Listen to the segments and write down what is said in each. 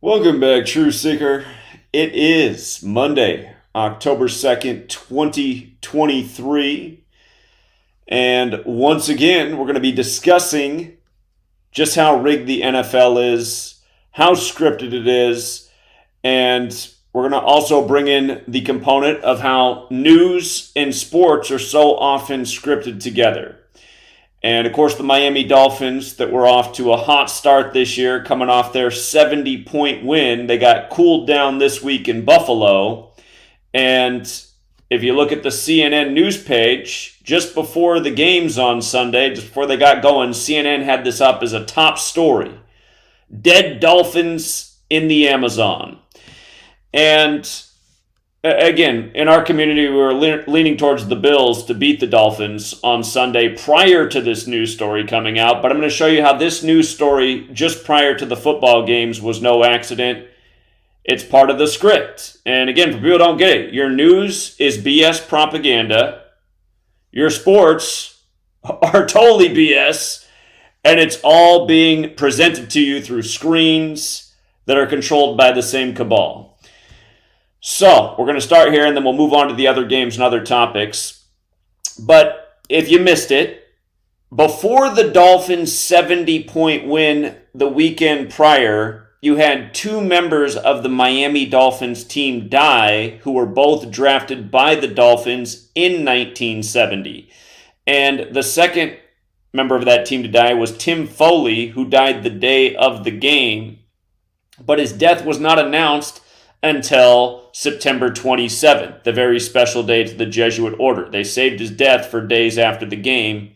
Welcome back, True Seeker. It is Monday, October 2nd, 2023. And once again, we're going to be discussing just how rigged the NFL is, how scripted it is, and we're going to also bring in the component of how news and sports are so often scripted together. And of course, the Miami Dolphins that were off to a hot start this year, coming off their 70-point win. They got cooled down this week in Buffalo. And if you look at the CNN news page, just before the games on Sunday, just before they got going, CNN had this up as a top story. Dead Dolphins in the Amazon. And again, in our community, we were leaning towards the Bills to beat the Dolphins on Sunday prior to this news story coming out. But I'm going to show you how this news story just prior to the football games was no accident. It's part of the script. And again, for people who don't get it, your news is BS propaganda. Your sports are totally BS. And it's all being presented to you through screens that are controlled by the same cabal. So, we're going to start here and then we'll move on to the other games and other topics. But if you missed it, before the Dolphins' 70-point win the weekend prior, you had two members of the Miami Dolphins team die who were both drafted by the Dolphins in 1970. And the second member of that team to die was Tim Foley, who died the day of the game. But his death was not announced until September 27th, the very special day to the Jesuit order. They saved his death for days after the game,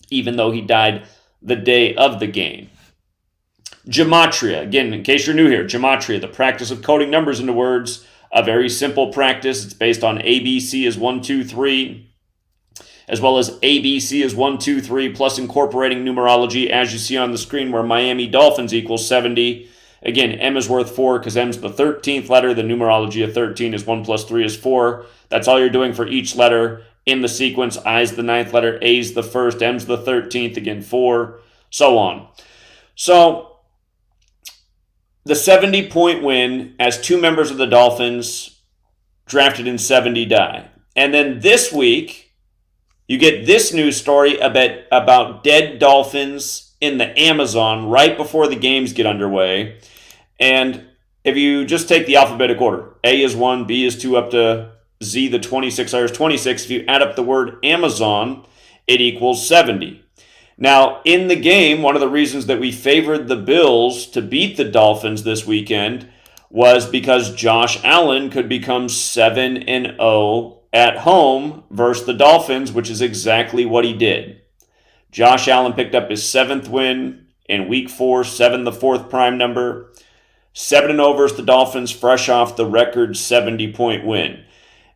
even though he died the day of the game. Gematria, again, in case you're new here, Gematria, the practice of coding numbers into words, a very simple practice. It's based on ABC is 1, 2, 3, as well as ABC is 1, 2, 3, plus incorporating numerology, as you see on the screen, where Miami Dolphins equals 70. Again, M is worth 4 because M's the 13th letter. The numerology of 13 is 1 plus 3 is 4. That's all you're doing for each letter in the sequence. I's the 9th letter, A's the 1st, M's the 13th, again 4, so on. So, the 70-point win as two members of the Dolphins drafted in 70 die. And then this week, you get this news story about dead Dolphins in the Amazon right before the games get underway. And if you just take the alphabetic order, A is 1, B is 2, up to Z, the 26 letters, 26. If you add up the word Amazon, it equals 70. Now, in the game, one of the reasons that we favored the Bills to beat the Dolphins this weekend was because Josh Allen could become 7-0 at home versus the Dolphins, which is exactly what he did. Josh Allen picked up his 7th win in Week 4, 7 the 4th prime number. 7-0 versus the Dolphins, fresh off the record 70-point win.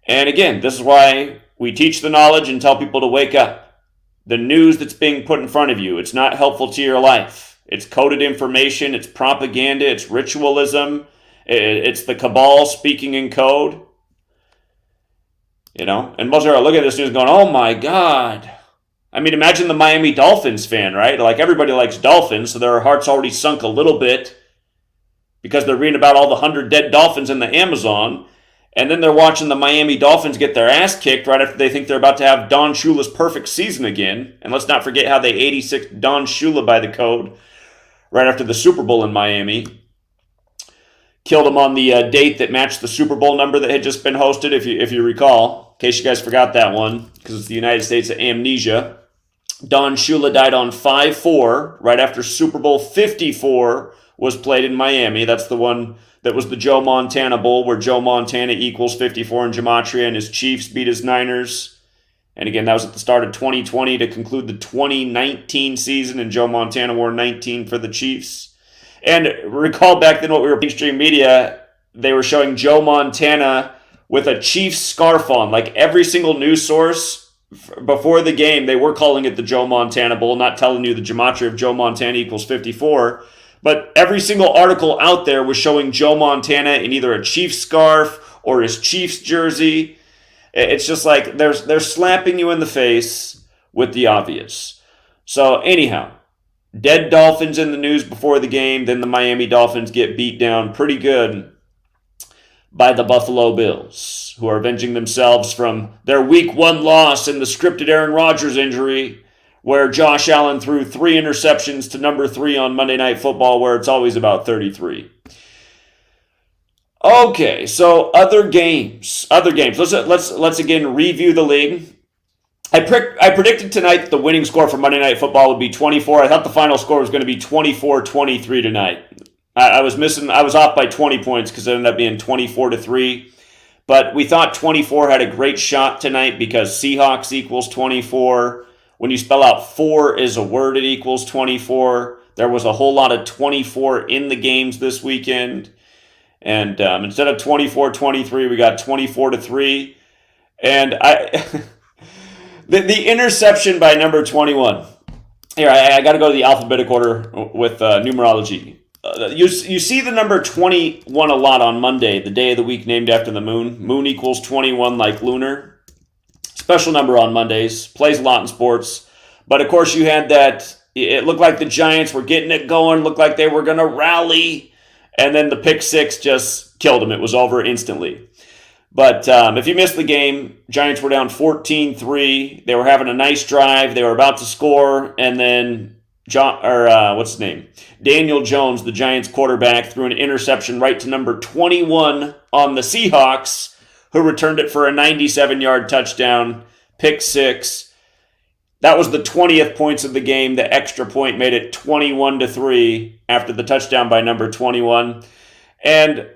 And again, this is why we teach the knowledge and tell people to wake up. The news that's being put in front of you, it's not helpful to your life. It's coded information, it's propaganda, it's ritualism, it's the cabal speaking in code. And most are looking at this news going, oh my God. I mean, imagine the Miami Dolphins fan, right? Like, everybody likes Dolphins, so their heart's already sunk a little bit because they're reading about all the 100 dead Dolphins in the Amazon, and then they're watching the Miami Dolphins get their ass kicked right after they think they're about to have Don Shula's perfect season again. And let's not forget how they 86 Don Shula by the code right after the Super Bowl in Miami. Killed him on the date that matched the Super Bowl number that had just been hosted, if you recall. In case you guys forgot that one, because it's the United States of amnesia. Don Shula died on 5-4, right after Super Bowl 54 was played in Miami. That's the one that was the Joe Montana Bowl, where Joe Montana equals 54 in Gematria, and his Chiefs beat his Niners. And again, that was at the start of 2020 to conclude the 2019 season, and Joe Montana wore 19 for the Chiefs. And recall back then what we were mainstream media, they were showing Joe Montana with a Chiefs scarf on. Like, every single news source before the game, they were calling it the Joe Montana Bowl, not telling you the gematria of Joe Montana equals 54. But every single article out there was showing Joe Montana in either a Chiefs scarf or his Chiefs jersey. It's just like they're slapping you in the face with the obvious. So anyhow, Dead Dolphins in the news before the game. Then the Miami Dolphins get beat down pretty good by the Buffalo Bills, who are avenging themselves from their week 1 loss in the scripted Aaron Rodgers injury, where Josh Allen threw 3 interceptions to number 3 on Monday Night Football, where it's always about 33. Okay, so other games. Let's again review the league. I predicted tonight that the winning score for Monday Night Football would be 24. I thought the final score was going to be 24-23 tonight. I was off by 20 points because it ended up being 24-3. But we thought 24 had a great shot tonight because Seahawks equals 24. When you spell out 4 as a word, it equals 24. There was a whole lot of 24 in the games this weekend. And instead of 24-23, we got 24-3. And the interception by number 21. Here, I got to go to the alphabetic order with numerology. You see the number 21 a lot on Monday, the day of the week named after the moon. Moon equals 21 like lunar. Special number on Mondays. Plays a lot in sports. But of course you had that, it looked like the Giants were getting it going, looked like they were going to rally. And then the pick 6 just killed them. It was over instantly. But if you missed the game, Giants were down 14-3. They were having a nice drive. They were about to score. And then Daniel Jones, the Giants quarterback, threw an interception right to number 21 on the Seahawks, who returned it for a 97-yard touchdown, pick 6. That was the 20th points of the game. The extra point made it 21-3 after the touchdown by number 21. And,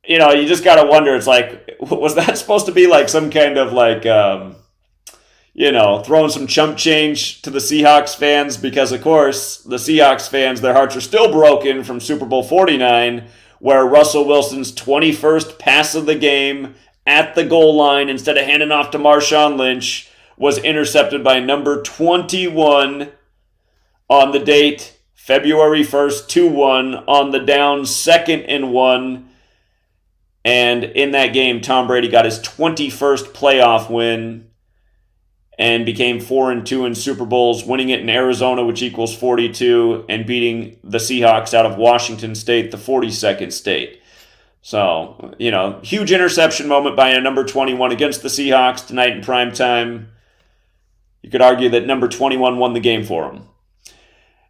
you just got to wonder, it's like, was that supposed to be like some kind of like, throwing some chump change to the Seahawks fans? Because, of course, the Seahawks fans, their hearts are still broken from Super Bowl 49, where Russell Wilson's 21st pass of the game at the goal line, instead of handing off to Marshawn Lynch, was intercepted by number 21 on the date February 1st, 2-1, on the down 2nd and 1. And in that game, Tom Brady got his 21st playoff win and became 4-2 in Super Bowls, winning it in Arizona, which equals 42, and beating the Seahawks out of Washington State, the 42nd state. So, huge interception moment by a number 21 against the Seahawks tonight in prime time. You could argue that number 21 won the game for them.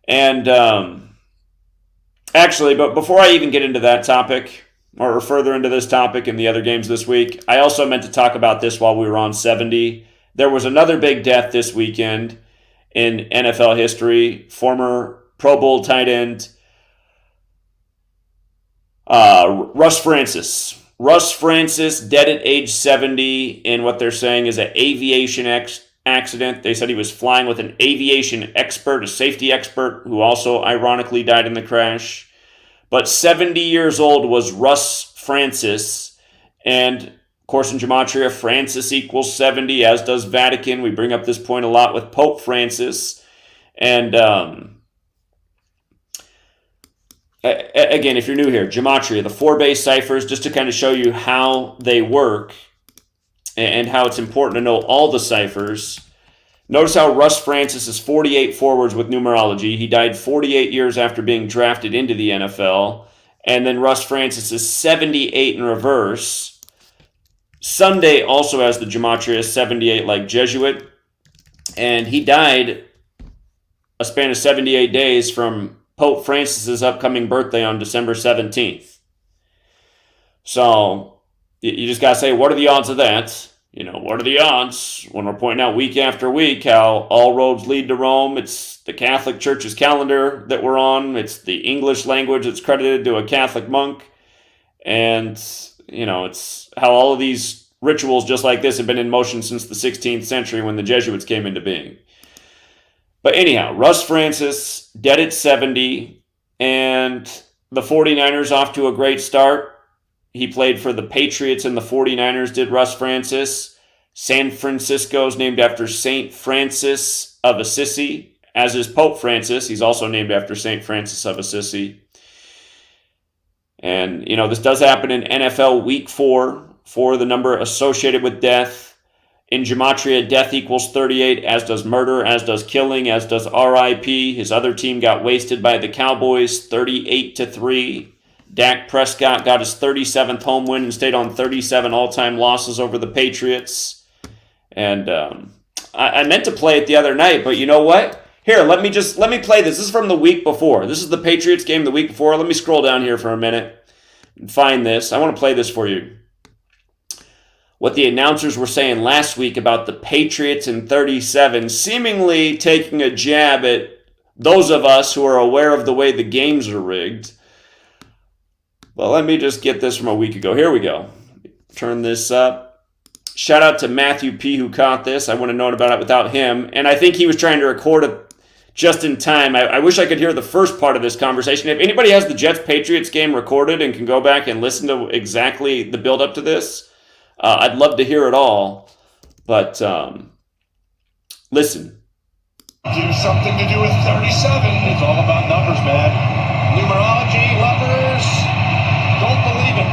And actually, but before I even get into that topic, or further into this topic and the other games this week, I also meant to talk about this while we were on 70. There was another big death this weekend in NFL history. Former Pro Bowl tight end Russ Francis. Russ Francis, dead at age 70 in what they're saying is an aviation accident. They said he was flying with an aviation expert, a safety expert, who also ironically died in the crash. But 70 years old was Russ Francis. And, of course, in Gematria, Francis equals 70, as does Vatican. We bring up this point a lot with Pope Francis. And, again, if you're new here, Gematria, the 4 base ciphers, just to kind of show you how they work and how it's important to know all the ciphers. Notice how Russ Francis is 48 forwards with numerology. He died 48 years after being drafted into the NFL. And then Russ Francis is 78 in reverse. Sunday also has the Gematria 78 like Jesuit. And he died a span of 78 days from Pope Francis's upcoming birthday on December 17th. So you just got to say, what are the odds of that? What are the odds when we're pointing out week after week how all roads lead to Rome? It's the Catholic Church's calendar that we're on. It's the English language that's credited to a Catholic monk. And, it's how all of these rituals just like this have been in motion since the 16th century when the Jesuits came into being. But anyhow, Russ Francis, dead at 70, and the 49ers off to a great start. He played for the Patriots and the 49ers, did Russ Francis. San Francisco's named after St. Francis of Assisi, as is Pope Francis. He's also named after St. Francis of Assisi. And, this does happen in NFL Week 4 for the number associated with death. In Gematria, death equals 38, as does murder, as does killing, as does RIP. His other team got wasted by the Cowboys, 38-3. Dak Prescott got his 37th home win and stayed on 37 all-time losses over the Patriots. And I meant to play it the other night, but you know what? Here, let me play this. This is from the week before. This is the Patriots game the week before. Let me scroll down here for a minute and find this. I want to play this for you. What the announcers were saying last week about the Patriots in 37, seemingly taking a jab at those of us who are aware of the way the games are rigged. Well, let me just get this from a week ago. Here we go. Turn this up. Shout out to Matthew P. who caught this. I wouldn't have known about it without him. And I think he was trying to record it just in time. I wish I could hear the first part of this conversation. If anybody has the Jets-Patriots game recorded and can go back and listen to exactly the build-up to this, I'd love to hear it all. But listen. Do something to do with 37. It's all about numbers, man. Numerology, lovers, don't believe it.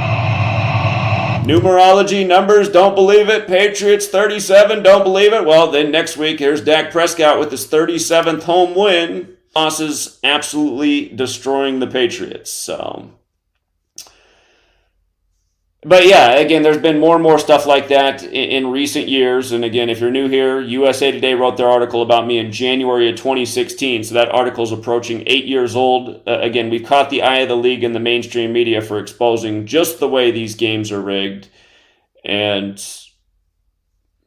Numerology, numbers, don't believe it. Patriots, 37, don't believe it. Well, then next week, here's Dak Prescott with his 37th home win. Losses absolutely destroying the Patriots. So, but yeah, again, there's been more and more stuff like that in recent years. And again, if you're new here, USA Today wrote their article about me in January of 2016. So that article is approaching 8 years old. Again, we've caught the eye of the league and the mainstream media for exposing just the way these games are rigged. And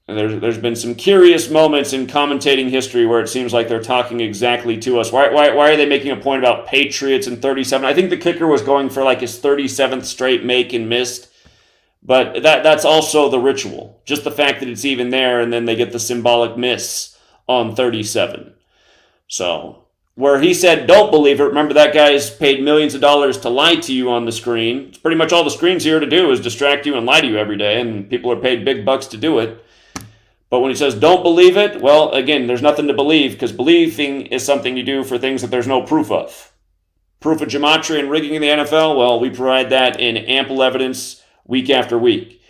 there's been some curious moments in commentating history where it seems like they're talking exactly to us. Why are they making a point about Patriots and 37? I think the kicker was going for like his 37th straight make and missed. But that's also the ritual. Just the fact that it's even there, and then they get the symbolic miss on 37. So, where he said, don't believe it, remember that guy's paid millions of dollars to lie to you on the screen. It's pretty much all the screen's here to do is distract you and lie to you every day, and people are paid big bucks to do it. But when he says, don't believe it, well, again, there's nothing to believe, because believing is something you do for things that there's no proof of. Proof of gematria and rigging in the NFL? Well, we provide that in ample evidence week after week.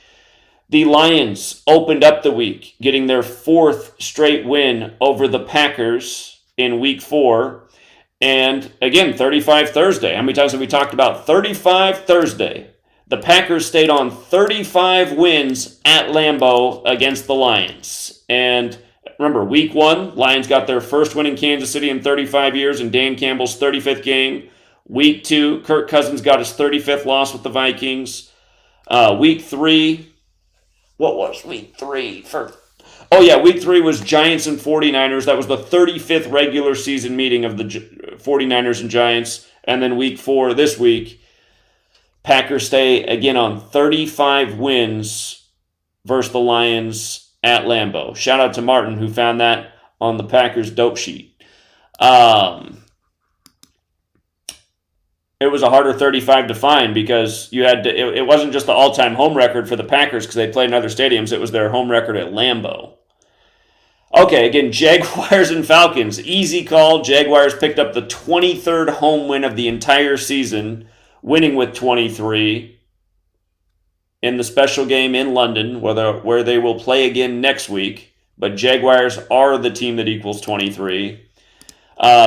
The Lions opened up the week, getting their 4th straight win over the Packers in week 4. And again, 35 Thursday. How many times have we talked about 35 Thursday? The Packers stayed on 35 wins at Lambeau against the Lions. And remember, week 1, Lions got their first win in Kansas City in 35 years in Dan Campbell's 35th game. Week 2, Kirk Cousins got his 35th loss with the Vikings. Week 3, what was week 3? Week 3 was Giants and 49ers. That was the 35th regular season meeting of the 49ers and Giants. And then week 4 this week, Packers stay again on 35 wins versus the Lions at Lambeau. Shout out to Martin who found that on the Packers dope sheet. It was a harder 35 to find because you had to, it wasn't just the all-time home record for the Packers because they played in other stadiums. It was their home record at Lambeau. Okay, again, Jaguars and Falcons. Easy call. Jaguars picked up the 23rd home win of the entire season, winning with 23 in the special game in London, where they will play again next week. But Jaguars are the team that equals 23.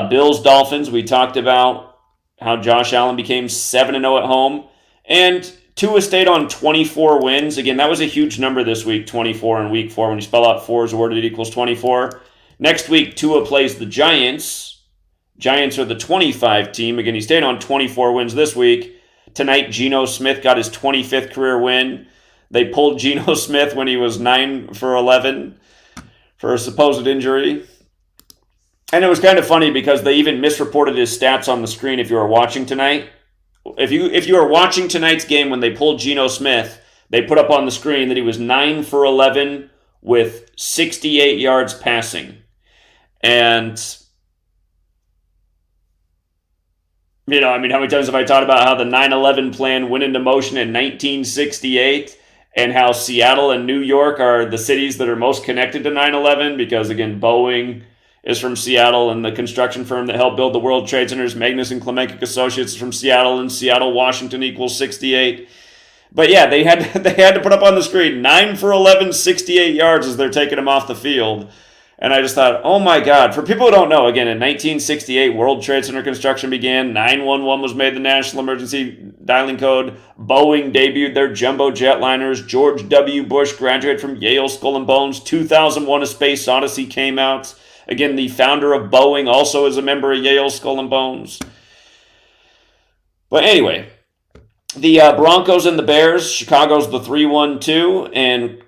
Bills, Dolphins, we talked about how Josh Allen became 7-0 at home. And Tua stayed on 24 wins. Again, that was a huge number this week, 24 in week 4. When you spell out 4 as a word, it equals 24. Next week, Tua plays the Giants. Giants are the 25 team. Again, he stayed on 24 wins this week. Tonight, Geno Smith got his 25th career win. They pulled Geno Smith when he was 9 for 11 for a supposed injury. And it was kind of funny because they even misreported his stats on the screen if you were watching tonight. If you were watching tonight's game when they pulled Geno Smith, they put up on the screen that he was 9 for 11 with 68 yards passing. And, how many times have I talked about how the 9/11 plan went into motion in 1968 and how Seattle and New York are the cities that are most connected to 9/11 because, again, Boeing is from Seattle, and the construction firm that helped build the World Trade Centers, Magnus and Klemenkic Associates, is from Seattle, and Seattle, Washington equals 68. But yeah, they had to put up on the screen 9 for 11, 68 yards as they're taking him off the field. And I just thought, oh my God. For people who don't know, again, in 1968, World Trade Center construction began. 911 was made the national emergency dialing code. Boeing debuted their jumbo jetliners. George W. Bush graduated from Yale Skull and Bones. 2001: A Space Odyssey came out. Again, the founder of Boeing also is a member of Yale Skull and Bones. But anyway, the Broncos and the Bears. Chicago's the 3-1-2, and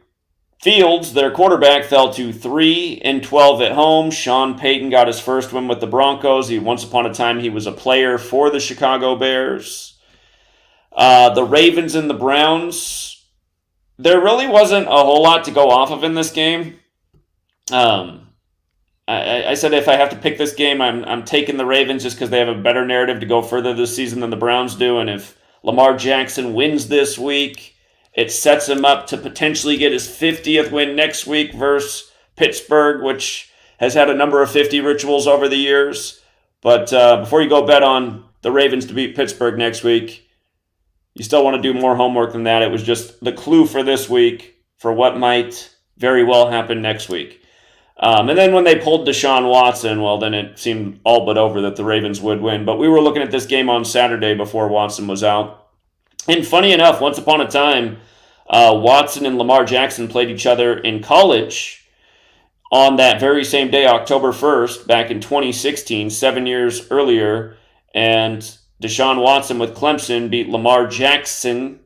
Fields, their quarterback, fell to 3-12 at home. Sean Payton got his first win with the Broncos. Once upon a time, he was a player for the Chicago Bears. The Ravens and the Browns. There really wasn't a whole lot to go off of in this game. I said if I have to pick this game, I'm taking the Ravens just because they have a better narrative to go further this season than the Browns do. And if Lamar Jackson wins this week, it sets him up to potentially get his 50th win next week versus Pittsburgh, which has had a number of 50 rituals over the years. But before you go bet on the Ravens to beat Pittsburgh next week, you still want to do more homework than that. It was just the clue for this week for what might very well happen next week. And then when they pulled Deshaun Watson, well, then it seemed all but over that the Ravens would win. But we were looking at this game on Saturday before Watson was out. And funny enough, once upon a time, Watson and Lamar Jackson played each other in college on that very same day, October 1st, back in 2016, 7 years earlier. And Deshaun Watson with Clemson beat Lamar Jackson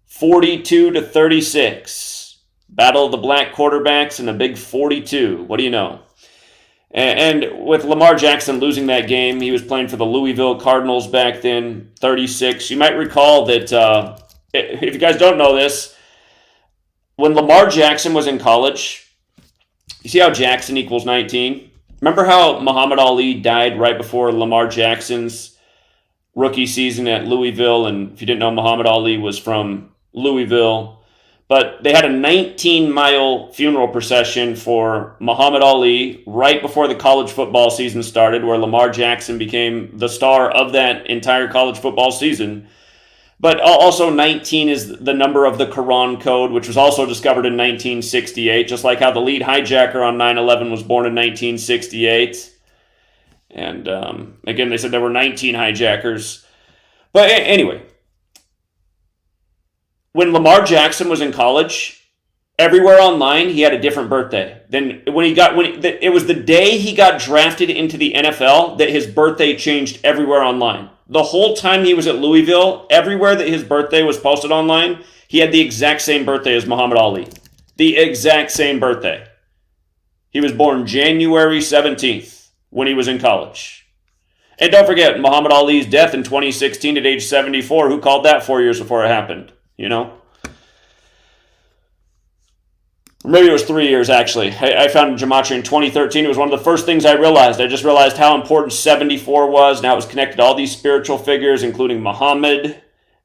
42-36. Battle of the black quarterbacks and a big 42. What do you know? And with Lamar Jackson losing that game, he was playing for the Louisville Cardinals back then, 36. You might recall that, if you guys don't know this, when Lamar Jackson was in college, you see how Jackson equals 19? Remember how Muhammad Ali died right before Lamar Jackson's rookie season at Louisville? And if you didn't know, Muhammad Ali was from Louisville. But they had a 19-mile funeral procession for Muhammad Ali right before the college football season started, where Lamar Jackson became the star of that entire college football season. But also 19 is the number of the Quran Code, which was also discovered in 1968, just like how the lead hijacker on 9/11 was born in 1968. And again, they said there were 19 hijackers. But anyway, when Lamar Jackson was in college, everywhere online he had a different birthday. Then it was the day he got drafted into the NFL that his birthday changed everywhere online. The whole time he was at Louisville, everywhere that his birthday was posted online, he had the exact same birthday as Muhammad Ali. The exact same birthday. He was born January 17th when he was in college. And don't forget, Muhammad Ali's death in 2016 at age 74. Who called that 4 years before it happened? You know? Or maybe it was 3 years, actually. I found Gematria in 2013. It was one of the first things I realized. I just realized how important 74 was. Now it was connected to all these spiritual figures, including Muhammad.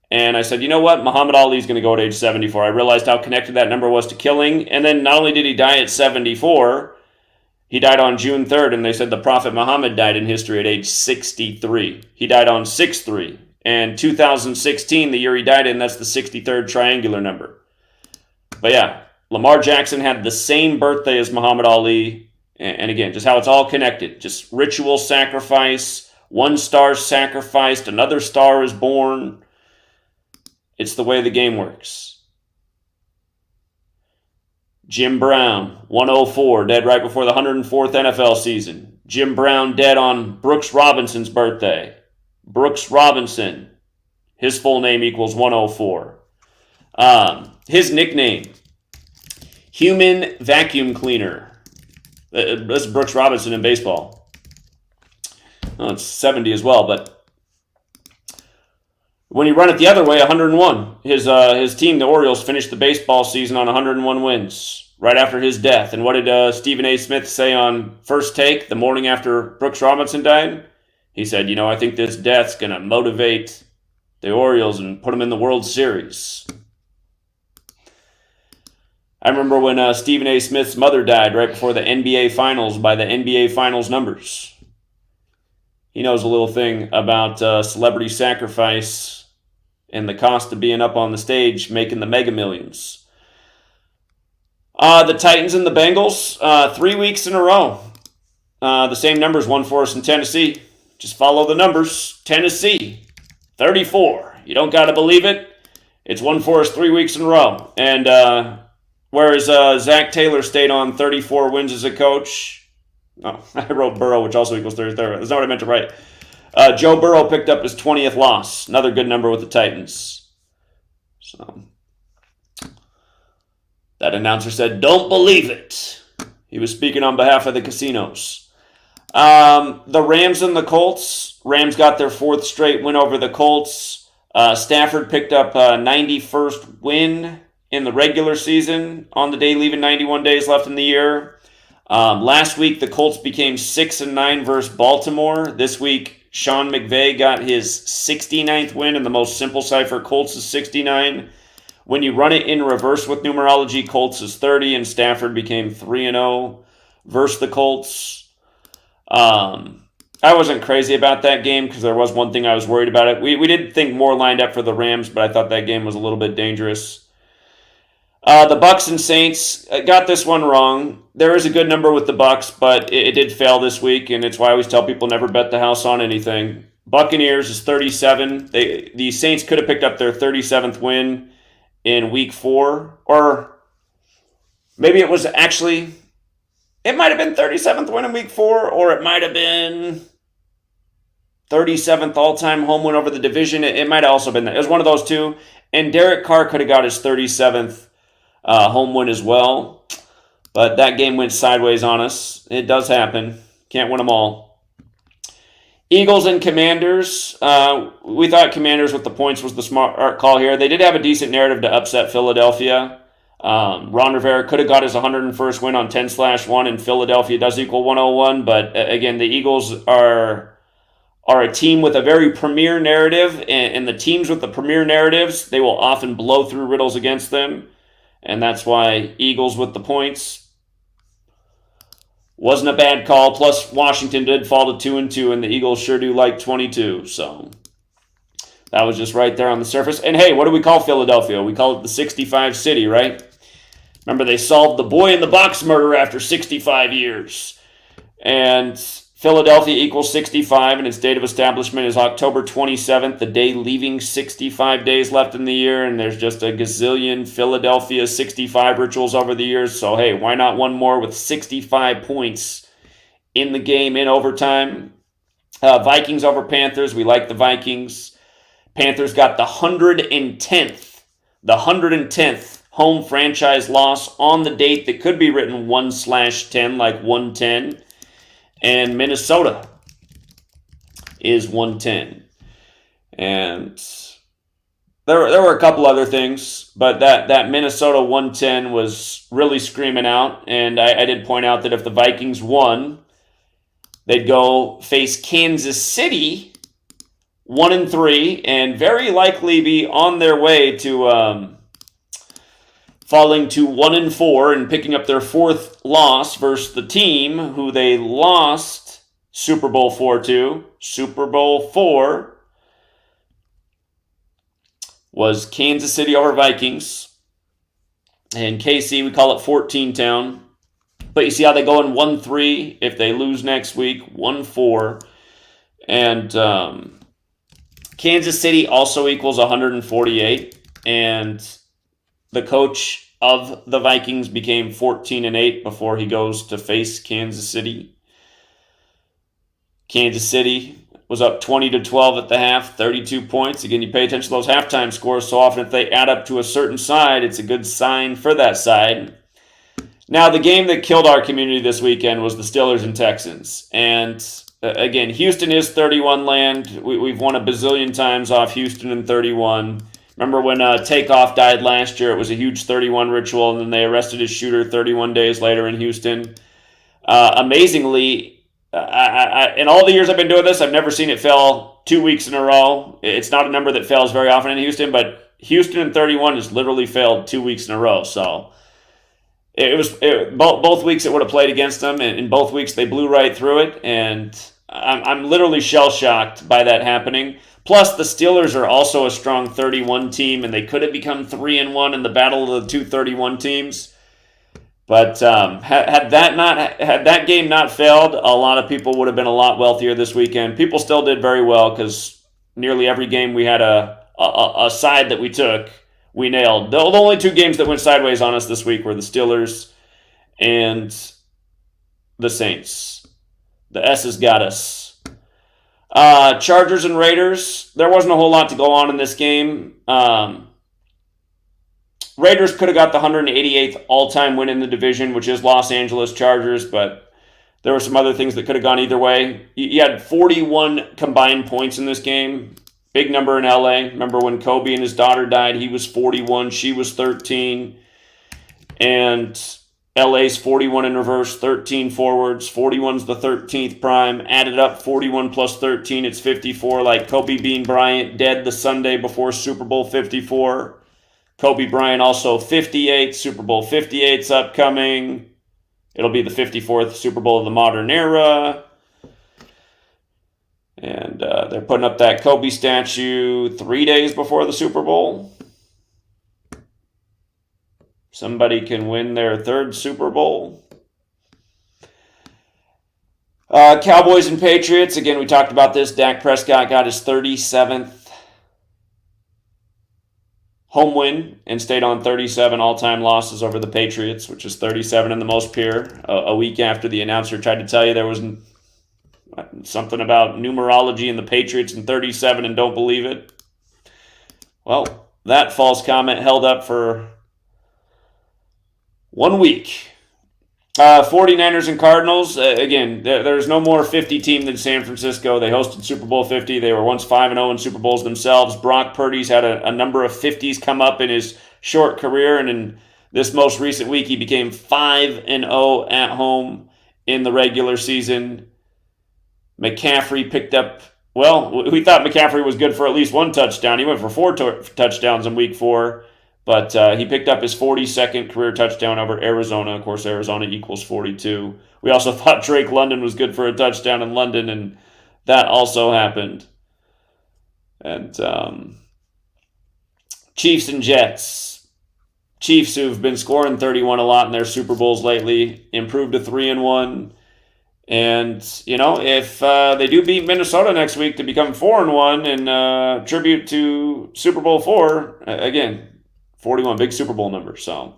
And I said, you know what? Muhammad Ali is going to go at age 74. I realized how connected that number was to killing. And then not only did he die at 74, he died on June 3rd. And they said the Prophet Muhammad died in history at age 63. He died on 6/3. And 2016, the year he died in, that's the 63rd triangular number. But yeah, Lamar Jackson had the same birthday as Muhammad Ali. And again, just how it's all connected. Just ritual sacrifice. One star sacrificed. Another star is born. It's the way the game works. Jim Brown, 104, dead right before the 104th NFL season. Jim Brown dead on Brooks Robinson's birthday. Brooks Robinson, his full name equals 104. His nickname, Human Vacuum Cleaner. That's Brooks Robinson in baseball. Well, it's 70 as well, but when you run it the other way, 101. His team, the Orioles, finished the baseball season on 101 wins right after his death. And what did Stephen A. Smith say on First Take the morning after Brooks Robinson died? He said, I think this death's going to motivate the Orioles and put them in the World Series. I remember when Stephen A. Smith's mother died right before the NBA Finals by the NBA Finals numbers. He knows a little thing about celebrity sacrifice and the cost of being up on the stage making the mega millions. The Titans and the Bengals, 3 weeks in a row. The same numbers won for us in Tennessee. Just follow the numbers. Tennessee, 34. You don't got to believe it. It's won for us 3 weeks in a row. And whereas Zach Taylor stayed on 34 wins as a coach. Oh, I wrote Burrow, which also equals 33. That's not what I meant to write. Joe Burrow picked up his 20th loss. Another good number with the Titans. So that announcer said, "Don't believe it." He was speaking on behalf of the casinos. The Rams and the Colts. Rams got their 4th straight win over the Colts. Stafford picked up a 91st win in the regular season on the day leaving 91 days left in the year. Last week, the Colts became 6-9 versus Baltimore. This week, Sean McVay got his 69th win in the most simple cipher. Colts is 69. When you run it in reverse with numerology, Colts is 30, and Stafford became 3-0 versus the Colts. I wasn't crazy about that game because there was one thing I was worried about it. We did think more lined up for the Rams, but I thought that game was a little bit dangerous. The Bucs and Saints got this one wrong. There is a good number with the Bucs, but it did fail this week, and it's why I always tell people never bet the house on anything. Buccaneers is 37. The Saints could have picked up their 37th win in week 4, or maybe it was actually, it might have been 37th win in week 4, or it might have been 37th all-time home win over the division. It might have also been that. It was one of those two, and Derek Carr could have got his 37th home win as well, but that game went sideways on us. It does happen. Can't win them all. Eagles and Commanders. We thought Commanders with the points was the smart call here. They did have a decent narrative to upset Philadelphia. Ron Rivera could have got his 101st win on 10/1, and Philadelphia does equal 101, but again, the Eagles are a team with a very premier narrative, and the teams with the premier narratives, they will often blow through riddles against them. And that's why Eagles with the points wasn't a bad call. Plus, Washington did fall to 2-2, and the Eagles sure do like 22. So that was just right there on the surface. And hey, what do we call Philadelphia? We call it the 65 City, right? Remember, they solved the boy in the box murder after 65 years. And Philadelphia equals 65, and its date of establishment is October 27th, the day leaving 65 days left in the year, and there's just a gazillion Philadelphia 65 rituals over the years, so hey, why not one more with 65 points in the game in overtime? Vikings over Panthers, we like the Vikings. Panthers got the 110th home franchise loss on the date that could be written 1/10, like 110. And Minnesota is 110. And there were a couple other things, but that Minnesota 110 was really screaming out. And I did point out that if the Vikings won, they'd go face Kansas City 1-3 and very likely be on their way to falling to 1-4 and picking up their 4th loss versus the team who they lost Super Bowl 4 to. Super Bowl 4 was Kansas City over Vikings. And KC, we call it 14 Town. But you see how they go in 1-3 if they lose next week, 1-4. And Kansas City also equals 148. And the coach of the Vikings became 14-8 before he goes to face Kansas City. Kansas City was up 20-12 at the half, 32 points. Again, you pay attention to those halftime scores so often. If they add up to a certain side, it's a good sign for that side. Now, the game that killed our community this weekend was the Steelers and Texans. And again, Houston is 31 land. We've won a bazillion times off Houston in 31. Remember when Takeoff died last year? It was a huge 31 ritual, and then they arrested his shooter 31 days later in Houston. Amazingly, in all the years I've been doing this, I've never seen it fail 2 weeks in a row. It's not a number that fails very often in Houston, but Houston in 31 has literally failed 2 weeks in a row. So both weeks it would have played against them, and in both weeks they blew right through it, and I'm literally shell-shocked by that happening. Plus, the Steelers are also a strong 31 team, and they could have become 3-1 in the battle of the two 31 teams. But had that game not failed, a lot of people would have been a lot wealthier this weekend. People still did very well because nearly every game we had a side that we took, we nailed. The only two games that went sideways on us this week were the Steelers and the Saints. The S's got us. Chargers and Raiders, there wasn't a whole lot to go on in this game. Raiders could have got the 188th all-time win in the division, which is Los Angeles Chargers, but there were some other things that could have gone either way. You had 41 combined points in this game. Big number in LA. Remember when Kobe and his daughter died, he was 41, she was 13. And LA's 41 in reverse, 13 forwards. 41's the 13th prime. Added up 41 plus 13, it's 54, like Kobe Bean Bryant dead the Sunday before Super Bowl 54. Kobe Bryant also 58. Super Bowl 58's upcoming. It'll be the 54th Super Bowl of the modern era. And they're putting up that Kobe statue 3 days before the Super Bowl. Somebody can win their third Super Bowl. Cowboys and Patriots. Again, we talked about this. Dak Prescott got his 37th home win and stayed on 37 all-time losses over the Patriots, which is 37 in the most pure. A week after the announcer tried to tell you there was something about numerology in the Patriots and 37 and don't believe it. Well, that false comment held up for 1 week. 49ers and Cardinals, again, there's no more 50 team than San Francisco. They hosted Super Bowl 50. They were once 5-0 in Super Bowls themselves. Brock Purdy's had a number of 50s come up in his short career, and in this most recent week, he became 5-0 at home in the regular season. McCaffrey picked up, well, we thought McCaffrey was good for at least one touchdown. He went for 4 touchdowns in week 4. But he picked up his 42nd career touchdown over Arizona. Of course, Arizona equals 42. We also thought Drake London was good for a touchdown in London, and that also happened. And Chiefs and Jets. Chiefs, who've been scoring 31 a lot in their Super Bowls lately, improved to 3-1. And, you know, if they do beat Minnesota next week to become 4-1 in tribute to Super Bowl 4, again, 41, big Super Bowl number. So,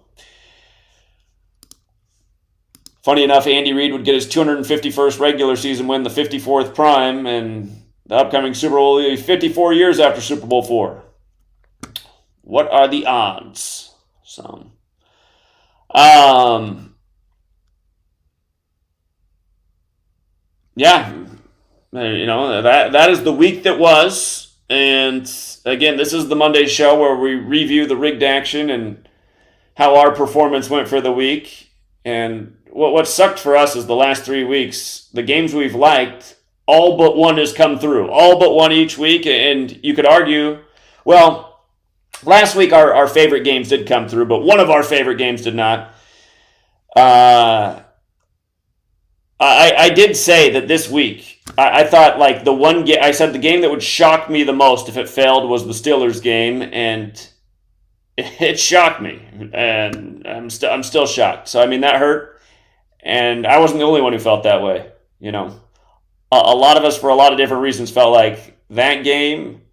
funny enough, Andy Reid would get his 251st regular season win, the 54th prime, and the upcoming Super Bowl will be 54 years after Super Bowl 4. What are the odds? So, yeah, you know, that is the week that was. And again, this is the Monday show where we review the rigged action and how our performance went for the week. And what sucked for us is the last 3 weeks, the games we've liked, all but one has come through. All but one each week. And you could argue, well, last week our favorite games did come through, but one of our favorite games did not. I did say that this week, I thought like the one game, I said the game that would shock me the most if it failed was the Steelers game, and it shocked me, and I'm still shocked. So, I mean, that hurt, and I wasn't the only one who felt that way, you know. A lot of us, for a lot of different reasons, felt like that game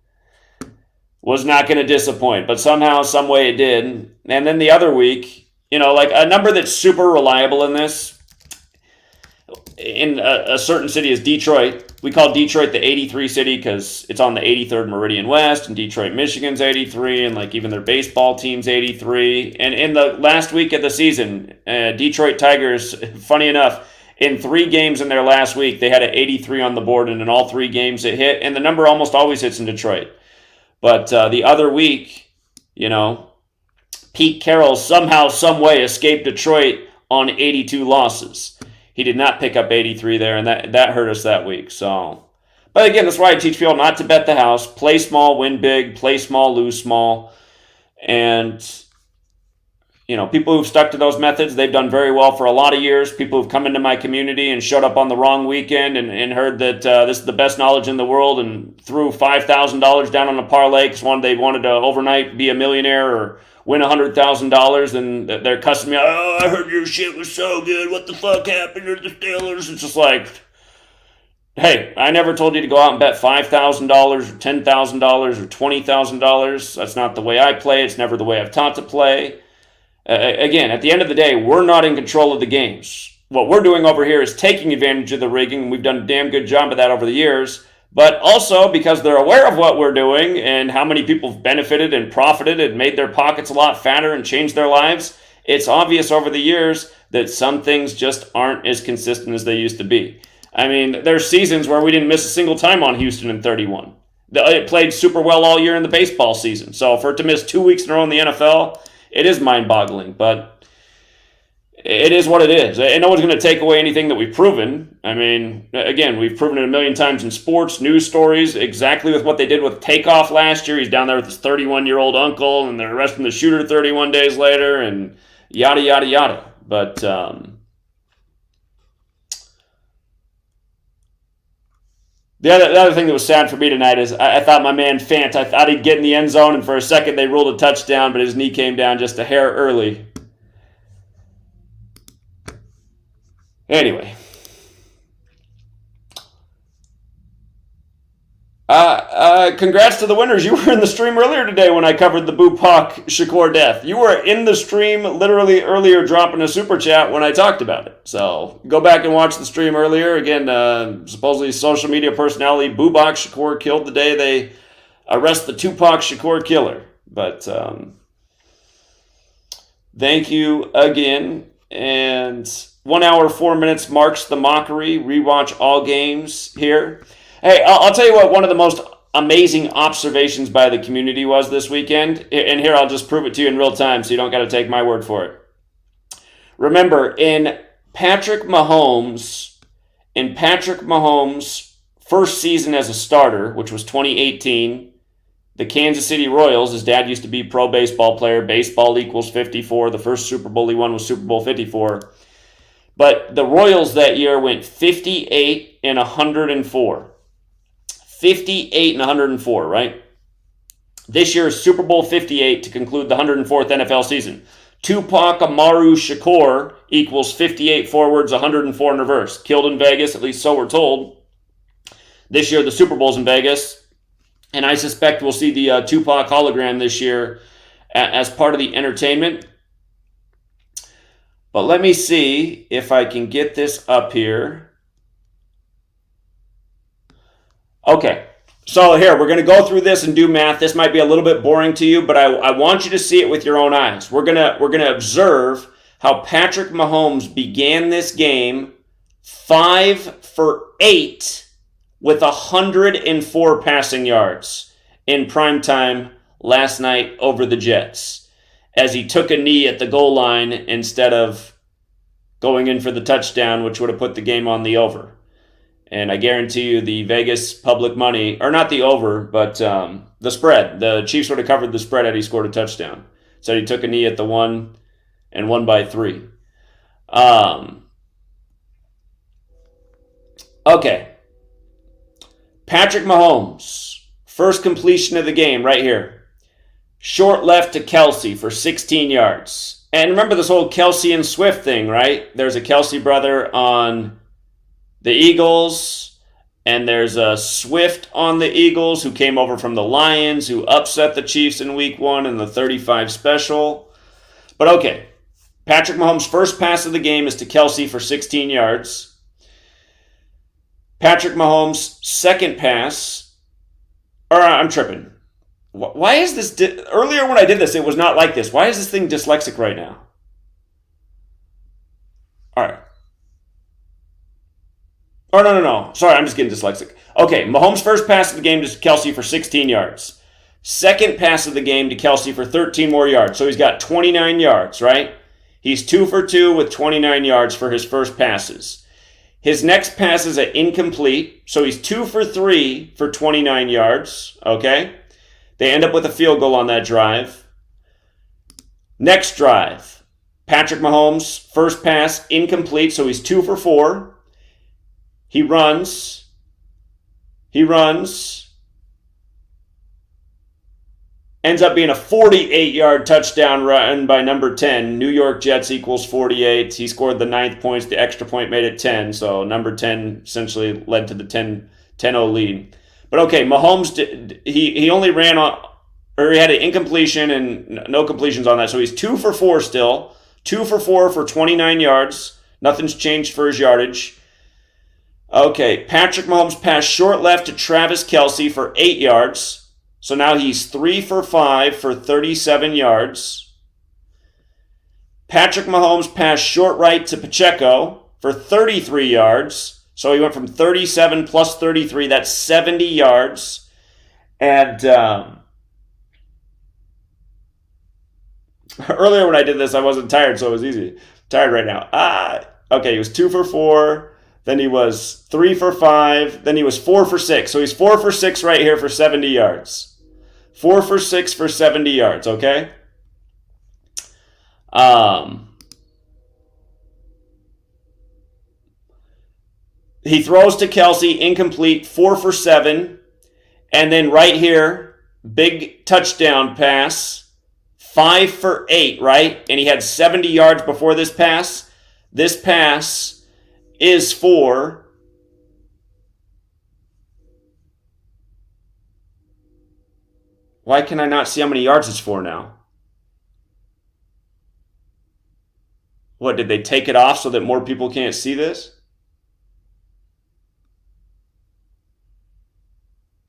was not going to disappoint, but somehow, some way it did. And then the other week, you know, like a number that's super reliable in this, in a certain city is Detroit. We call Detroit the 83 city because it's on the 83rd Meridian West, and Detroit, Michigan's 83, and like even their baseball team's 83. And in the last week of the season, Detroit Tigers, funny enough, in 3 games in their last week, they had an 83 on the board, and in all 3 games it hit, and the number almost always hits in Detroit. But the other week, you know, Pete Carroll somehow, some way escaped Detroit on 82 losses. He did not pick up 83 there, and that hurt us that week. So, but again, that's why I teach people not to bet the house. Play small, win big. Play small, lose small. And, people who've stuck to those methods, they've done very well for a lot of years. People who've come into my community and showed up on the wrong weekend and heard that this is the best knowledge in the world and threw $5,000 down on a parlay because they wanted to overnight be a millionaire or win $100,000, and they're cussing me out. Oh, I heard your shit was so good. What the fuck happened to the Steelers? It's just like, hey, I never told you to go out and bet $5,000 or $10,000 or $20,000. That's not the way I play. It's never the way I've taught to play. Again, at the end of the day, we're not in control of the games. What we're doing over here is taking advantage of the rigging, and we've done a damn good job of that over the years. But also because they're aware of what we're doing and how many people have benefited and profited and made their pockets a lot fatter and changed their lives, it's obvious over the years that some things just aren't as consistent as they used to be. I mean, there's seasons where we didn't miss a single time on Houston in 31. It played super well all year in the baseball season. So for it to miss 2 weeks in a row in the NFL, it is mind-boggling, but it is what it is. And no one's going to take away anything that we've proven. I mean, again, we've proven it a million times in sports, news stories, exactly with what they did with Takeoff last year. He's down there with his 31-year-old uncle, and they're arresting the shooter 31 days later, and yada, yada, yada. But the other thing that was sad for me tonight is I thought my man Fant, I thought he'd get in the end zone, and for a second they ruled a touchdown, but his knee came down just a hair early. Anyway. Congrats to the winners. You were in the stream earlier today when I covered the Bupak Shakur death. You were in the stream literally earlier dropping a super chat when I talked about it. So go back and watch the stream earlier. Again, supposedly social media personality Bupak Shakur killed the day they arrest the Tupac Shakur killer. But thank you again. And 1 hour, 4 minutes marks the mockery. Rewatch all games here. Hey, I'll tell you what one of the most amazing observations by the community was this weekend. And here, I'll just prove it to you in real time so you don't got to take my word for it. Remember, in Patrick Mahomes' first season as a starter, which was 2018, the Kansas City Royals, his dad used to be pro baseball player. Baseball equals 54. The first Super Bowl he won was Super Bowl 54. But the Royals that year went 58-104. 58-104, right? This year is Super Bowl 58 to conclude the 104th NFL season. Tupac Amaru Shakur equals 58 forwards, 104 in reverse. Killed in Vegas, at least so we're told. This year the Super Bowl's in Vegas. And I suspect we'll see the Tupac hologram this year as part of the entertainment. But let me see if I can get this up here. Okay, so here, we're going to go through this and do math. This might be a little bit boring to you, but I want you to see it with your own eyes. We're gonna observe how Patrick Mahomes began this game 5 for 8 with 104 passing yards in primetime last night over the Jets, as he took a knee at the goal line instead of going in for the touchdown, which would have put the game on the over. And I guarantee you the Vegas public money, or not the over, but the spread. The Chiefs would have covered the spread had he scored a touchdown. So he took a knee at the 1 and won by 3. Okay. Patrick Mahomes, first completion of the game right here. Short left to Kelsey for 16 yards. And remember this whole Kelsey and Swift thing, right? There's a Kelsey brother on the Eagles, and there's a Swift on the Eagles who came over from the Lions, who upset the Chiefs in week 1 in the 35 special. But okay, Patrick Mahomes' first pass of the game is to Kelsey for 16 yards. Patrick Mahomes' second pass, or I'm tripping. Why is this, earlier when I did this, it was not like this. Why is this thing dyslexic right now? All right. Oh, no. Sorry, I'm just getting dyslexic. Okay, Mahomes' first pass of the game to Kelsey for 16 yards. Second pass of the game to Kelsey for 13 more yards. So he's got 29 yards, right? He's 2 for 2 with 29 yards for his first passes. His next passes are incomplete, so he's 2 for 3 for 29 yards, okay? They end up with a field goal on that drive. Next drive, Patrick Mahomes, first pass, incomplete, so he's 2 for 4. He runs. Ends up being a 48-yard touchdown run by number 10. New York Jets equals 48. He scored the 9th points. The extra point made it 10. So number 10 essentially led to the 10-0 lead. But okay, Mahomes, he only ran on, or he had an incompletion and no completions on that. So he's 2 for 4 still. 2 for 4 for 29 yards. Nothing's changed for his yardage. Okay, Patrick Mahomes passed short left to Travis Kelce for 8 yards. So now he's 3 for 5 for 37 yards. Patrick Mahomes passed short right to Pacheco for 33 yards. So he went from 37 plus 33, that's 70 yards. And earlier when I did this, I wasn't tired, so it was easy. I'm tired right now. Okay, he was 2 for 4. Then he was 3 for 5. Then he was 4 for 6. So he's 4 for 6 right here for 70 yards. 4 for 6 for 70 yards, okay? He throws to Kelce, incomplete, 4 for 7. And then right here, big touchdown pass, 5 for 8, right? And he had 70 yards before this pass. This pass is for... Why can I not see how many yards it's for now? What, did they take it off so that more people can't see this?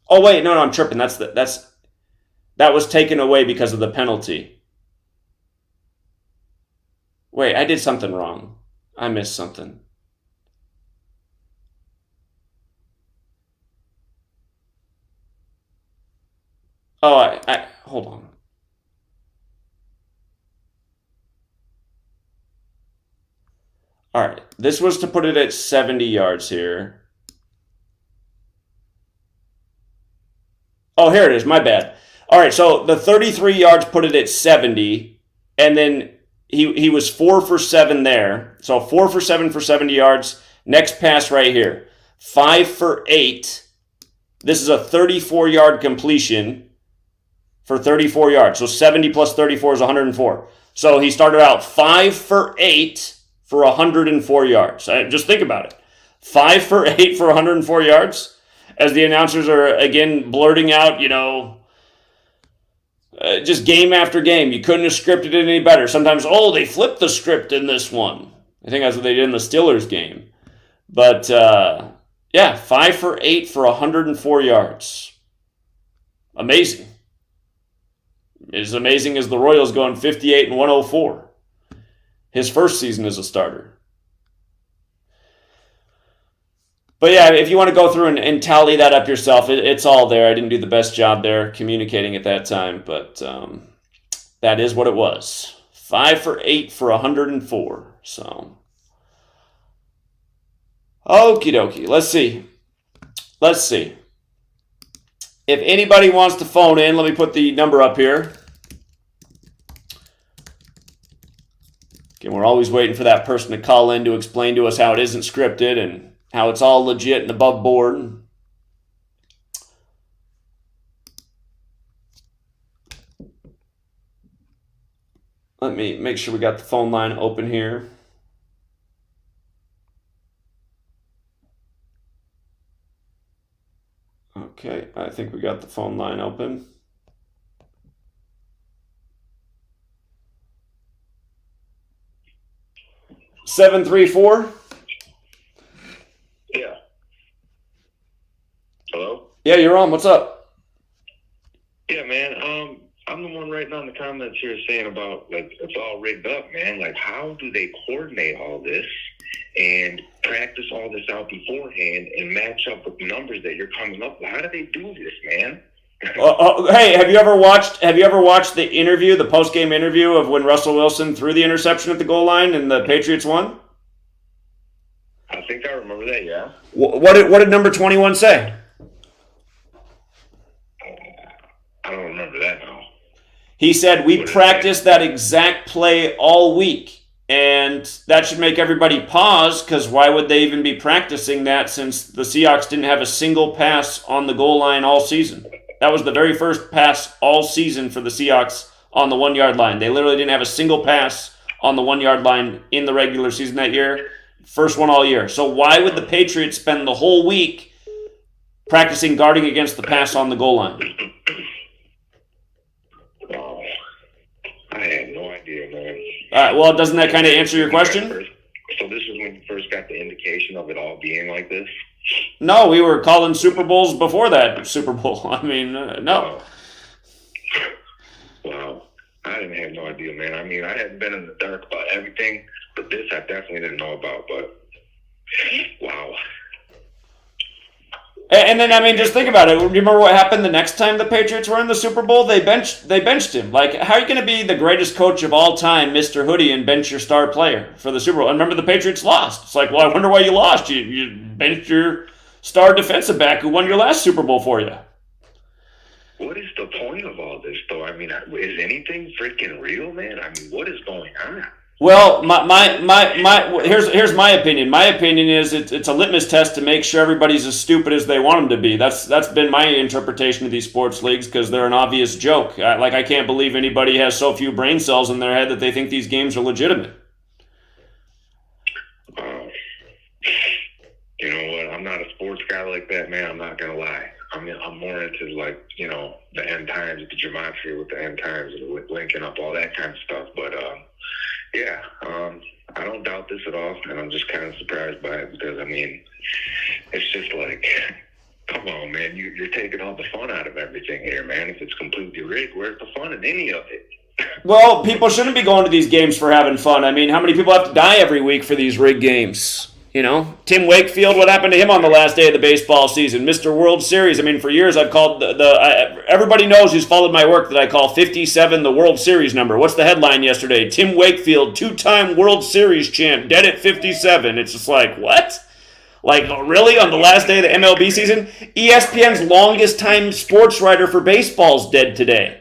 Oh wait, no, I'm tripping. That was taken away because of the penalty. Wait, I did something wrong. I missed something. Oh, I hold on. All right, this was to put it at 70 yards here. Oh, here it is, my bad. All right, so the 33 yards put it at 70, and then he was 4 for 7 there. So 4 for 7 for 70 yards. Next pass right here, 5 for 8. This is a 34-yard completion for 34 yards. So 70 plus 34 is 104. So he started out 5 for 8 for 104 yards. Just think about it. 5 for 8 for 104 yards. As the announcers are, again, blurting out, just game after game. You couldn't have scripted it any better. Sometimes, they flipped the script in this one. I think that's what they did in the Steelers game. But, 5 for 8 for 104 yards. Amazing. As amazing as the Royals going 58 and 104. His first season as a starter. But yeah, if you want to go through and tally that up yourself, it's all there. I didn't do the best job there communicating at that time, but that is what it was. 5 for 8 for 104. So, okie dokie. Let's see. If anybody wants to phone in, let me put the number up here. Again, we're always waiting for that person to call in to explain to us how it isn't scripted and how it's all legit and above board. Let me make sure we got the phone line open here. Okay, I think we got the phone line open. Seven 734. Yeah. Hello? Yeah, you're on. What's up? Yeah, man. I'm the one writing on the comments here saying about, it's all rigged up, man. How do they coordinate all this and practice all this out beforehand and match up with the numbers that you're coming up with? How do they do this, man? Hey, have you ever watched the interview, the post-game interview of when Russell Wilson threw the interception at the goal line and the Patriots won? I think I remember that, yeah. What did number 21 say? I don't remember that now. He said, we practiced that exact play all week. And that should make everybody pause, because why would they even be practicing that since the Seahawks didn't have a single pass on the goal line all season? That was the very first pass all season for the Seahawks on the 1 yard line. They literally didn't have a single pass on the 1 yard line in the regular season that year. First one all year. So why would the Patriots spend the whole week practicing guarding against the pass on the goal line? Oh, I had no idea, man. Well, doesn't that kind of answer your question? So this is when you first got the indication of it all being like this? No, we were calling Super Bowls before that Super Bowl. I mean, no. Wow. I didn't have no idea, man. I mean, I hadn't been in the dark about everything, but this I definitely didn't know about. But wow. And then, I mean, just think about it. Remember what happened the next time the Patriots were in the Super Bowl? They benched him. Like, how are you going to be the greatest coach of all time, Mr. Hoodie, and bench your star player for the Super Bowl? And remember, the Patriots lost. It's like, well, I wonder why you lost. You benched your star defensive back who won your last Super Bowl for you. What is the point of all this, though? I mean, is anything freaking real, man? I mean, what is going on? Well, here's my opinion. My opinion is it's a litmus test to make sure everybody's as stupid as they want them to be. That's been my interpretation of these sports leagues, because they're an obvious joke. I can't believe anybody has so few brain cells in their head that they think these games are legitimate. You know what? I'm not a sports guy like that, man. I'm not gonna lie. I mean, I'm more into, like, you know, the end times, the gematria with the end times, with linking up all that kind of stuff. But yeah, I don't doubt this at all, and I'm just kind of surprised by it, because I mean, it's just like, come on, man, you're taking all the fun out of everything here, man. If it's completely rigged, where's the fun in any of it? Well, people shouldn't be going to these games for having fun. I mean, how many people have to die every week for these rigged games? You know, Tim Wakefield, what happened to him on the last day of the baseball season? Mr. World Series. I mean, for years I've called everybody knows who's followed my work that I call 57 the World Series number. What's the headline yesterday? Tim Wakefield, 2-time World Series champ, dead at 57. It's just like, what? Like, really? On the last day of the MLB season? ESPN's longest time sports writer for baseball's dead today.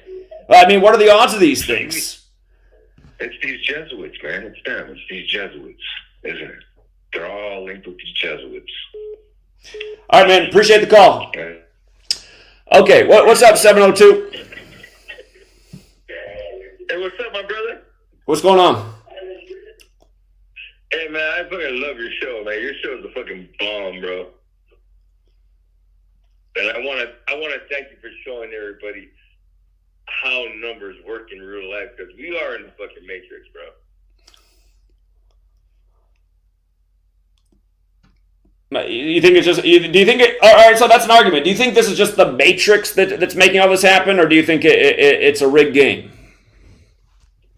I mean, what are the odds of these things? It's these Jesuits, man. It's them. It's these Jesuits, isn't it? They're all linked with these Jesuits. All right, man. Appreciate the call. Okay, what's up, 702? Hey, what's up, my brother? What's going on? Hey, man, I fucking love your show, man. Your show is a fucking bomb, bro. And I want to thank you for showing everybody how numbers work in real life, because we are in the fucking matrix, bro. You think it's just? Do you think it? All right, so that's an argument. Do you think this is just the Matrix that's making all this happen, or do you think it's a rigged game?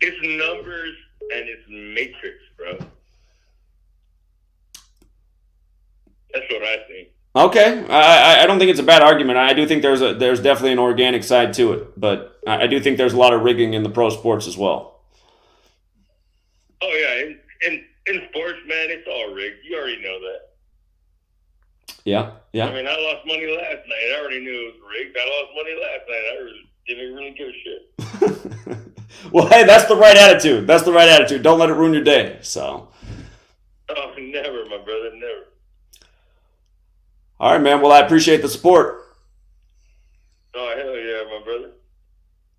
It's numbers and it's matrix, bro. That's what I think. Okay, I don't think it's a bad argument. I do think there's definitely an organic side to it, but I do think there's a lot of rigging in the pro sports as well. Oh yeah, in sports, man, it's all rigged. You already know that. Yeah. I mean, I lost money last night. I already knew it was rigged. I lost money last night. I didn't really give a shit. Well, hey, that's the right attitude. That's the right attitude. Don't let it ruin your day. So. Oh, never, my brother, never. All right, man. Well, I appreciate the support. Oh, hell yeah, my brother.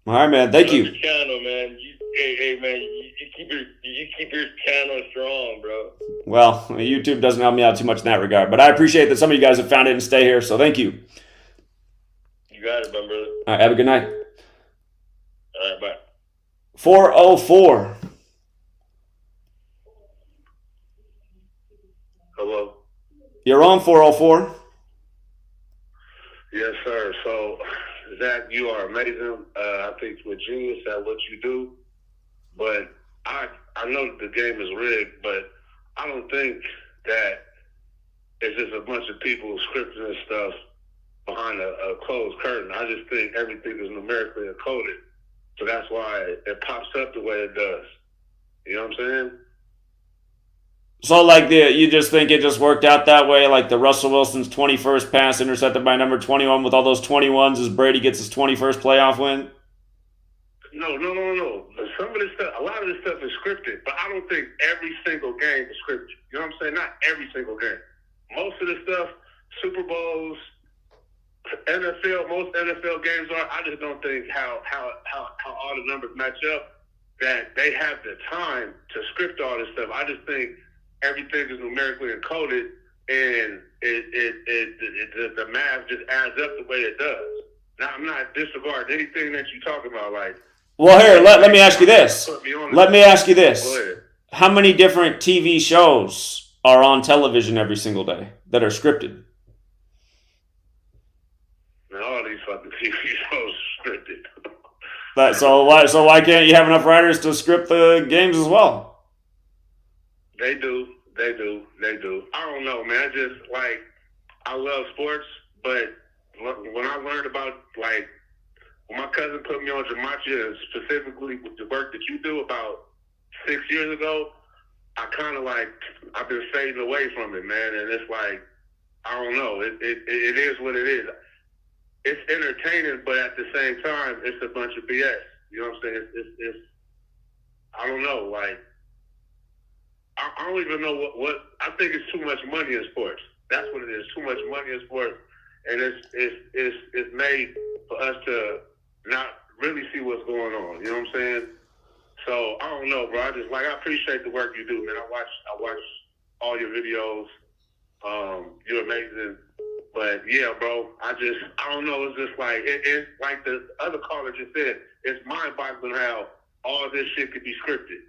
All right, man. Thank you. Your channel, man. Hey, man, you keep your channel strong, bro. Well, YouTube doesn't help me out too much in that regard, but I appreciate that some of you guys have found it and stay here, so thank you. You got it, my brother. All right, have a good night. All right, bye. 404. Hello. You're on 404. Yes, sir. So, Zach, you are amazing. I think you're a genius at what you do. But I know that the game is rigged, but I don't think that it's just a bunch of people scripting and stuff behind a closed curtain. I just think everything is numerically encoded. So that's why it pops up the way it does. You know what I'm saying? So, like, you just think it just worked out that way? Like the Russell Wilson's 21st pass intercepted by number 21 with all those 21s as Brady gets his 21st playoff win? No. Some of this stuff, a lot of this stuff is scripted, but I don't think every single game is scripted. You know what I'm saying? Not every single game. Most of the stuff, Super Bowls, NFL, most NFL games are. I just don't think how all the numbers match up that they have the time to script all this stuff. I just think everything is numerically encoded, and the math just adds up the way it does. Now, I'm not disregarding anything that you're talking about. Like, well, here, let me ask you this. Let me ask you this. Go ahead. How many different TV shows are on television every single day that are scripted? Man, all these fucking TV shows scripted. So why can't you have enough writers to script the games as well? They do. I don't know, man. I love sports, but when I learned about, like, when my cousin put me on Gematria, specifically with the work that you do about 6 years ago, I kind of I've been fading away from it, man. And it's like, I don't know. It is what it is. It's entertaining, but at the same time, it's a bunch of BS. You know what I'm saying? It's I don't know. Like, I don't even know what I think it's too much money in sports. That's what it is. Too much money in sports, and it's made for us to not really see what's going on. You know what I'm saying? So I don't know, bro. I appreciate the work you do, man. I watch all your videos. You're amazing. But yeah, bro, I don't know. It's just like it's like the other caller just said. It's mind-boggling how all this shit could be scripted,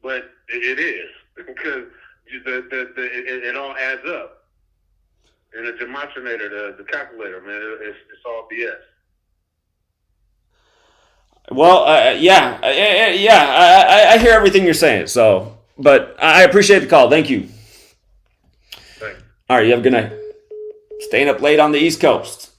but it is because it all adds up. And the Gematrinator, the calculator, man, it's all BS. Well, I hear everything you're saying. So, but I appreciate the call. Thank you. Thanks. All right, you have a good night. Staying up late on the East Coast.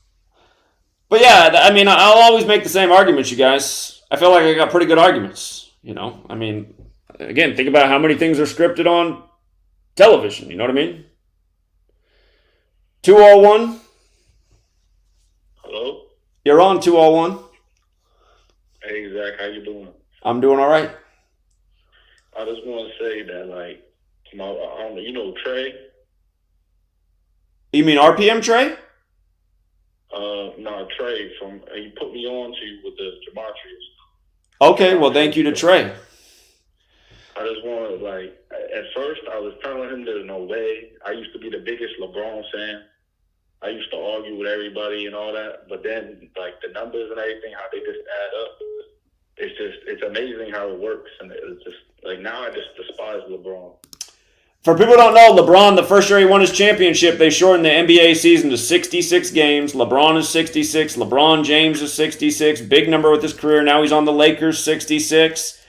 But yeah, I mean, I'll always make the same arguments, you guys. I feel like I got pretty good arguments, you know? I mean, again, think about how many things are scripted on television, you know what I mean? 201. Hello? You're on 201. Hey, Zach, how you doing? I'm doing all right. I just want to say that, like, you know Trey? You mean RPM Trey? No, Trey he put me on to you with the Gematrias. Okay, well, thank you to Trey. I just wanted, like, at first I was telling him there's no way. I used to be the biggest LeBron fan. I used to argue with everybody and all that. But then, like, the numbers and everything, how they just add up, it's amazing how it works. And it's just, like, now I just despise LeBron. For people who don't know, LeBron, the first year he won his championship, they shortened the NBA season to 66 games. LeBron is 66. LeBron James is 66. Big number with his career. Now he's on the Lakers, 66.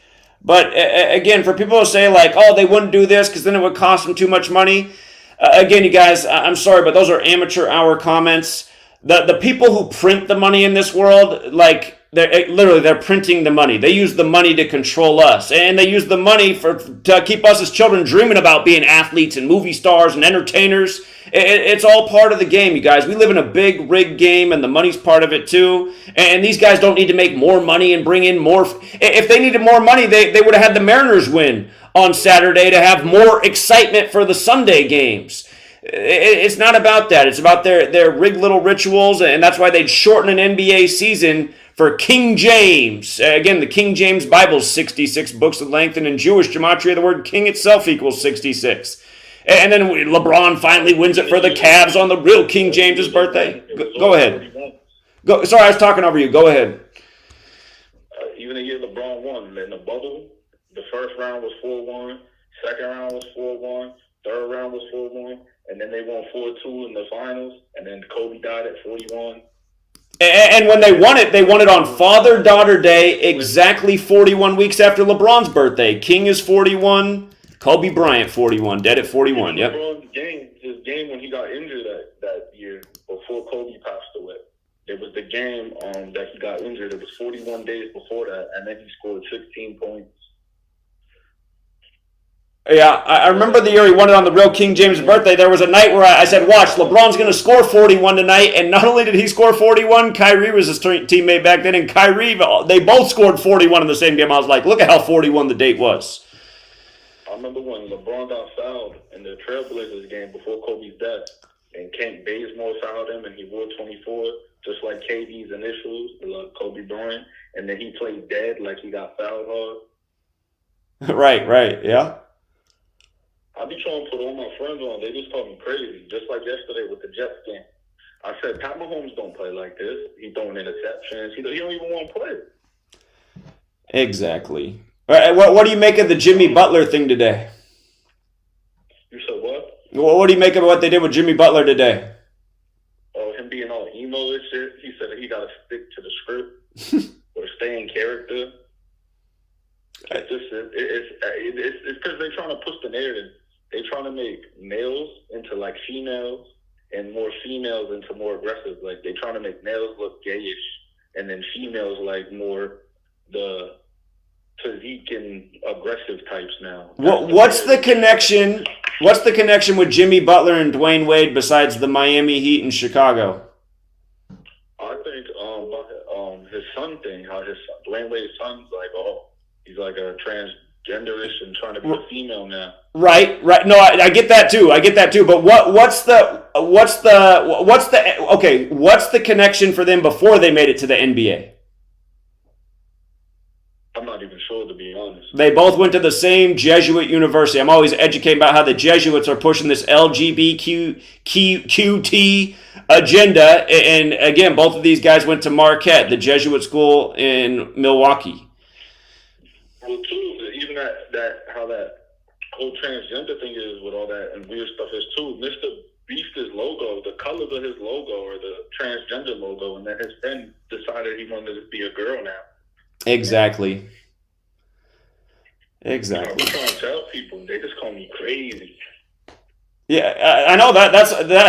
But again, for people who say, like, oh, they wouldn't do this because then it would cost them too much money. Again, you guys, I'm sorry, but those are amateur hour comments. The people who print the money in this world, like, they're printing the money. They use the money to control us. And they use the money to keep us as children dreaming about being athletes and movie stars and entertainers. It's all part of the game, you guys. We live in a big rigged game, and the money's part of it too. And these guys don't need to make more money and bring in more. If they needed more money, they would have had the Mariners win on Saturday to have more excitement for the Sunday games. It's not about that. It's about their rigged little rituals, and that's why they'd shorten an NBA season for King James. Again, the King James Bible is 66 books of length, and in Jewish gematria, the word king itself equals 66. And then LeBron finally wins it for the Cavs on the real King James's birthday. Go ahead. Sorry, I was talking over you. Go ahead. Even the year LeBron won, in the bubble, the first round was 4-1, second round was 4-1, third round was 4-1, and then they won 4-2 in the finals, and then Kobe died at 41. And when they won it on Father-Daughter Day, exactly 41 weeks after LeBron's birthday. King is 41, Kobe Bryant 41, dead at 41. Yep. LeBron's his game when he got injured that year before Kobe passed away. It was the game that he got injured. It was 41 days before that, and then he scored 16 points. Yeah, I remember the year he won it on the real King James birthday. There was a night where I said, watch, LeBron's going to score 41 tonight. And not only did he score 41, Kyrie was his teammate back then. And Kyrie, they both scored 41 in the same game. I was like, look at how 41 the date was. I remember when LeBron got fouled in the Trailblazers game before Kobe's death. And Kent Bazemore fouled him, and he wore 24, just like KD's initials, like Kobe Bryant. And then he played dead like he got fouled hard. Right, yeah. I be trying to put all my friends on. They just call me crazy. Just like yesterday with the Jets game. I said, Pat Mahomes don't play like this. He throwing interceptions. He don't even want to play. Exactly. What do you make of the Jimmy Butler thing today? You said what? What do you make of what they did with Jimmy Butler today? Oh, him being all emo and shit. He said that he got to stick to the script or stay in character. It's because they're trying to push the narrative. They're trying to make males into like females and more females into more aggressive. Like they're trying to make males look gayish and then females like more the physique and aggressive types now. What's the connection? What's the connection with Jimmy Butler and Dwayne Wade besides the Miami Heat and Chicago? I think his son thing, how Dwayne Wade's son's like, he's like a transgenderish and trying to be a female now. Right. No, I get that too. But what's the connection for them before they made it to the NBA? I'm not even sure, to be honest. They both went to the same Jesuit university. I'm always educated about how the Jesuits are pushing this LGBTQT agenda. And again, both of these guys went to Marquette, the Jesuit school in Milwaukee. Well, too, even how that whole transgender thing is with all that and weird stuff is too. Mr. Beast's logo, the colors of his logo are the transgender logo, and then his friend decided he wanted to be a girl now. Exactly. I'm trying to tell people, they just call me crazy. Yeah, I know that.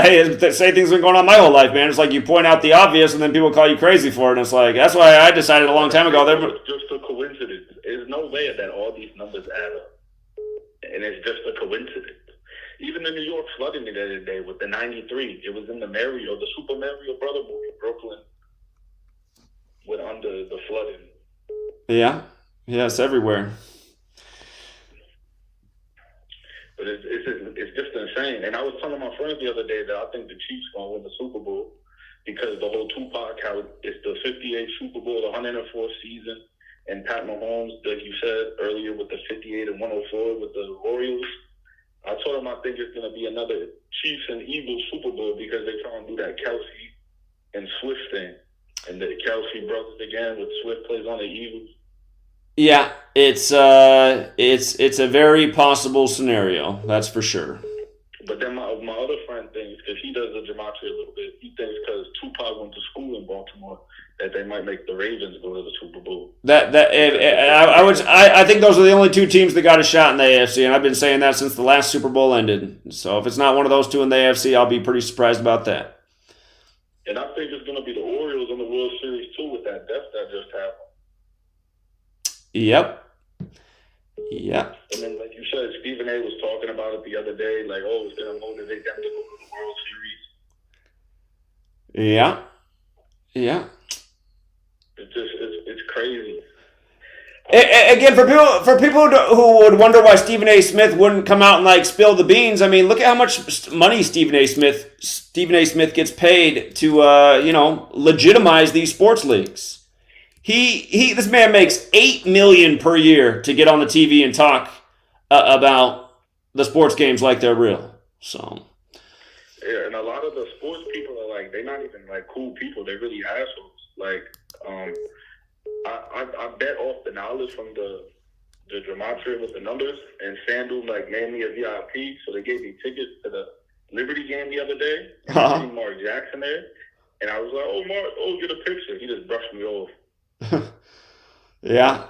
Hey, the same thing's been going on my whole life, man. It's like you point out the obvious, and then people call you crazy for it. And it's like that's why I decided a long time ago. It's just a coincidence. There's no way that all these numbers add up, and it's just a coincidence. Even the New York flooding the other day with the 93, it was in the Super Mario Brother movie, Brooklyn, went under the flooding. Yeah, it's everywhere. But it's just insane. And I was telling my friends the other day that I think the Chiefs going to win the Super Bowl because the whole Tupac, how it's the 58th Super Bowl, the 104th season, and Pat Mahomes, like you said earlier, with the 58 and 104 with the Orioles. I told him I think it's going to be another Chiefs and Eagles Super Bowl because they're trying to do that Kelsey and Swift thing. And the Kelsey brothers again with Swift plays on the Eagles. Yeah, it's a very possible scenario, that's for sure. But then my other friend thinks, because he does the gematria a little bit, he thinks because Tupac went to school in Baltimore that they might make the Ravens go to the Super Bowl. I think those are the only two teams that got a shot in the AFC, and I've been saying that since the last Super Bowl ended. So if it's not one of those two in the AFC, I'll be pretty surprised about that. And I think it's going to be the Orioles in the World Series too with that depth that just happened. Yep. And then, like you said, Stephen A. was talking about it the other day, like, it's going to motivate them to go to the World Series. Yeah. It's crazy. Again, for people who would wonder why Stephen A. Smith wouldn't come out and like spill the beans, I mean, look at how much money Stephen A. Smith gets paid to legitimize these sports leagues. This man makes $8 million per year to get on the TV and talk about the sports games like they're real. So yeah, and a lot of the sports people are like, they're not even like cool people. They're really assholes. Like, I bet off the knowledge from the gematria with the numbers, and FanDuel like made me a VIP, so they gave me tickets to the Liberty game the other day. And I seen Mark Jackson there, and I was like, Mark, get a picture. He just brushed me off. Yeah,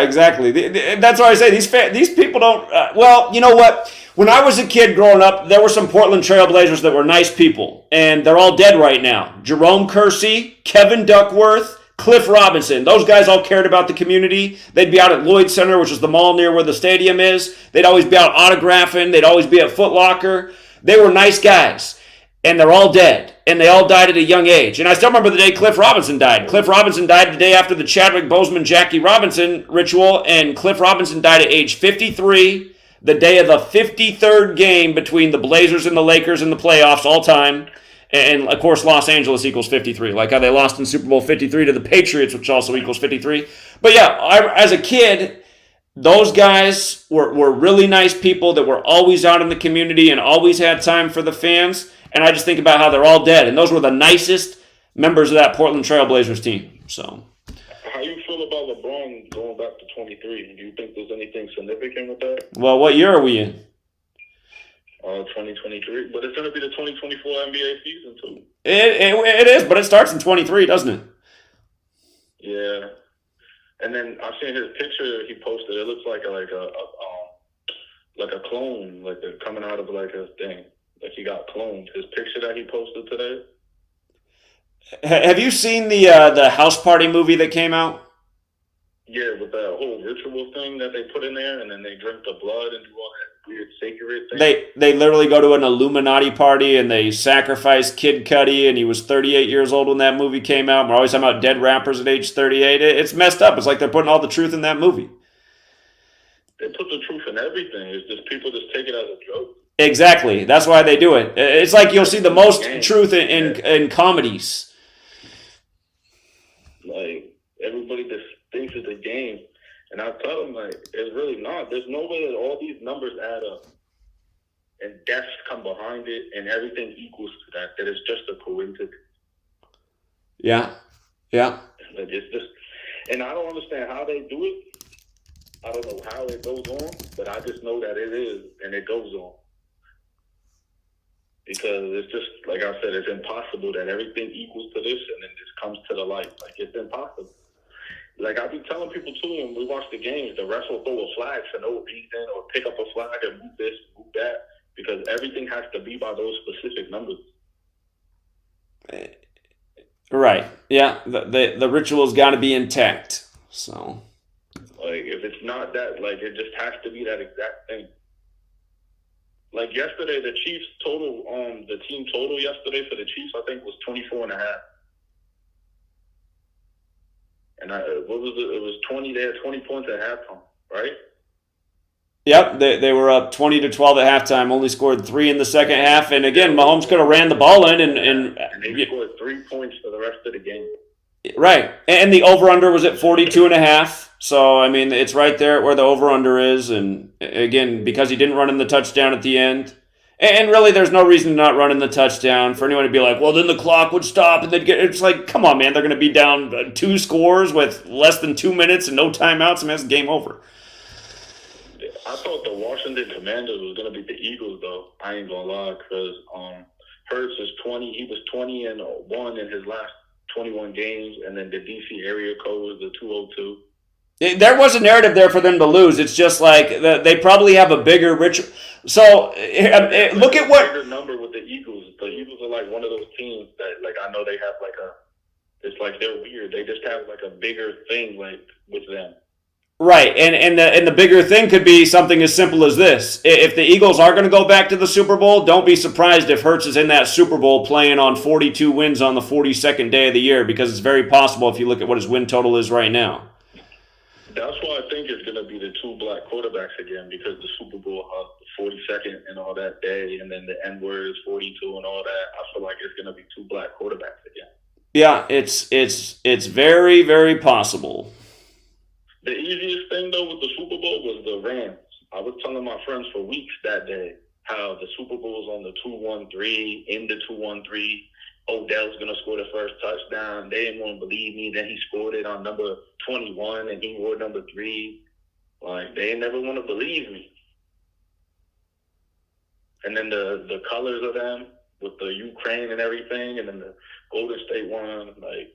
exactly. That's why I say these people don't. Well, you know what? When I was a kid growing up, there were some Portland Trailblazers that were nice people, and they're all dead right now. Jerome Kersey, Kevin Duckworth, Cliff Robinson. Those guys all cared about the community. They'd be out at Lloyd Center, which is the mall near where the stadium is. They'd always be out autographing. They'd always be at Foot Locker. They were nice guys. And they're all dead. And they all died at a young age. And I still remember the day Cliff Robinson died. Cliff Robinson died the day after the Chadwick Boseman Jackie Robinson ritual. And Cliff Robinson died at age 53, the day of the 53rd game between the Blazers and the Lakers in the playoffs all time. And, of course, Los Angeles equals 53. Like how they lost in Super Bowl 53 to the Patriots, which also equals 53. But, yeah, as a kid, those guys were really nice people that were always out in the community and always had time for the fans. And I just think about how they're all dead. And those were the nicest members of that Portland Trail Blazers team. So, how you feel about LeBron going back to 23? Do you think there's anything significant with that? well, what year are we in? 2023, but it's going to be the 2024 NBA season too. It is, but it starts in 23, doesn't it? Yeah, and then I seen his picture he posted. It looks like a clone, like they're coming out of like a thing, like he got cloned. His picture that he posted today. Have you seen the house party movie that came out? Yeah, with that whole ritual thing that they put in there, and then they drink the blood and do all that weird sacred thing. They literally go to an Illuminati party and they sacrifice Kid Cudi, and he was 38 years old when that movie came out. We're always talking about dead rappers at age 38. It's messed up. It's like they're putting all the truth in that movie. They put the truth in everything. It's just people just take it as a joke. Exactly. That's why they do it. It's like you'll see the most truth in comedies. Like, everybody just thinks it's a game. And I tell them, like, it's really not. There's no way that all these numbers add up and deaths come behind it and everything equals to that it's just a coincidence. Yeah. Like, it's just, and I don't understand how they do it. I don't know how it goes on, but I just know that it is, and it goes on. Because it's just, like I said, it's impossible that everything equals to this and then this comes to the light. Like, it's impossible. Like, I be telling people, too, when we watch the games, the refs will throw a flag for no reason or pick up a flag and move this, move that, because everything has to be by those specific numbers. Right. Yeah. The ritual's got to be intact. So. Like, if it's not that, like, it just has to be that exact thing. Like, yesterday, the Chiefs total, the team total yesterday for the Chiefs, I think, was 24.5. And what was it? It was 20. They had 20 points at halftime, right? Yep, they were up 20-12 at halftime. Only scored 3 in the second half. And again, Mahomes could have ran the ball in, and they scored 3 points for the rest of the game. Right, and the over/under was at 42.5. So I mean, it's right there where the over/under is. And again, because he didn't run in the touchdown at the end. And really, there's no reason to not run in the touchdown for anyone to be like, well, then the clock would stop and they'd get. It's like, come on, man, they're going to be down 2 scores with less than 2 minutes and no timeouts, and that's game over. I thought the Washington Commanders was going to beat the Eagles, though. I ain't going to lie, because Hurts is 20. He was 20-1 in his last 21 games, and then the DC area code was the 202. There was a narrative there for them to lose. It's just like they probably have a bigger, richer. So look at what bigger number with the Eagles. The Eagles are like one of those teams that, like, I know they have like a. It's like they're weird. They just have like a bigger thing like with them. Right, and the bigger thing could be something as simple as this. If the Eagles are going to go back to the Super Bowl, don't be surprised if Hurts is in that Super Bowl playing on 42 wins on the 42nd day of the year, because it's very possible if you look at what his win total is right now. That's why I think it's going to be the 2 black quarterbacks again, because the Super Bowl the 42nd and all that day, and then the N-word is 42 and all that. I feel like it's going to be 2 black quarterbacks again. Yeah, it's very, very possible. The easiest thing, though, with the Super Bowl was the Rams. I was telling my friends for weeks that day how the Super Bowl's on the 2-1-3, in the 2-1-3. Odell's going to score the first touchdown. They didn't want to believe me. Then he scored it on number 21, and he wore number 3. Like, they never want to believe me. And then the colors of them with the Ukraine and everything, and then the Golden State one, like,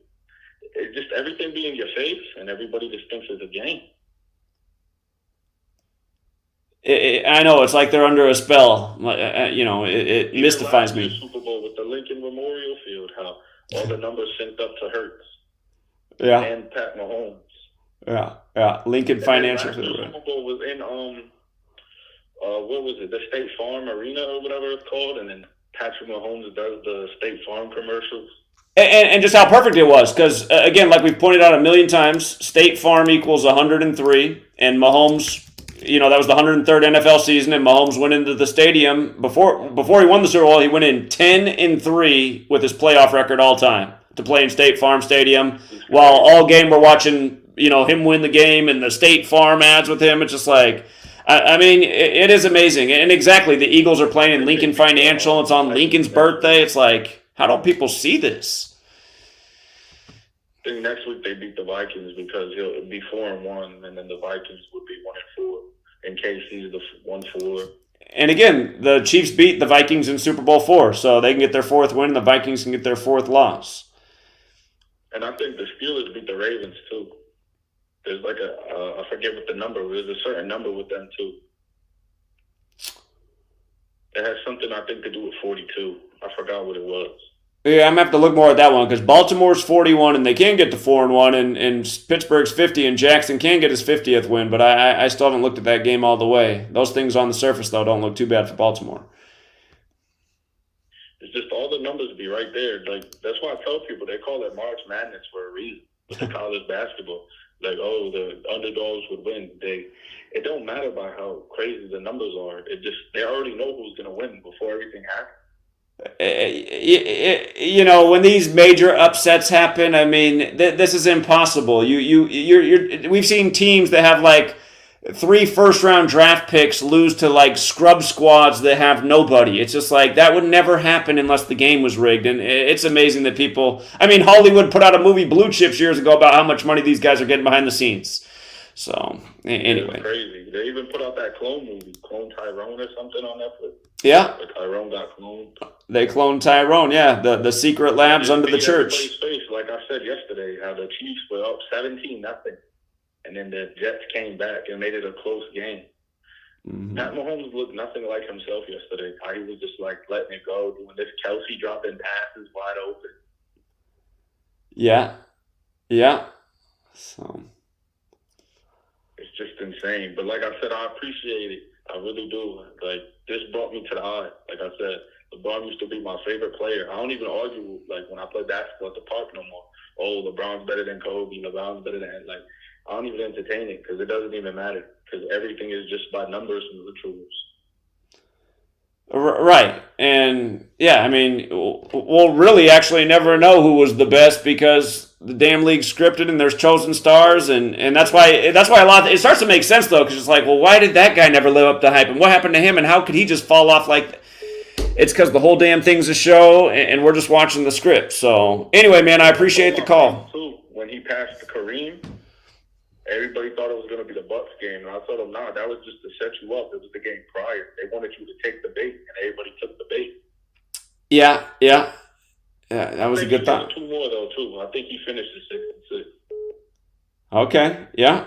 it's just everything be in your face, and everybody just thinks it's a game. I know, it's like they're under a spell. It mystifies me. Super Bowl with the Lincoln Memorial Field, how all the numbers synced up to Hurts. Yeah. and Pat Mahomes. Yeah. Lincoln And Financial. then last year's Super Bowl was in what was it? The State Farm Arena or whatever it's called, and then Patrick Mahomes does the State Farm commercials. And just how perfect it was, because again, like we've pointed out a million times, State Farm equals 103, and Mahomes, that was the 103rd NFL season, and Mahomes went into the stadium before he won the Super Bowl. He went in 10-3 with his playoff record all time to play in State Farm Stadium, while all game we're watching, him win the game and the State Farm ads with him. It's just like, I mean, it is amazing, and exactly, the Eagles are playing in Lincoln Financial. It's on Lincoln's birthday. It's like, how don't people see this? I think next week they beat the Vikings because he'll be 4-1, and then the Vikings would be 1-4 in case he's the 1-4. And again, the Chiefs beat the Vikings in Super Bowl IV, so they can get their 4th win. The Vikings can get their 4th loss. And I think the Steelers beat the Ravens too. There's like I forget what the number was. There's a certain number with them too. It has something I think to do with 42. I forgot what it was. Yeah, I'm going to have to look more at that one because Baltimore's 41 and they can get to 4-1, and Pittsburgh's 50, and Jackson can get his 50th win, but I still haven't looked at that game all the way. Those things on the surface, though, don't look too bad for Baltimore. It's just all the numbers be right there. Like, that's why I tell people they call it March Madness for a reason with the college basketball. Like, the underdogs would win. It don't matter by how crazy the numbers are. They already know who's going to win before everything happens. When these major upsets happen, I mean, this is impossible. We've seen teams that have like 3 first-round draft picks lose to like scrub squads that have nobody. It's just like that would never happen unless the game was rigged. And it's amazing that people. I mean, Hollywood put out a movie, Blue Chips, years ago about how much money these guys are getting behind the scenes. So anyway, it's crazy. They even put out that clone movie, Clone Tyrone or something on Netflix. Yeah. Like Tyrone got cloned. They cloned Tyrone, yeah. The secret labs under the church. Face, like I said yesterday, how the Chiefs were up 17-0, and then the Jets came back and made it a close game. Mm-hmm. Pat Mahomes looked nothing like himself yesterday. How he was just like letting it go, doing this Kelsey dropping passes wide open. Yeah. So it's just insane. But like I said, I appreciate it. I really do. Like, this brought me to the eye. Like I said, LeBron used to be my favorite player. I don't even argue, like, when I play basketball at the park no more. Oh, LeBron's better than Kobe. LeBron's better than, like, I don't even entertain it because it doesn't even matter because everything is just by numbers and rituals. Right. And, yeah, I mean, we'll really actually never know who was the best because the damn league's scripted and there's chosen stars. And that's why a lot it starts to make sense, though, because it's like, well, why did that guy never live up to hype? And what happened to him? And how could he just fall off like that? It's because the whole damn thing's a show and we're just watching the script. So, anyway, man, I appreciate the call. Too, when he passed to Kareem, everybody thought it was going to be the Bucks game, and I told them, nah, that was just to set you up. It was the game prior. They wanted you to take the bait, and everybody took the bait. Yeah, that was a good thought. 2 more though, too. I think he finished at 6-6. Okay, yeah.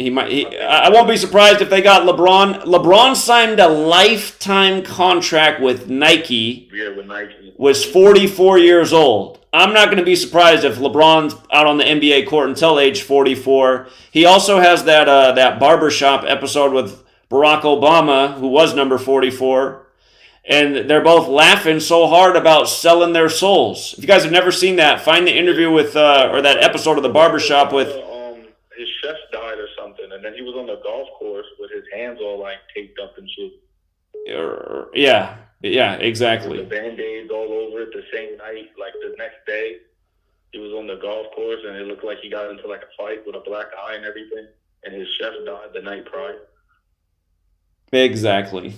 I won't be surprised if they got LeBron. LeBron signed a lifetime contract with Nike. Yeah, with Nike. Was 44 years old. I'm not going to be surprised if LeBron's out on the NBA court until age 44. He also has that barbershop episode with Barack Obama, who was number 44. And they're both laughing so hard about selling their souls. If you guys have never seen that, find the interview with, or that episode of the barbershop with... his chef died or something, and then he was on the golf course with his hands all, like, taped up and shit. Yeah, exactly. With the Band-Aids all over it the same night, like the next day. He was on the golf course, and it looked like he got into, like, a fight with a black eye and everything, and his chef died the night prior. Exactly.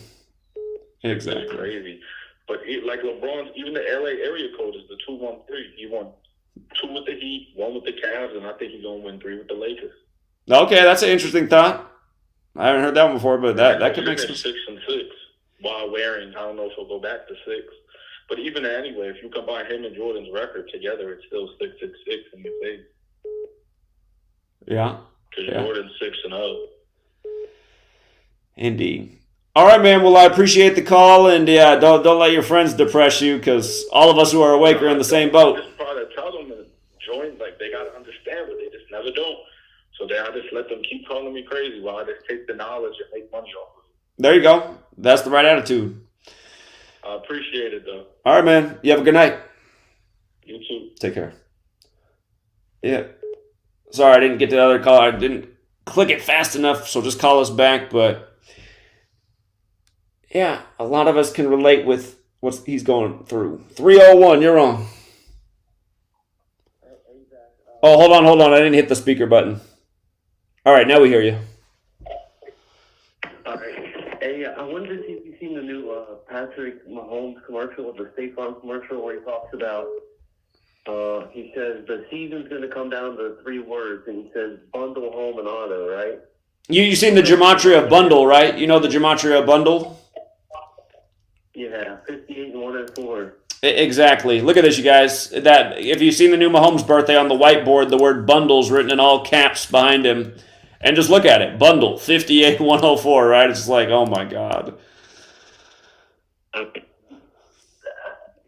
It's crazy. But, like, LeBron, even the LA area code is the 2-1-3. He won 2 with the Heat, 1 with the Cavs, and I think he's going to win 3 with the Lakers. Okay, that's an interesting thought. I haven't heard that one before, but that could make sense. 6-6 while wearing, I don't know if he'll go back to 6. But even anyway, if you combine him and Jordan's record together, it's still 6-6-6 in your face. Yeah. Because Jordan's 6-0. Indeed. All right, man. Well, I appreciate the call, and yeah, don't let your friends depress you, because all of us who are awake are in the same boat. Just try to tell them to join. Like, they got to understand, but they just never don't. So I just let them keep calling me crazy while I just take the knowledge and make money off of it. There you go. That's the right attitude. I appreciate it, though. All right, man. You have a good night. You too. Take care. Yeah. Sorry, I didn't get to the other call. I didn't click it fast enough, so just call us back. But yeah, a lot of us can relate with what he's going through. 301, you're on. Oh, hold on. I didn't hit the speaker button. All right, now we hear you. All right. Hey, I wondered if you've seen the new Patrick Mahomes commercial, the State Farm commercial, where he talks about, he says the season's going to come down to 3 words, and he says bundle, home, and auto, right? You seen the Gematria bundle, right? You know the Gematria bundle? Yeah, 58 and 104. Exactly. Look at this, you guys. That if you've seen the new Mahomes birthday on the whiteboard, the word bundle's written in all caps behind him. And just look at it. Bundle, 58 104, right? It's like, oh my God.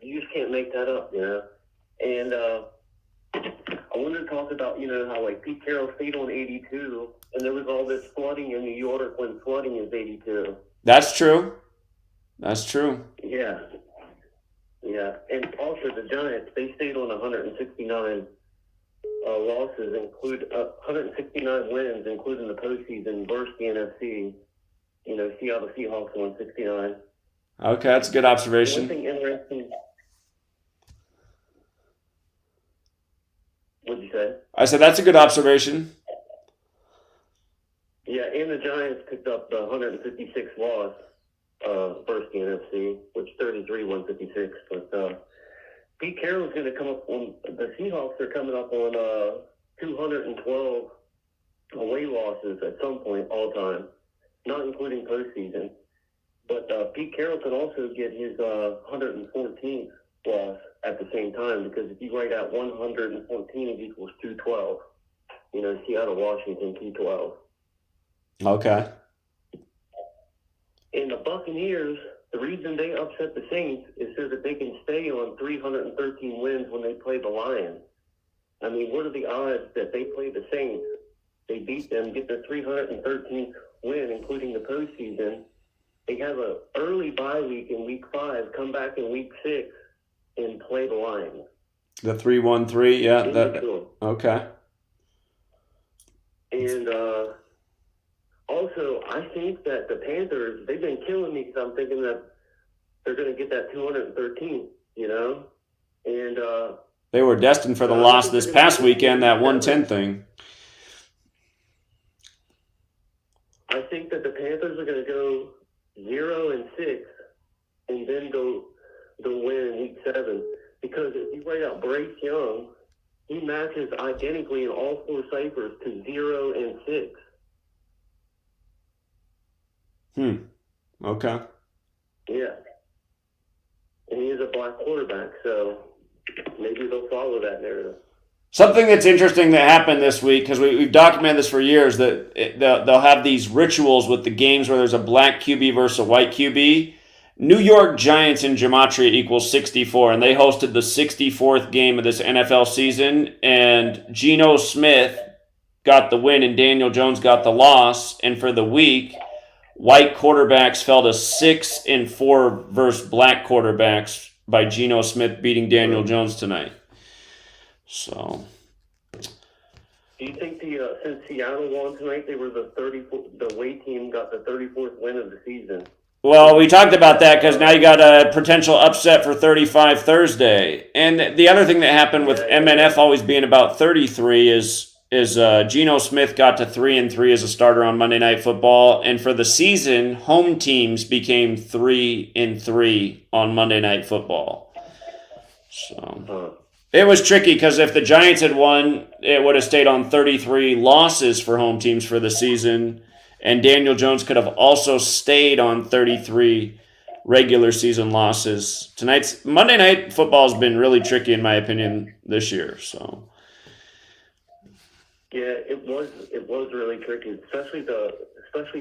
You just can't make that up, you know? And I wanted to talk about, how, like, Pete Carroll stayed on 82, and there was all this flooding in New York when flooding is 82. That's true. Yeah. Yeah. And also the Giants, they stayed on 169 losses, 169 wins, including the postseason versus the NFC. See how the Seahawks won 69. Okay, that's a good observation. One thing interesting. What'd you say? I said that's a good observation. Yeah, and the Giants picked up the 156 loss versus the NFC, which 33-156. But Pete Carroll's going to come up on the Seahawks are coming up on 212 away losses at some point all time, not including postseason. But Pete Carroll could also get his 114th loss at the same time, because if you write out 114, it equals 212. Seattle, Washington, 212. Okay. And the Buccaneers, the reason they upset the Saints is so that they can stay on 313 wins when they play the Lions. I mean, what are the odds that they play the Saints, they beat them, get their 313th win, including the postseason? They have an early bye week in week 5, come back in week 6, and play the Lions. The 3-1-3, yeah. Okay. And also, I think that the Panthers, they've been killing me because I'm thinking that they're going to get that 213, And They were destined for the loss this past weekend, that 110 thing. I think that the Panthers are going to go 0-6 and then go win in week 7. Because if you write out Bryce Young, he matches identically in all 4 ciphers to 0-6. Okay. Yeah. And he is a black quarterback, so maybe they'll follow that narrative. Something that's interesting that happened this week, because we've documented this for years, that they'll have these rituals with the games where there's a black QB versus a white QB. New York Giants in Gematria equals 64, and they hosted the 64th game of this NFL season, and Geno Smith got the win and Daniel Jones got the loss, and for the week, white quarterbacks fell to 6-4 versus black quarterbacks by Geno Smith beating Daniel Jones tonight. So, do you think since Seattle won tonight, they were the away team got the 34th win of the season? well, we talked about that because now you got a potential upset for 35 Thursday. And the other thing that happened with MNF always being about 33 is Geno Smith got to 3-3 as a starter on Monday Night Football, and for the season, home teams became 3-3 on Monday Night Football. So it was tricky because if the Giants had won, it would have stayed on 33 losses for home teams for the season, and Daniel Jones could have also stayed on 33 regular season losses. Tonight's Monday Night Football has been really tricky in my opinion this year. So. Yeah, it was really tricky, especially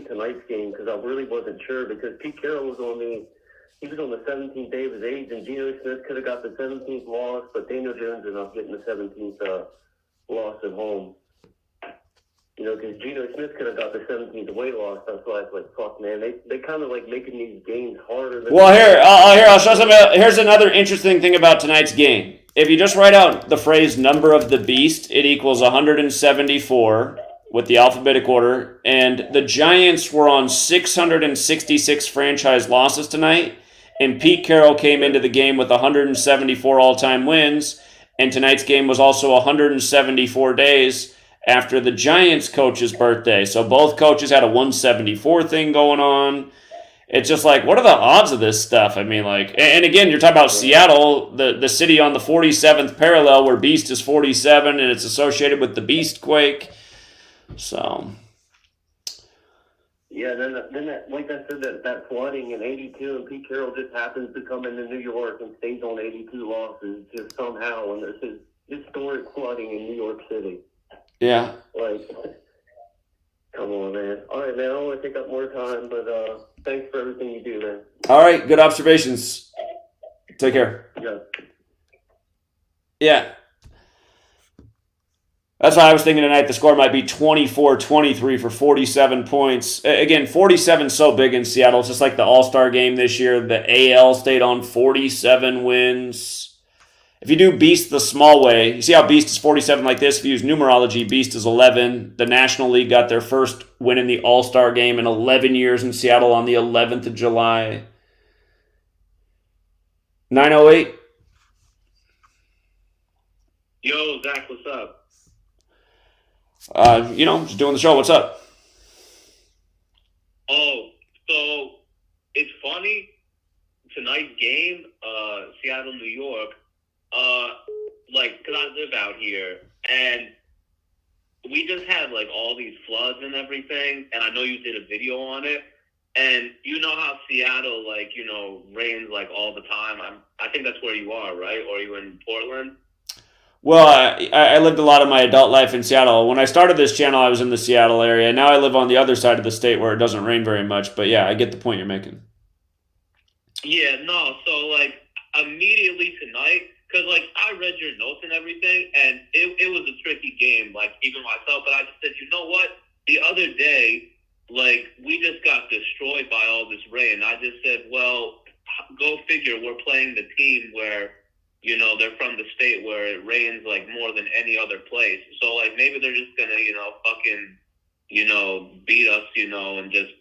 tonight's game, because I really wasn't sure, because Pete Carroll was on me he was on the 17th day of his age, and Geno Smith could have got the 17th loss, but Daniel Jones ended up getting the 17th loss at home. You know, because Geno Smith could have got the 17th away loss. That's why it's like, fuck, man. They kind of like making these games harder than. Well, I'll show some. Here's another interesting thing about tonight's game. If you just write out the phrase "number of the beast," it equals 174 with the alphabetic order. And the Giants were on 666 franchise losses tonight, and Pete Carroll came into the game with 174 all-time wins. And tonight's game was also 174 days after the Giants coach's birthday. So both coaches had a 174 thing going on. It's just like, what are the odds of this stuff? I mean, like, and again, you're talking about Seattle, the city on the 47th parallel where Beast is 47 and it's associated with the Beast Quake. So. Yeah, then that, like I said, that flooding in 82, and Pete Carroll just happens to come into New York and stays on 82 losses just somehow, and there's this historic flooding in New York City. Yeah. Like, come on, man. All right, man, I don't want to take up more time, but thanks for everything you do, man. All right, good observations. Take care. Yeah. Yeah. That's why I was thinking tonight the score might be 24-23 for 47 points. Again, 47 so big in Seattle. It's just like the All-Star game this year. The AL stayed on 47 wins. If you do Beast the small way, you see how Beast is 47 like this? If you use numerology, Beast is 11. The National League got their first win in the All-Star game in 11 years in Seattle on the 11th of July. 908. Yo, Zach, what's up? Just doing the show. What's up? Oh, so it's funny. Tonight's game, Seattle, New York, because I live out here, and we just had, like, all these floods and everything, and I know you did a video on it, and you know how Seattle, rains, all the time. I think that's where you are, right? Or are you in Portland? Well, I lived a lot of my adult life in Seattle. When I started this channel, I was in the Seattle area. Now I live on the other side of the state where it doesn't rain very much. But yeah, I get the point you're making. Yeah, no. So, immediately tonight, because, I read your notes and everything, and it was a tricky game, even myself. But I just said, you know what? The other day, we just got destroyed by all this rain. I just said, well, go figure. We're playing the team where, they're from the state where it rains more than any other place. So maybe they're just gonna, beat us, and just,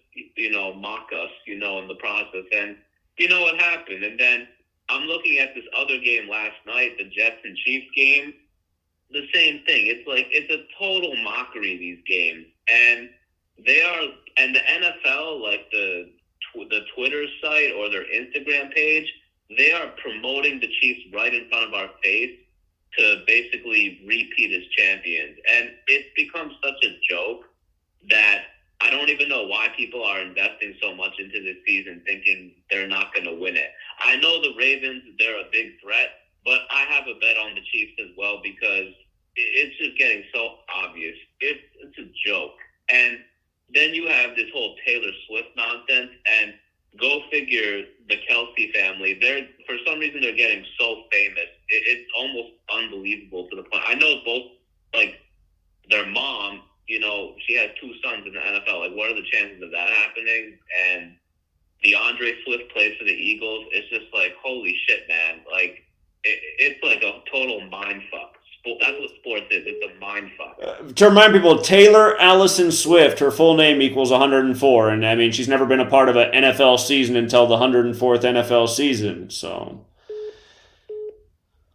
mock us, in the process. And what happened. And then I'm looking at this other game last night, the Jets and Chiefs game. The same thing. It's a total mockery, these games. And and the NFL, the Twitter site or their Instagram page, they are promoting the Chiefs right in front of our face to basically repeat as champions. And it's become such a joke that I don't even know why people are investing so much into this season thinking they're not going to win it. I know the Ravens, they're a big threat, but I have a bet on the Chiefs as well because it's just getting so obvious. It's a joke. And then you have this whole Taylor Swift nonsense, and go figure, the Kelsey family, for some reason they're getting so famous. It's almost unbelievable to the point. I know both, their mom, she has two sons in the NFL. What are the chances of that happening? And DeAndre Swift plays for the Eagles. It's just holy shit, man. It's a total mind fuck. That's what sports is. It's a mind fuck. To remind people, Taylor Allison Swift, her full name equals 104. And, I mean, she's never been a part of an NFL season until the 104th NFL season. So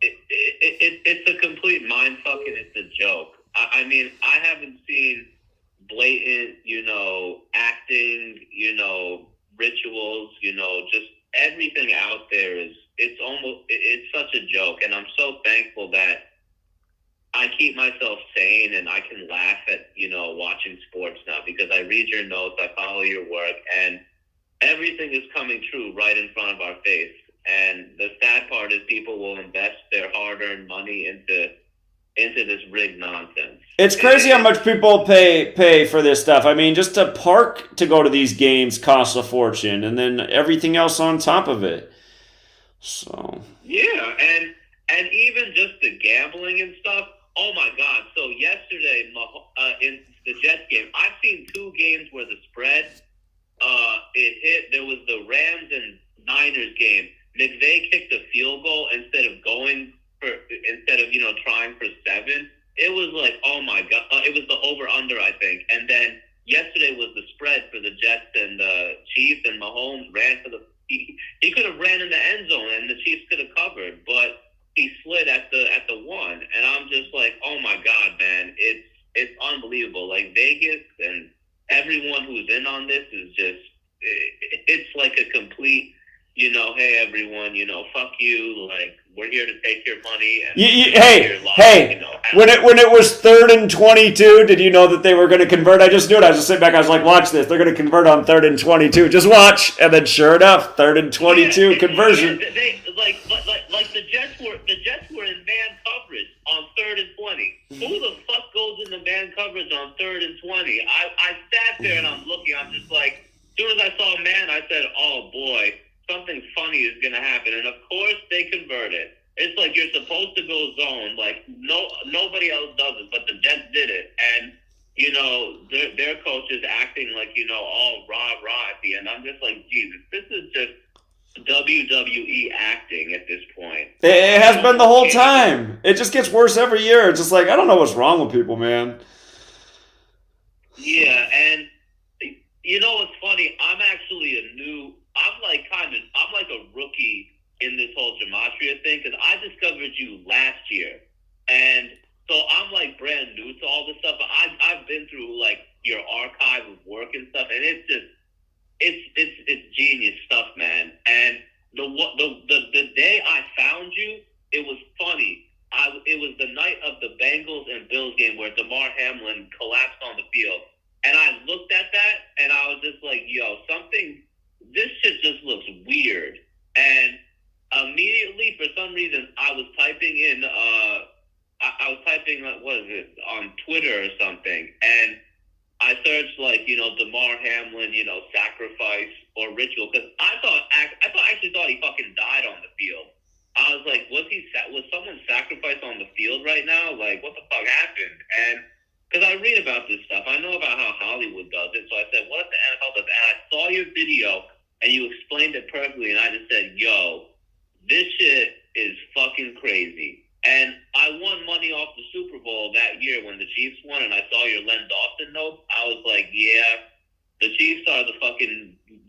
it's a complete mind fuck, and it's a joke. I mean, I haven't seen blatant, acting, rituals, just everything out there it's such a joke. And I'm so thankful that I keep myself sane and I can laugh at, watching sports now because I read your notes, I follow your work, and everything is coming true right in front of our face. And the sad part is people will invest their hard-earned money into, into this rigged nonsense. It's crazy how much people pay for this stuff. I mean, just to park to go to these games costs a fortune, and then everything else on top of it. So yeah, and even just the gambling and stuff. Oh my God! So yesterday, in the Jets game, I've seen 2 games where the spread it hit. There was the Rams and Niners game. McVay kicked a field goal instead of trying for 7. It was like, oh my God! It was the over/under, I think. And then yesterday was the spread for the Jets and the Chiefs, and Mahomes ran for the. He could have ran in the end zone, and the Chiefs could have covered, but he slid at the 1. And I'm just like, oh my God, man! It's unbelievable. Like Vegas and everyone who's in on this is just. It's like a complete. Hey everyone, fuck you. Like we're here to take your money. And when it was 3rd and 22, did you know that they were going to convert? I just knew it. I was just sitting back. I was like, watch this. They're going to convert on 3rd and 22. Just watch. And then sure enough, 3rd and 22 conversion. They the Jets were in man coverage on 3rd and 20. Who the fuck goes into man coverage on 3rd and 20? I sat there and I'm looking. I'm just like, as soon as I saw man, I said, oh boy. Something funny is going to happen. And of course they converted. It's like you're supposed to go zone. Like nobody else does it, but the Jets did it. And, their coach is acting like, all rah-rah at the end. I'm just like, Jesus, this is just WWE acting at this point. It has been the whole time. It just gets worse every year. It's just like, I don't know what's wrong with people, man. Yeah, and what's funny? I'm like a rookie in this whole Gematria thing because I discovered you last year, and so I'm like brand new to all this stuff. But I've been through like your archive of work and stuff, and it's just it's genius stuff, man. And the day I found you, it was funny. It was the night of the Bengals and Bills game where DeMar Hamlin collapsed on the field, and I looked at that and I was just like, yo, this shit just looks weird. And immediately, for some reason, I was typing in, what is it, on Twitter or something, and I searched like, DeMar Hamlin, sacrifice or ritual, because I actually thought he fucking died on the field. I was like, was someone sacrificed on the field right now? Like, what the fuck happened? And because I read about this stuff, I know about how Hollywood does it. So I said, what if the NFL does? And I saw your video, and you explained it perfectly, and I just said, yo, this shit is fucking crazy. And I won money off the Super Bowl that year when the Chiefs won, and I saw your Len Dawson note. I was like, yeah, the Chiefs are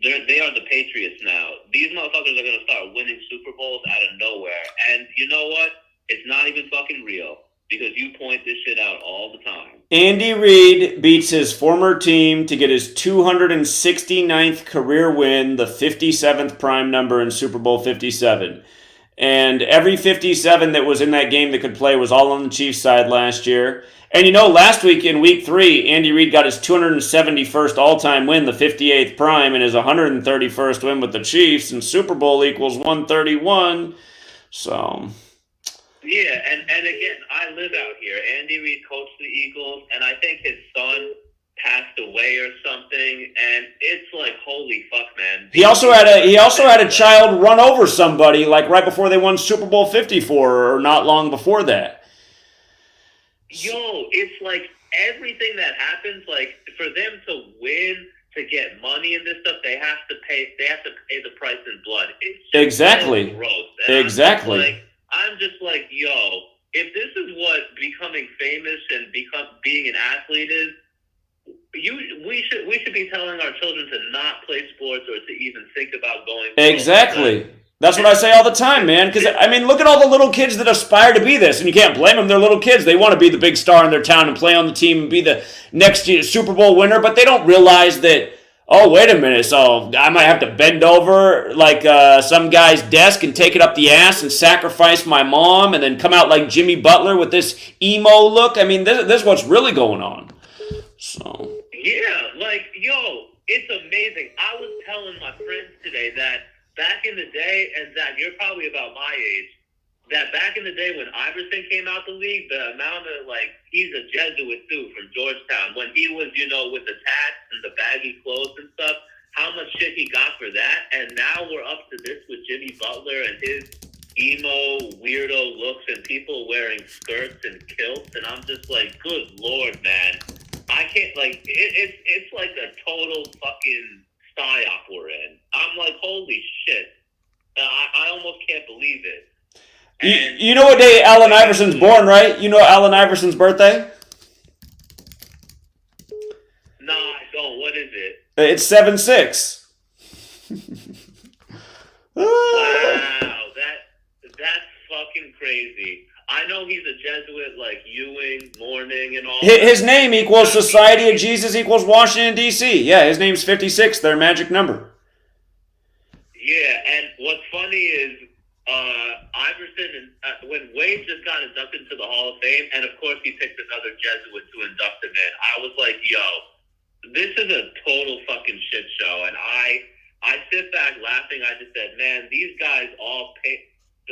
they are the Patriots now. These motherfuckers are going to start winning Super Bowls out of nowhere. And you know what? It's not even fucking real, because you point this shit out all the time. Andy Reid beats his former team to get his 269th career win, the 57th prime number in Super Bowl 57. And every 57 that was in that game that could play was all on the Chiefs side last year. And last week in week 3, Andy Reid got his 271st all-time win, the 58th prime, and his 131st win with the Chiefs, and Super Bowl equals 131. So... yeah, and again, I live out here. Andy Reid coached the Eagles, and I think his son passed away or something, and it's like, holy fuck, man. He also had a child run over somebody like right before they won Super Bowl 54 or not long before that. Yo, it's like everything that happens, like for them to win, to get money and this stuff, they have to pay the price in blood. It's just exactly so gross. And exactly. I'm just like, yo, if this is what becoming famous and being an athlete is, we should be telling our children to not play sports or to even think about going. Exactly. That's what I say all the time, man. Because, I mean, look at all the little kids that aspire to be this. And you can't blame them. They're little kids. They want to be the big star in their town and play on the team and be the next Super Bowl winner. But they don't realize that, oh, wait a minute. So I might have to bend over like some guy's desk and take it up the ass and sacrifice my mom and then come out like Jimmy Butler with this emo look. I mean, this is what's really going on. So. Yeah, like, yo, it's amazing. I was telling my friends today that back in the day, and Zach, you're probably about my age, that back in the day when Iverson came out the league, the amount of, like, he's a Jesuit too from Georgetown. When he was, with the tats and the baggy clothes and stuff, how much shit he got for that. And now we're up to this with Jimmy Butler and his emo, weirdo looks and people wearing skirts and kilts. And I'm just like, good Lord, man. I can't, like, it's like a total fucking psyop we're in. I'm like, holy shit. I almost can't believe it. You know what day Allen Iverson's born, right? You know Allen Iverson's birthday? No, I don't. What is it? It's 7/6. Wow, that's fucking crazy. I know he's a Jesuit, like Ewing, Mourning, and all. His name equals Society of Jesus equals Washington, D.C. Yeah, his name's 56, their magic number. Yeah, and what's funny is Iverson, when Wade just got inducted into the Hall of Fame, and of course he picked another Jesuit to induct him in, I was like, yo, this is a total fucking shit show. And I sit back laughing. I just said, man, these guys all pay,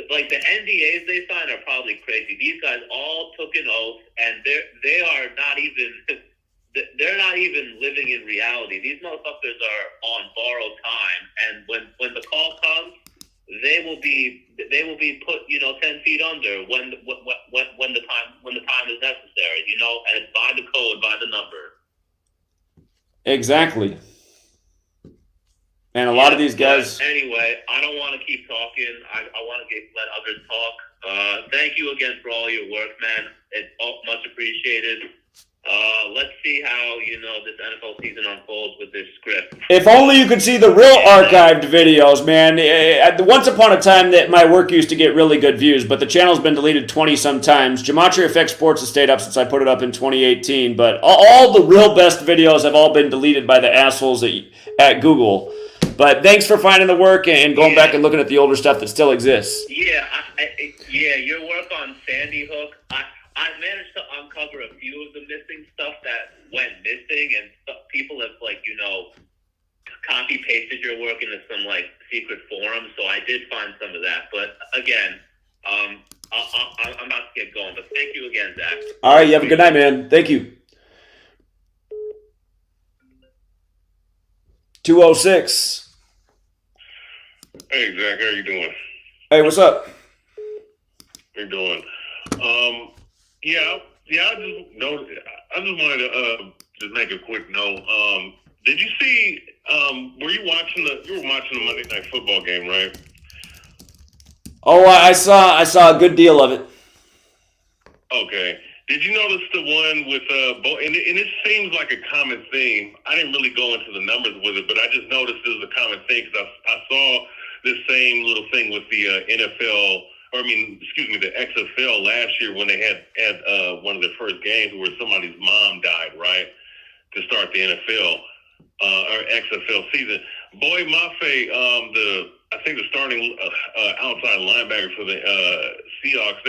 like the NDAs they sign are probably crazy. These guys all took an oath, and they are not even they're not even living in reality. These motherfuckers are on borrowed time, and when the call comes, they will be put 10 feet under when the time is necessary, and it's by the code, by the number. Exactly. And a lot of these guys. Anyway, I don't want to keep talking. I want to let others talk. Thank you again for all your work, man. It's much appreciated. Let's see how this NFL season unfolds with this script. If only you could see the real archived videos, man. Once upon a time that my work used to get really good views, but the channel's been deleted 20-some times. Gematria Effect Sports has stayed up since I put it up in 2018, but all the real best videos have all been deleted by the assholes at Google. But thanks for finding the work and going back and looking at the older stuff that still exists. Yeah, your work on Sandy Hook, I managed to uncover a few of the missing stuff that went missing, and people have copy pasted your work into some secret forums. So I did find some of that. But again, I'm about to get going. But thank you again, Zach. All right, you have a good night, man. Thank you. 206. Hey, Zach, how you doing? Hey, what's up? How you doing? I just wanted to just make a quick note. Did you see? You were watching the Monday Night Football game, right? Oh, I saw a good deal of it. Okay. Did you notice the one with and it seems like a common theme. I didn't really go into the numbers with it, but I just noticed it was a common thing because I saw this same little thing with the the XFL last year when they had one of their first games where somebody's mom died, right, to start the NFL or XFL season. Boy Mafe, I think the starting outside linebacker for the Seahawks,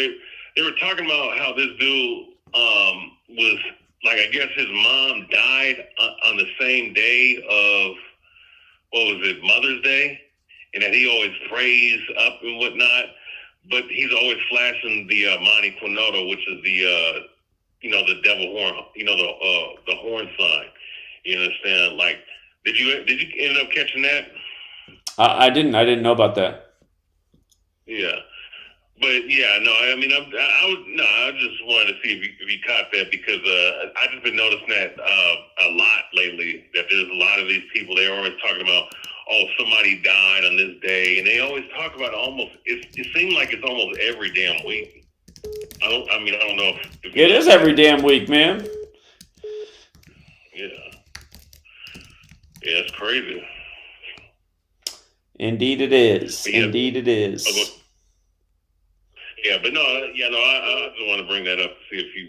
they were talking about how this dude was I guess his mom died on the same day of Mother's Day, and that he always prays up and whatnot. But he's always flashing the Monte Quinoto, which is the the devil horn, the horn sign. You understand? Did you end up catching that? I didn't know about that. Yeah, but yeah, no. I mean, I just wanted to see if you caught that because I just been noticing that a lot lately. That there's a lot of these people. They're always talking about, oh, somebody died on this day, and they always talk about it seems like it's almost every damn week. I don't know if it is every damn week, man. Yeah, it's crazy. Indeed it is. Yeah. Indeed it is. Yeah, but I just want to bring that up to see if you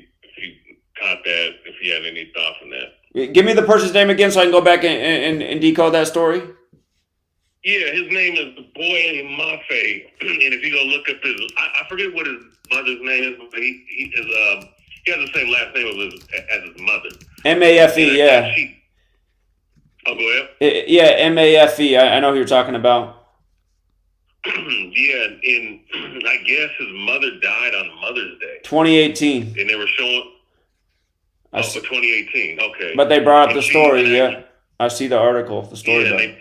caught that, if you had any thoughts on that. Give me the person's name again so I can go back and decode that story. Yeah, his name is Boy Mafe, and if you go look up I forget what his mother's name is, but he has the same last name as his mother. M-A-F-E, yeah. Go ahead. Yeah, M-A-F-E. I know who you're talking about. Yeah, and I guess his mother died on Mother's Day. 2018. And they were showing. Oh, 2018. Okay. But they brought up And the story. actually, Yeah, I see the article. The story.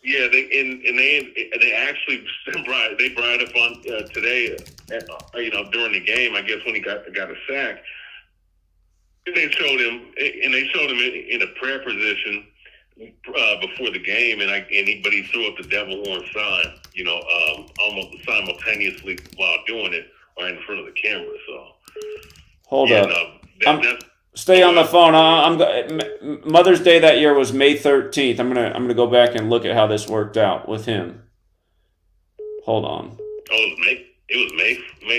Yeah, they actually brought up on today. During the game, I guess when he got a sack, they showed him in a prayer position before the game, but he threw up the devil horn sign, almost simultaneously while doing it, right in front of the camera. So hold up. Stay on the phone. Mother's Day that year was May 13th. I'm gonna go back and look at how this worked out with him. Hold on. Oh, it was May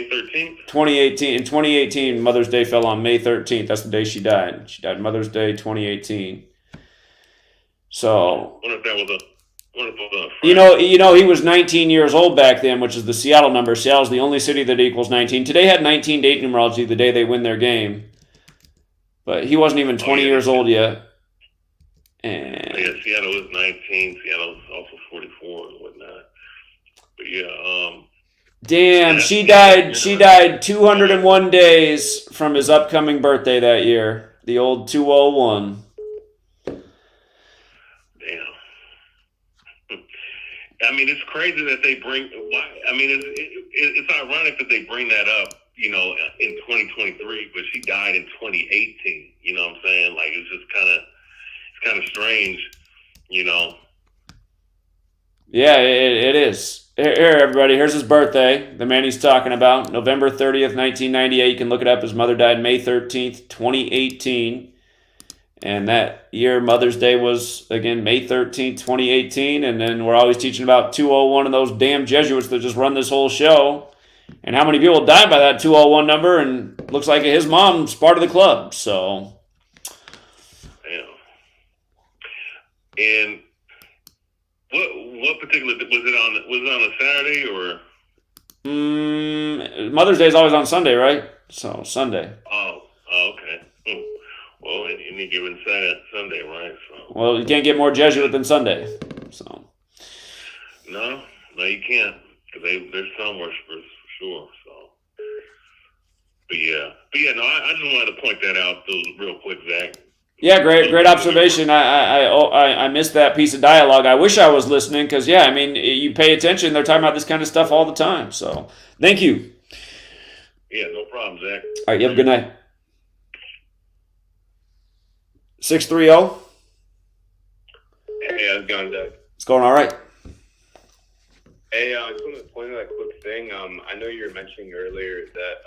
13th. 2018. In 2018, Mother's Day fell on May 13th. That's the day she died. She died Mother's Day 2018. So. What if that was he was 19 years old back then, which is the Seattle number. Seattle's the only city that equals 19. Today had 19 date numerology the day they win their game. But he wasn't even 20 years old yet. And yeah, Seattle was 19. Seattle was also 44 and whatnot. But yeah, damn, she died 201 days from his upcoming birthday that year. The old 201. Damn. I mean, it's crazy that they bring. I mean, it's ironic that they bring that up. In 2023, but she died in 2018. You know what I'm saying? Like, it's kind of strange. Yeah, it is. Here, everybody. Here's his birthday. The man he's talking about, November 30th, 1998. You can look it up. His mother died May 13th, 2018. And that year, Mother's Day was, again, May 13th, 2018. And then we're always teaching about 201 of those damn Jesuits that just run this whole show. And how many people died by that 201 number, and looks like his mom's part of the club, so. Yeah. And what particular, was it on a Saturday or? Mother's Day is always on Sunday, right? So, Sunday. Oh, okay. Well, any given Sunday, right? So. Well, you can't get more Jesuit than Sunday, so. No, you can't, because there's some worshipers. Sure. So, but yeah. No, I just wanted to point that out real quick, Zach. Yeah, great observation. I missed that piece of dialogue. I wish I was listening because, yeah, I mean, you pay attention. They're talking about this kind of stuff all the time. So, thank you. Yeah, no problem, Zach. All right, you have a good night. 630. Hey, how's it going, Doug? It's going all right. Hey, I just wanted to point out a quick thing. I know you were mentioning earlier that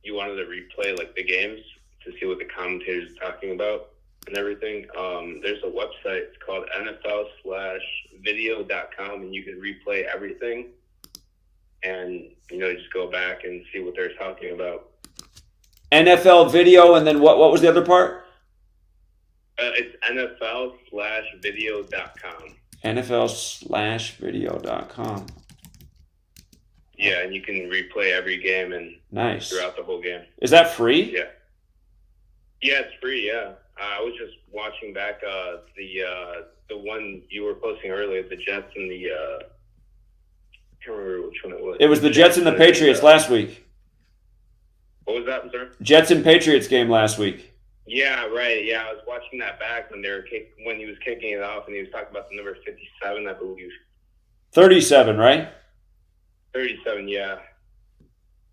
you wanted to replay like the games to see what the commentators are talking about and everything. There's a website. It's called NFL/video.com, and you can replay everything and just go back and see what they're talking about. NFL video, and then what was the other part? It's NFL/video.com. NFL/video.com. Yeah, and you can replay every game and nice throughout the whole game. Is that free? Yeah. Yeah, it's free. Yeah, I was just watching back the one you were posting earlier, the Jets and the I can't remember which one it was. It was the Jets and the Patriots last week. What was that, sir? Jets and Patriots game last week. Yeah, right. Yeah, I was watching that back when when he was kicking it off, and he was talking about the number 57, I believe. 37, right? 37, yeah.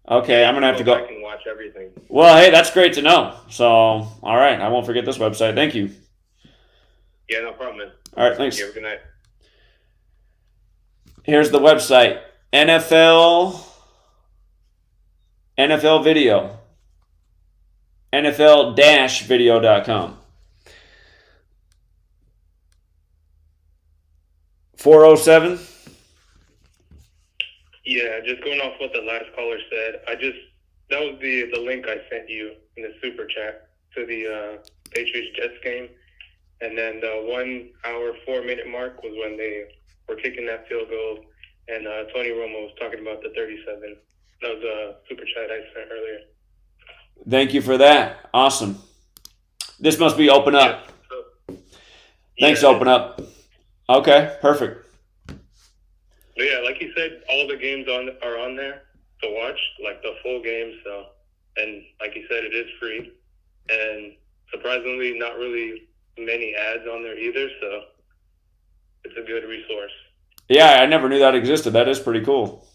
Okay, I'm gonna have to go back and watch everything. Well, hey, that's great to know. So, all right, I won't forget this website. Thank you. Yeah, no problem, man. All right, thanks. You have a good night. Here's the website: NFL video. NFL-video.com. 407. Yeah, just going off what the last caller said. That was the link I sent you in the super chat to the Patriots Jets game, and then the 1 hour 4 minute mark was when they were kicking that field goal, and Tony Romo was talking about the 37. That was a super chat I sent earlier. Thank you for that. Awesome. This must be Open Up. Thanks, Open Up. Okay, perfect. But yeah, like you said, all the games are on there to watch, like the full game. So, and like you said, it is free, and surprisingly, not really many ads on there either. So, it's a good resource. Yeah, I never knew that existed. That is pretty cool.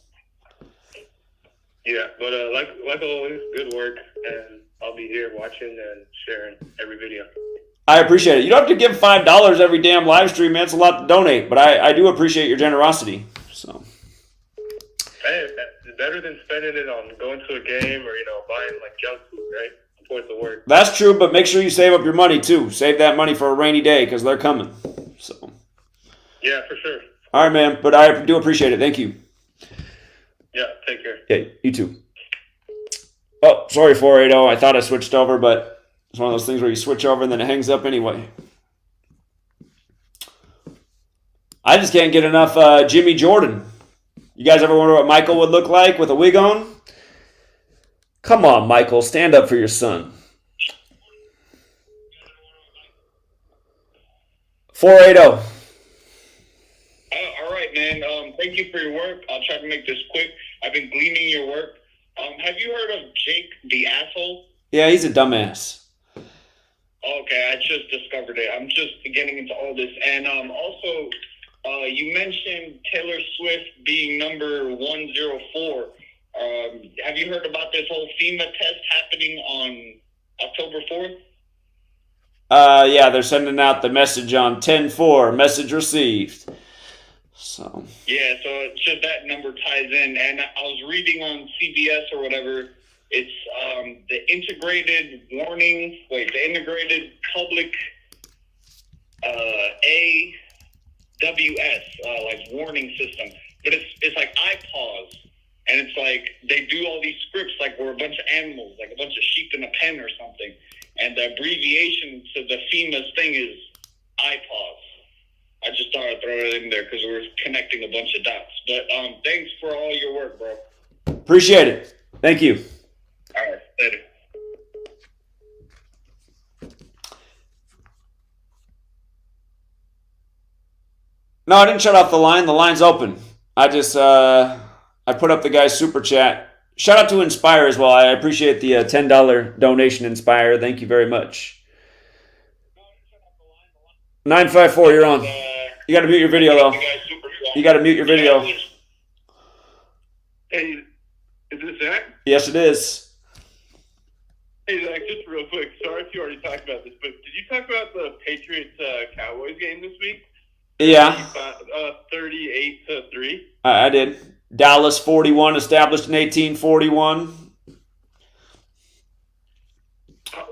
Yeah, but like always, good work, and I'll be here watching and sharing every video. I appreciate it. You don't have to give $5 every damn live stream, man. It's a lot to donate, but I do appreciate your generosity. So, Hey, it's better than spending it on going to a game or buying like junk food, right? Before it's the work. that's true, but make sure you save up your money too. Save that money for a rainy day because they're coming. So, Yeah, for sure. all right, man. But I do appreciate it. Thank you. Yeah, take care. Yeah, you too. Oh, sorry, 480. I thought I switched over, but it's one of those things where you switch over and then it hangs up anyway. I just can't get enough Jimmy Jordan. You guys ever wonder what Michael would look like with a wig on? Come on, Michael. Stand up for your son. 480. All right, man. Thank you for your work. I'll try to make this quick. I've been gleaning your work. Have you heard of Jake the Asshole? Yeah, he's a dumbass. Okay, I just discovered it. I'm just getting into all this. And also, you mentioned Taylor Swift being number 104. Have you heard about this whole FEMA test happening on October 4th? Yeah, they're sending out the message on 10-4. Message received. So. Yeah, so it's just that number ties in. And I was reading on CBS or whatever, it's the integrated public AWS, like warning system. But it's like iPause. And it's like they do all these scripts like we're a bunch of animals, like a bunch of sheep in a pen or something. And the abbreviation to the FEMA's thing is iPause. I just thought I'd throw it in there because we're connecting a bunch of dots. But thanks for all your work, bro. Appreciate it. Thank you. All right, later. No, I didn't shut off the line. The line's open. I just I put up the guy's super chat. Shout out to Inspire as well. I appreciate the $10 donation, Inspire. Thank you very much. 954, you're on. You got to mute your video, though. You got to mute your video. Hey, is this Zach? Yes, it is. Hey, Zach, just real quick. Sorry if you already talked about this, but did you talk about the Patriots-Cowboys game this week? Yeah. 38-3. I did. Dallas 41, established in 1841.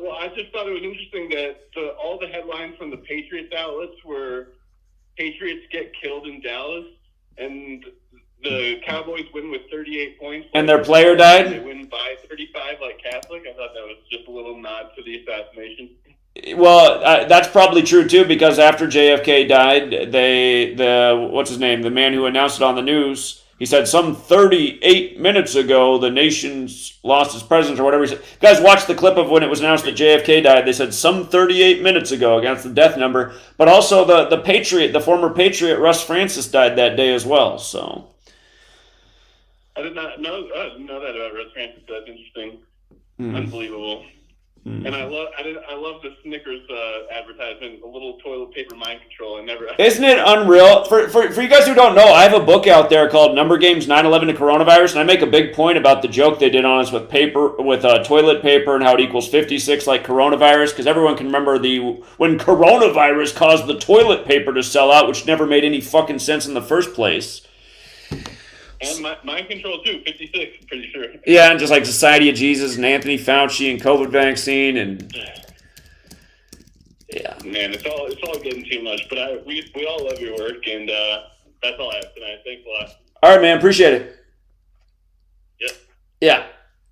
Well, I just thought it was interesting that all the headlines from the Patriots outlets were Patriots get killed in Dallas, and the Cowboys win with 38 points. And their player died? They win by 35 like Catholic. I thought that was just a little nod to the assassination. Well, that's probably true, too, because after JFK died, what's his name, the man who announced it on the news, he said some 38 minutes ago the nation's lost its president or whatever he said. You guys watched the clip of when it was announced that JFK died. They said some 38 minutes ago against the death number. But also the former Patriot, Russ Francis, died that day as well. So I did not know that about Russ Francis. That's interesting. Unbelievable. And I love the Snickers advertisement, a little toilet paper mind control. Isn't it unreal? For you guys who don't know, I have a book out there called Number Games 9/11 to Coronavirus, and I make a big point about the joke they did on us with toilet paper and how it equals 56 like coronavirus, because everyone can remember when coronavirus caused the toilet paper to sell out, which never made any fucking sense in the first place. And mind control too, 56, I'm pretty sure. Yeah, and just like Society of Jesus and Anthony Fauci and COVID vaccine and yeah. Man, it's all getting too much. But we all love your work, and that's all I have tonight. Thanks a lot. All right, man, appreciate it. Yep.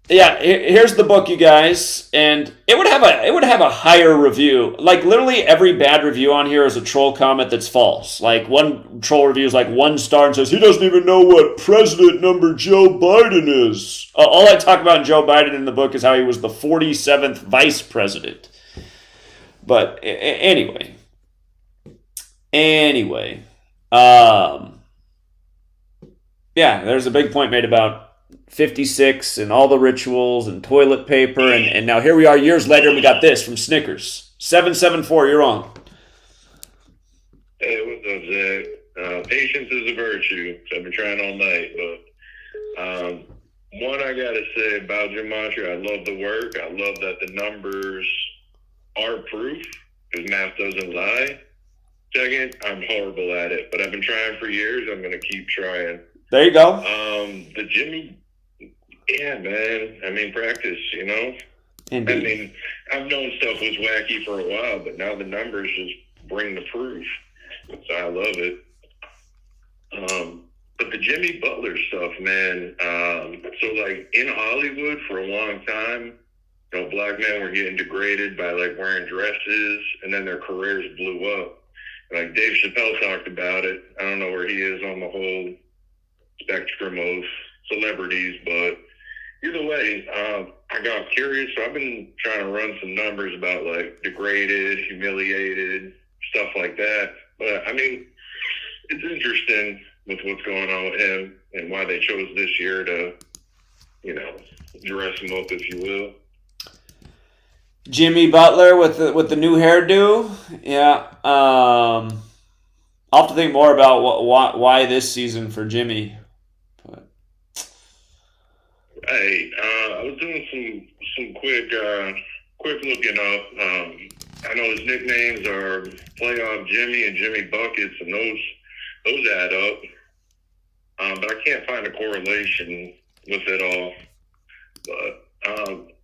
Yeah. Here's the book, you guys, and it would have a higher review. Like literally every bad review on here is a troll comment that's false. Like one troll review is like 1 star and says he doesn't even know what president number Joe Biden is. All I talk about Joe Biden in the book is how he was the 47th vice president. But anyway, Yeah, there's a big point made about 56 and all the rituals and toilet paper, and now here we are years later and we got this from Snickers. 774, you're on. Hey, what's up, Zach? Patience is a virtue. I've been trying all night, but one I gotta say about Gematria, I love the work. I love that the numbers are proof, because math doesn't lie. Second, I'm horrible at it, but I've been trying for years. I'm gonna keep trying. There you go. The Jimmy, yeah, man. I mean, practice, you know? Indeed. I mean, I've known stuff was wacky for a while, but now the numbers just bring the proof. So I love it. But the Jimmy Butler stuff, man. So like in Hollywood for a long time, you know, black men were getting degraded by like wearing dresses, and then their careers blew up. Like Dave Chappelle talked about it. I don't know where he is on the whole spectrum of celebrities, but either way, I got curious. So I've been trying to run some numbers about like degraded, humiliated, stuff like that. But I mean, it's interesting with what's going on with him and why they chose this year to, you know, dress him up, if you will. Jimmy Butler with the new hairdo. Yeah. I'll have to think more about why this season for Jimmy. But Hey, I was doing some quick looking up. I know his nicknames are Playoff Jimmy and Jimmy Buckets, and those add up. But I can't find a correlation with it all. But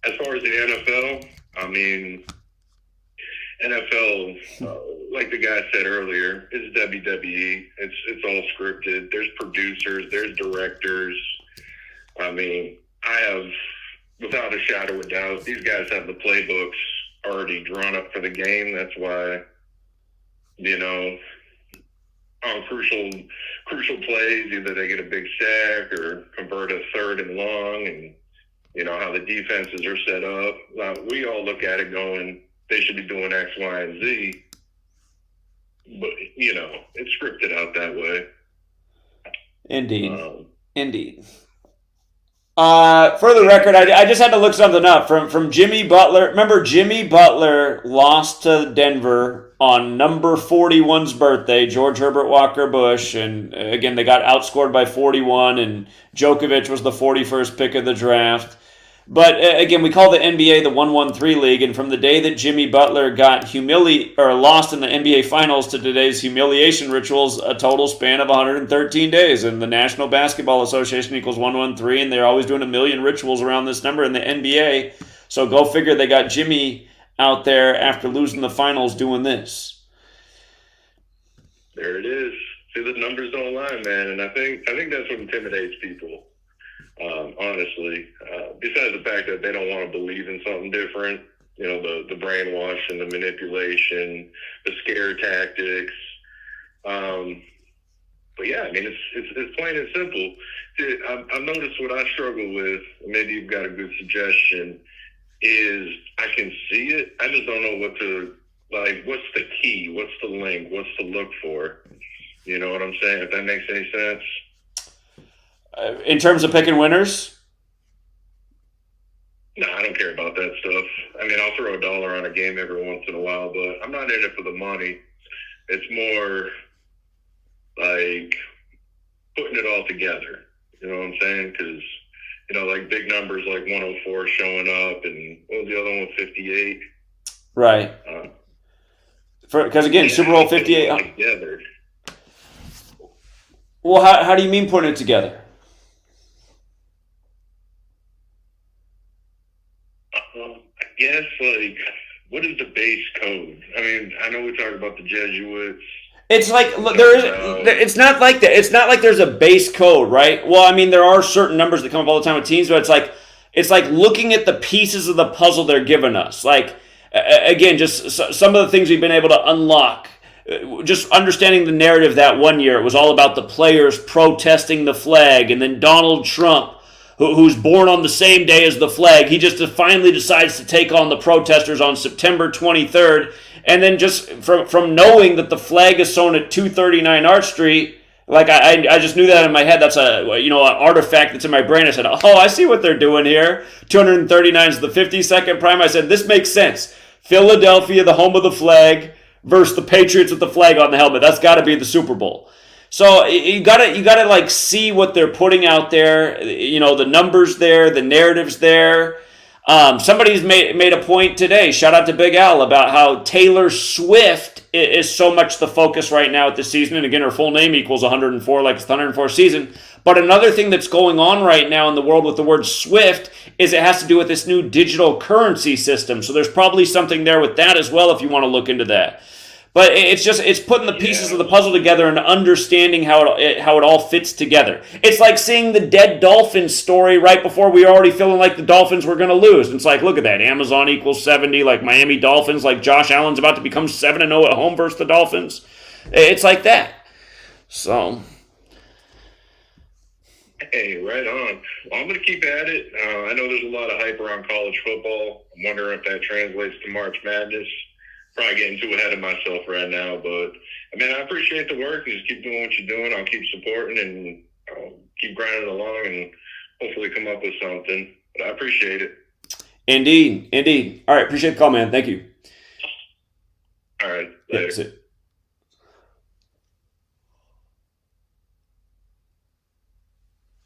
as far as the NFL, I mean, NFL, like the guy said earlier, is WWE. It's all scripted. There's producers. There's directors. I mean, I have, without a shadow of a doubt, these guys have the playbooks already drawn up for the game. That's why, you know, on crucial plays, either they get a big sack or convert a third and long, and you know how the defenses are set up. We all look at it going, they should be doing X, Y, and Z, but you know it's scripted out that way. Indeed. For the record, I just had to look something up from Jimmy Butler. Remember, Jimmy Butler lost to Denver on number 41's birthday, George Herbert Walker Bush, and again, they got outscored by 41, and Djokovic was the 41st pick of the draft. But again, we call the NBA the 1-1-3 league, and from the day that Jimmy Butler got lost in the NBA Finals to today's humiliation rituals, a total span of 113 days. And the National Basketball Association equals 1-1-3, and they're always doing a million rituals around this number in the NBA. So go figure they got Jimmy out there after losing the finals doing this. There it is. See, the numbers don't lie, man, and I think that's what intimidates people. Honestly, besides the fact that they don't want to believe in something different, you know, the brainwash and the manipulation, the scare tactics. But yeah, I mean, it's plain and simple. See, I've noticed what I struggle with, and maybe you've got a good suggestion, is I can see it. I just don't know what's the key? What's the link? What's to look for? You know what I'm saying? If that makes any sense. In terms of picking winners? No, I don't care about that stuff. I mean, I'll throw $1 on a game every once in a while, but I'm not in it for the money. It's more like putting it all together. You know what I'm saying? Because, you know, like big numbers like 104 showing up, and what was the other one, 58? Right. Because, again, Super Bowl 58. Together. Well, how do you mean putting it together? I guess, like, what is the base code? I mean, I know we talk about the Jesuits. It's like it's not like that. It's not like there's a base code, right? Well, I mean, there are certain numbers that come up all the time with teams, but it's like looking at the pieces of the puzzle they're giving us. Like, again, just some of the things we've been able to unlock. Just understanding the narrative that one year, it was all about the players protesting the flag, and then Donald Trump, who's born on the same day as the flag, he just finally decides to take on the protesters on September 23rd. And then just from knowing that the flag is sewn at 239 Arch Street, Like I just knew that in my head. That's an artifact that's in my brain. I said, oh, I see what they're doing here. 239 is the 52nd prime. I said, this makes sense. Philadelphia, the home of the flag, versus the Patriots with the flag on the helmet. That's got to be the Super Bowl. So you gotta like see what they're putting out there. You know, the numbers there, the narratives there. Somebody's made a point today. Shout out to Big Al about how Taylor Swift is so much the focus right now at this season. And again, her full name equals 104, like it's the 104th season. But another thing that's going on right now in the world with the word Swift is it has to do with this new digital currency system. So there's probably something there with that as well if you want to look into that. But it's putting the pieces of the puzzle together and understanding how it all fits together. It's like seeing the dead Dolphins story right before we were already feeling like the Dolphins were going to lose. And it's like, look at that. Amazon equals 70, like Miami Dolphins, like Josh Allen's about to become 7-0 at home versus the Dolphins. It's like that. So... Hey, right on. Well, I'm going to keep at it. I know there's a lot of hype around college football. I'm wondering if that translates to March Madness. Probably getting too ahead of myself right now, but I mean, I appreciate the work. Just keep doing what you're doing. I'll keep supporting and I'll keep grinding along and hopefully come up with something. But I appreciate it. Indeed. All right, appreciate the call, man. Thank you. All right, later. That's it.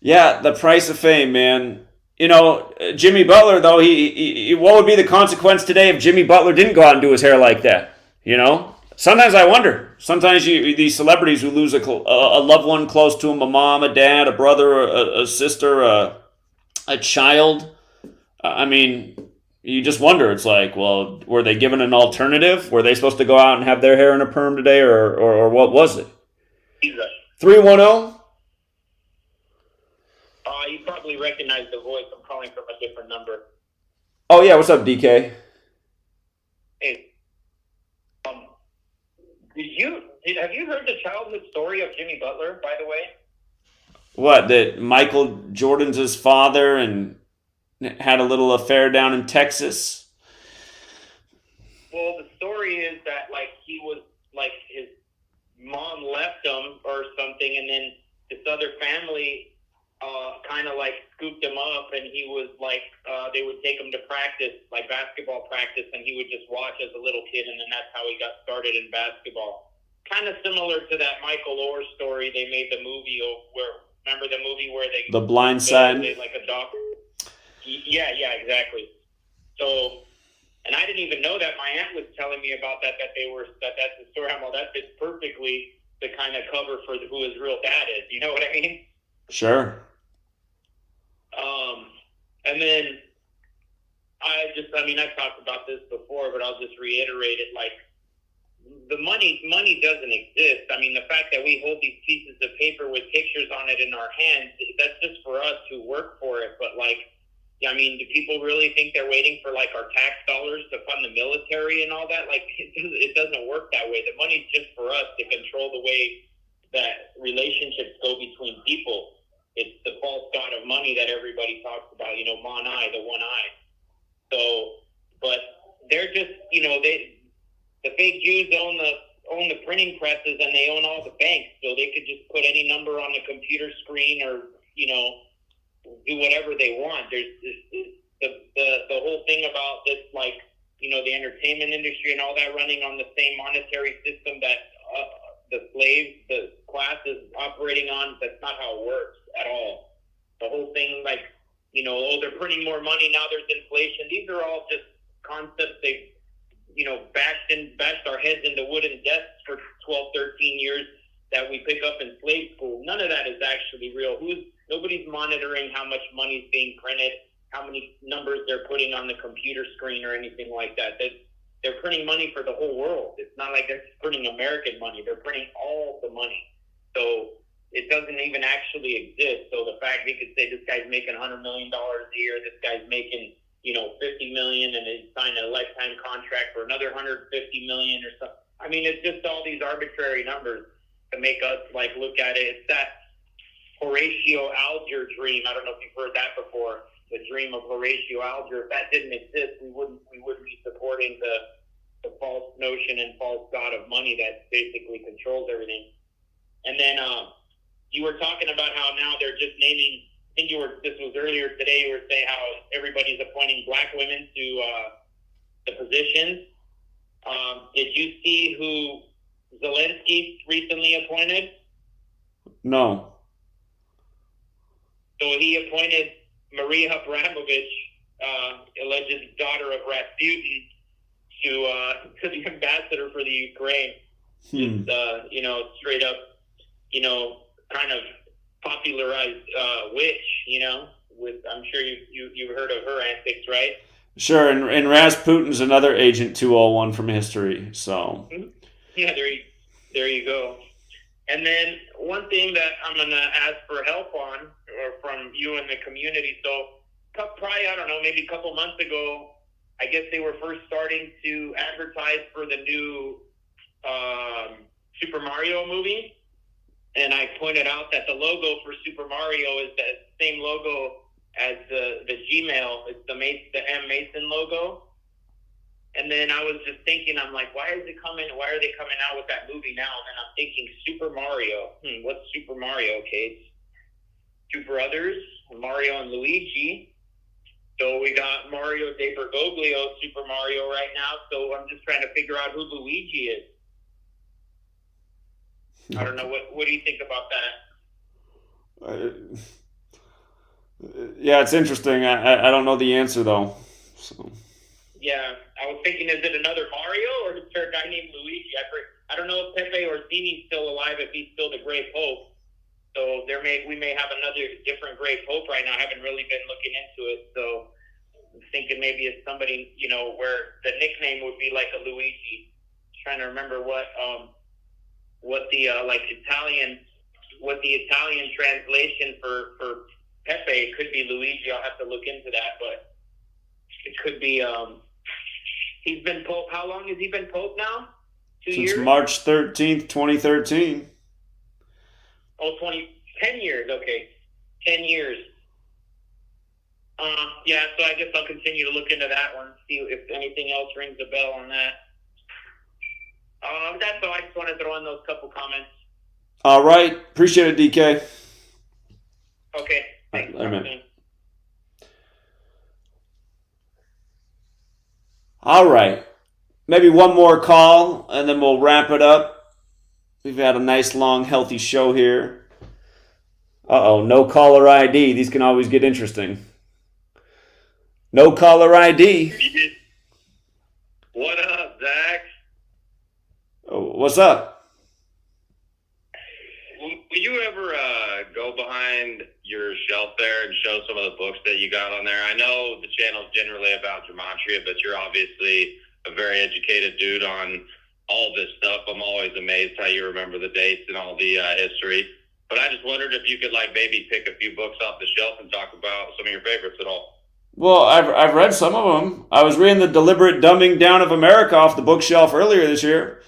Yeah, the price of fame, man. You know, Jimmy Butler, though, he what would be the consequence today if Jimmy Butler didn't go out and do his hair like that? You know? Sometimes I wonder. Sometimes these celebrities who lose a loved one close to them, a mom, a dad, a brother, a sister, a child. I mean, you just wonder. It's like, well, were they given an alternative? Were they supposed to go out and have their hair in a perm today, or what was it? 310? You probably recognize the voice. I'm calling from a different number. Oh, yeah. What's up, DK? Hey. Have you heard the childhood story of Jimmy Butler, by the way? What, that Michael Jordan's his father and had a little affair down in Texas? Well, the story is that, like, he was, like, his mom left him or something, and then this other family kind of like scooped him up, and he was like, they would take him to practice, like basketball practice, and he would just watch as a little kid, and then that's how he got started in basketball. Kind of similar to that Michael Orr story. They made the movie remember the movie where they The Blind Side? Like a doc. Yeah, exactly. So, and I didn't even know that. My aunt was telling me about that that's the story. Well, that fits perfectly to kind of cover for who his real dad is. You know what I mean? Sure. And then I've talked about this before, but I'll just reiterate it. Like, the money doesn't exist. I mean, the fact that we hold these pieces of paper with pictures on it in our hands, that's just for us who work for it. But, like, I mean, do people really think they're waiting for, like, our tax dollars to fund the military and all that? Like, it doesn't work that way. The money's just for us to control the way that relationships go between people. It's the false god of money that everybody talks about, you know, Mon Eye, the one eye. So, but they're just, you know, the fake Jews own the printing presses, and they own all the banks, so they could just put any number on the computer screen, or, you know, do whatever they want. There's the whole thing about this, like, you know, the entertainment industry and all that running on the same monetary system that the class is operating on. That's not how it works at all. The whole thing, like, you know, they're printing more money now, there's inflation. These are all just concepts they, you know, bashed our heads into wooden desks for 12, 13 years that we pick up in slave school. None of that is actually real. Nobody's monitoring how much money is being printed, how many numbers they're putting on the computer screen or anything like that. They're printing money for the whole world. It's not like they're just printing American money. They're printing all the money. So it doesn't even actually exist. So the fact they could say this guy's making $100 million a year, this guy's making, you know, $50 million, and they sign a lifetime contract for another $150 million or something. I mean, it's just all these arbitrary numbers to make us, like, look at it. It's that Horatio Alger dream. I don't know if you've heard that before. The dream of Horatio Alger. If that didn't exist, we wouldn't be supporting the false notion and false god of money that basically controls everything. And then you were talking about how now they're just naming. I think this was earlier today. You were saying how everybody's appointing black women to the positions. Did you see who Zelensky recently appointed? No. So he appointed Maria Abramovich, alleged daughter of Rasputin, to the ambassador for the Ukraine. Just, straight up, kind of popularized witch, with, I'm sure you've heard of her antics, right? Sure, and Rasputin's another Agent 201 from history, so. Yeah, there you go. And then one thing that I'm going to ask for help on, or from you and the community, so probably, I don't know, maybe a couple months ago, I guess they were first starting to advertise for the new Super Mario movie. And I pointed out that the logo for Super Mario is the same logo as the Gmail. It's the M. Mason logo. And then I was just thinking, I'm like, why are they coming out with that movie now? And I'm thinking Super Mario. What's Super Mario? Okay, it's two brothers, Mario and Luigi. So we got Mario de Bergoglio, Super Mario right now. So I'm just trying to figure out who Luigi is. I don't know. What do you think about that? Yeah, it's interesting. I don't know the answer, though. So. Yeah, I was thinking, is it another Mario or is there a guy named Luigi? I don't know if Pepe Orsini's still alive, if he's still the Great Pope. So we may have another different Great Pope right now. I haven't really been looking into it. So I'm thinking maybe it's somebody, where the nickname would be like a Luigi. Trying to remember what the Italian translation for Pepe could be Luigi. I'll have to look into that, but it could be. He's been Pope. How long has he been Pope now? 2 years? Since March 13th, 2013. 10 years. Okay, 10 years. Yeah. So I guess I'll continue to look into that one. See if anything else rings a bell on that. That's all. I just want to throw in those couple comments. All right. Appreciate it, DK. Okay. Thanks. All right. Maybe one more call, and then we'll wrap it up. We've had a nice, long, healthy show here. Uh-oh, no caller ID. These can always get interesting. No caller ID. What up, Zach? Oh, what's up? Will you ever go behind your shelf there and show some of the books that you got on there? I know the channel's generally about Gematria, but you're obviously a very educated dude on all this stuff. I'm always amazed how you remember the dates and all the history. But I just wondered if you could maybe pick a few books off the shelf and talk about some of your favorites at all. Well, I've read some of them. I was reading The Deliberate Dumbing Down of America off the bookshelf earlier this year.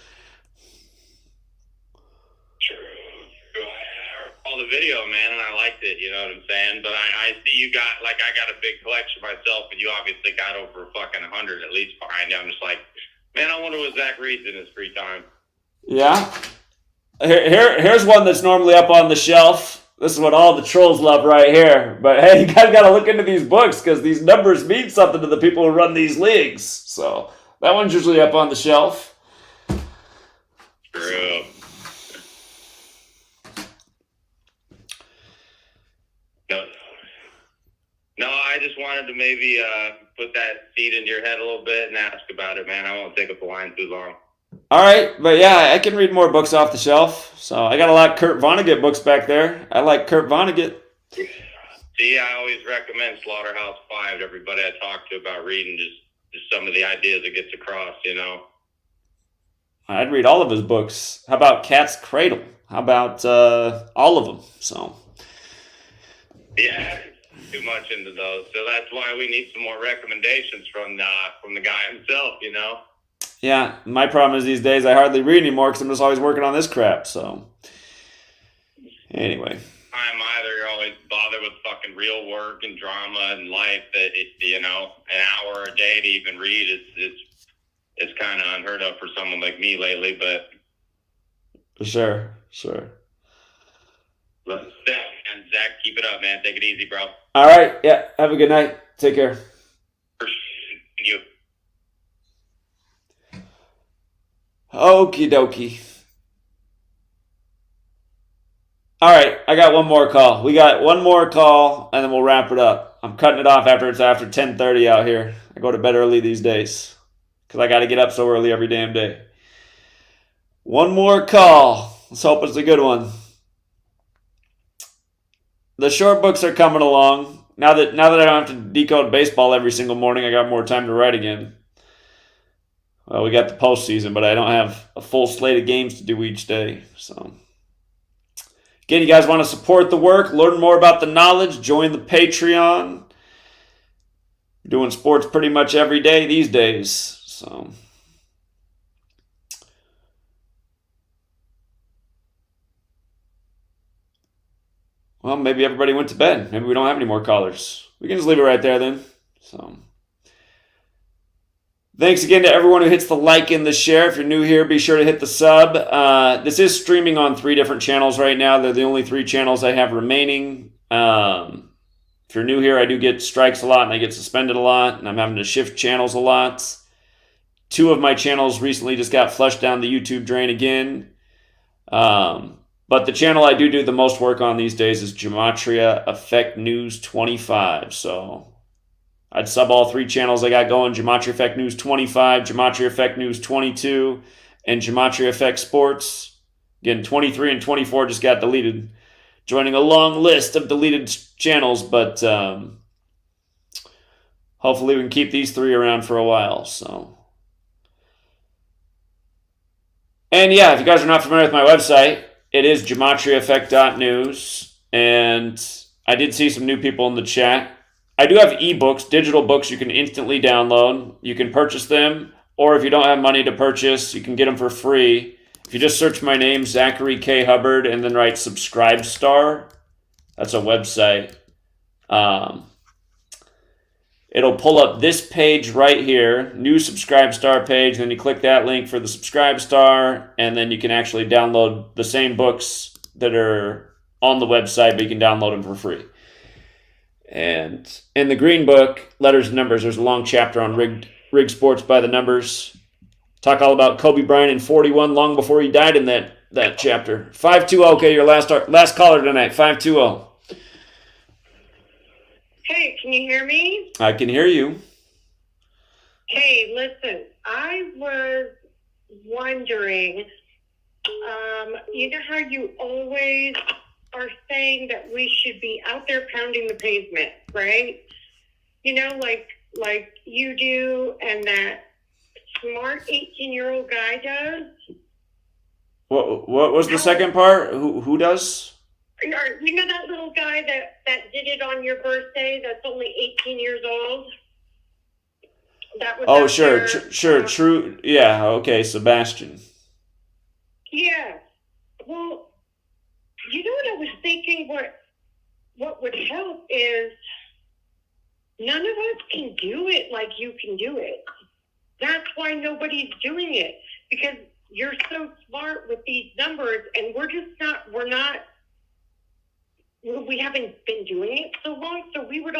The video, man, and I liked it, you know what I'm saying? But I see you got, I got a big collection myself, and you obviously got over fucking 100 at least behind you. I'm just like, man, I wonder what Zach reads in his free time. Yeah. Here's one that's normally up on the shelf. This is what all the trolls love right here. But hey, you guys got to look into these books because these numbers mean something to the people who run these leagues. So that one's usually up on the shelf. True. No, I just wanted to maybe put that seed into your head a little bit and ask about it, man. I won't take up the line too long. All right, but yeah, I can read more books off the shelf. So I got a lot of Kurt Vonnegut books back there. I like Kurt Vonnegut. See, I always recommend Slaughterhouse-Five to everybody I talk to about reading just some of the ideas it gets across, you know. I'd read all of his books. How about Cat's Cradle? How about all of them? So. Yeah. Too much into those, so that's why we need some more recommendations from the guy himself, you know. Yeah, my problem is these days I hardly read anymore because I'm just always working on this crap. So anyway, I'm either you're always bothered with fucking real work and drama and life that you know, an hour a day to even read it's kind of unheard of for someone like me lately. But sure. And Zach, keep it up, man. Take it easy, bro. All right. Yeah. Have a good night. Take care. You. Okie dokie. All right, I got one more call. We got one more call, and then we'll wrap it up. I'm cutting it off after 10:30 out here. I go to bed early these days because I got to get up so early every damn day. One more call. Let's hope it's a good one. The short books are coming along. Now that I don't have to decode baseball every single morning, I got more time to write again. Well, we got the postseason, but I don't have a full slate of games to do each day. So, again, you guys want to support the work, learn more about the knowledge, join the Patreon. We're doing sports pretty much every day these days. So, well, maybe everybody went to bed. Maybe we don't have any more callers. We can just leave it right there then. So, thanks again to everyone who hits the like and the share. If you're new here, be sure to hit the sub. This is streaming on 3 different channels right now. They're the only 3 channels I have remaining. If you're new here, I do get strikes a lot and I get suspended a lot, and I'm having to shift channels a lot. 2 of my channels recently just got flushed down the YouTube drain again. But the channel I do the most work on these days is GematriaEffectNews 25. So I'd sub all 3 channels I got going: GematriaEffectNews 25, GematriaEffectNews 22, and GematriaEffect Sports. Again, 23 and 24 just got deleted, joining a long list of deleted channels, but hopefully we can keep these 3 around for a while. So, and yeah, if you guys are not familiar with my website, it is GematriaEffect.news, and I did see some new people in the chat. I do have ebooks, digital books you can instantly download. You can purchase them, or if you don't have money to purchase, you can get them for free. If you just search my name, Zachary K. Hubbard, and then write Subscribe Star, that's a website. It'll pull up this page right here, new Subscribe Star page. Then you click that link for the Subscribe Star, and then you can actually download the same books that are on the website, but you can download them for free. And in the green book, Letters and Numbers, there's a long chapter on rigged sports by the numbers. Talk all about Kobe Bryant in 41, long before he died in that chapter. 520, okay, your last caller tonight, 520. Hey, can you hear me? I can hear you. Hey, listen, I was wondering, you know how you always are saying that we should be out there pounding the pavement, right? You know, like you do and that smart 18-year-old guy does. What was the second part? Who does? You know that little guy that did it on your birthday that's only 18 years old? That was sure, true. Yeah, okay, Sebastian. Yeah. Well, you know what I was thinking? What would help is none of us can do it like you can do it. That's why nobody's doing it, because you're so smart with these numbers, and we haven't been doing it so long, so we would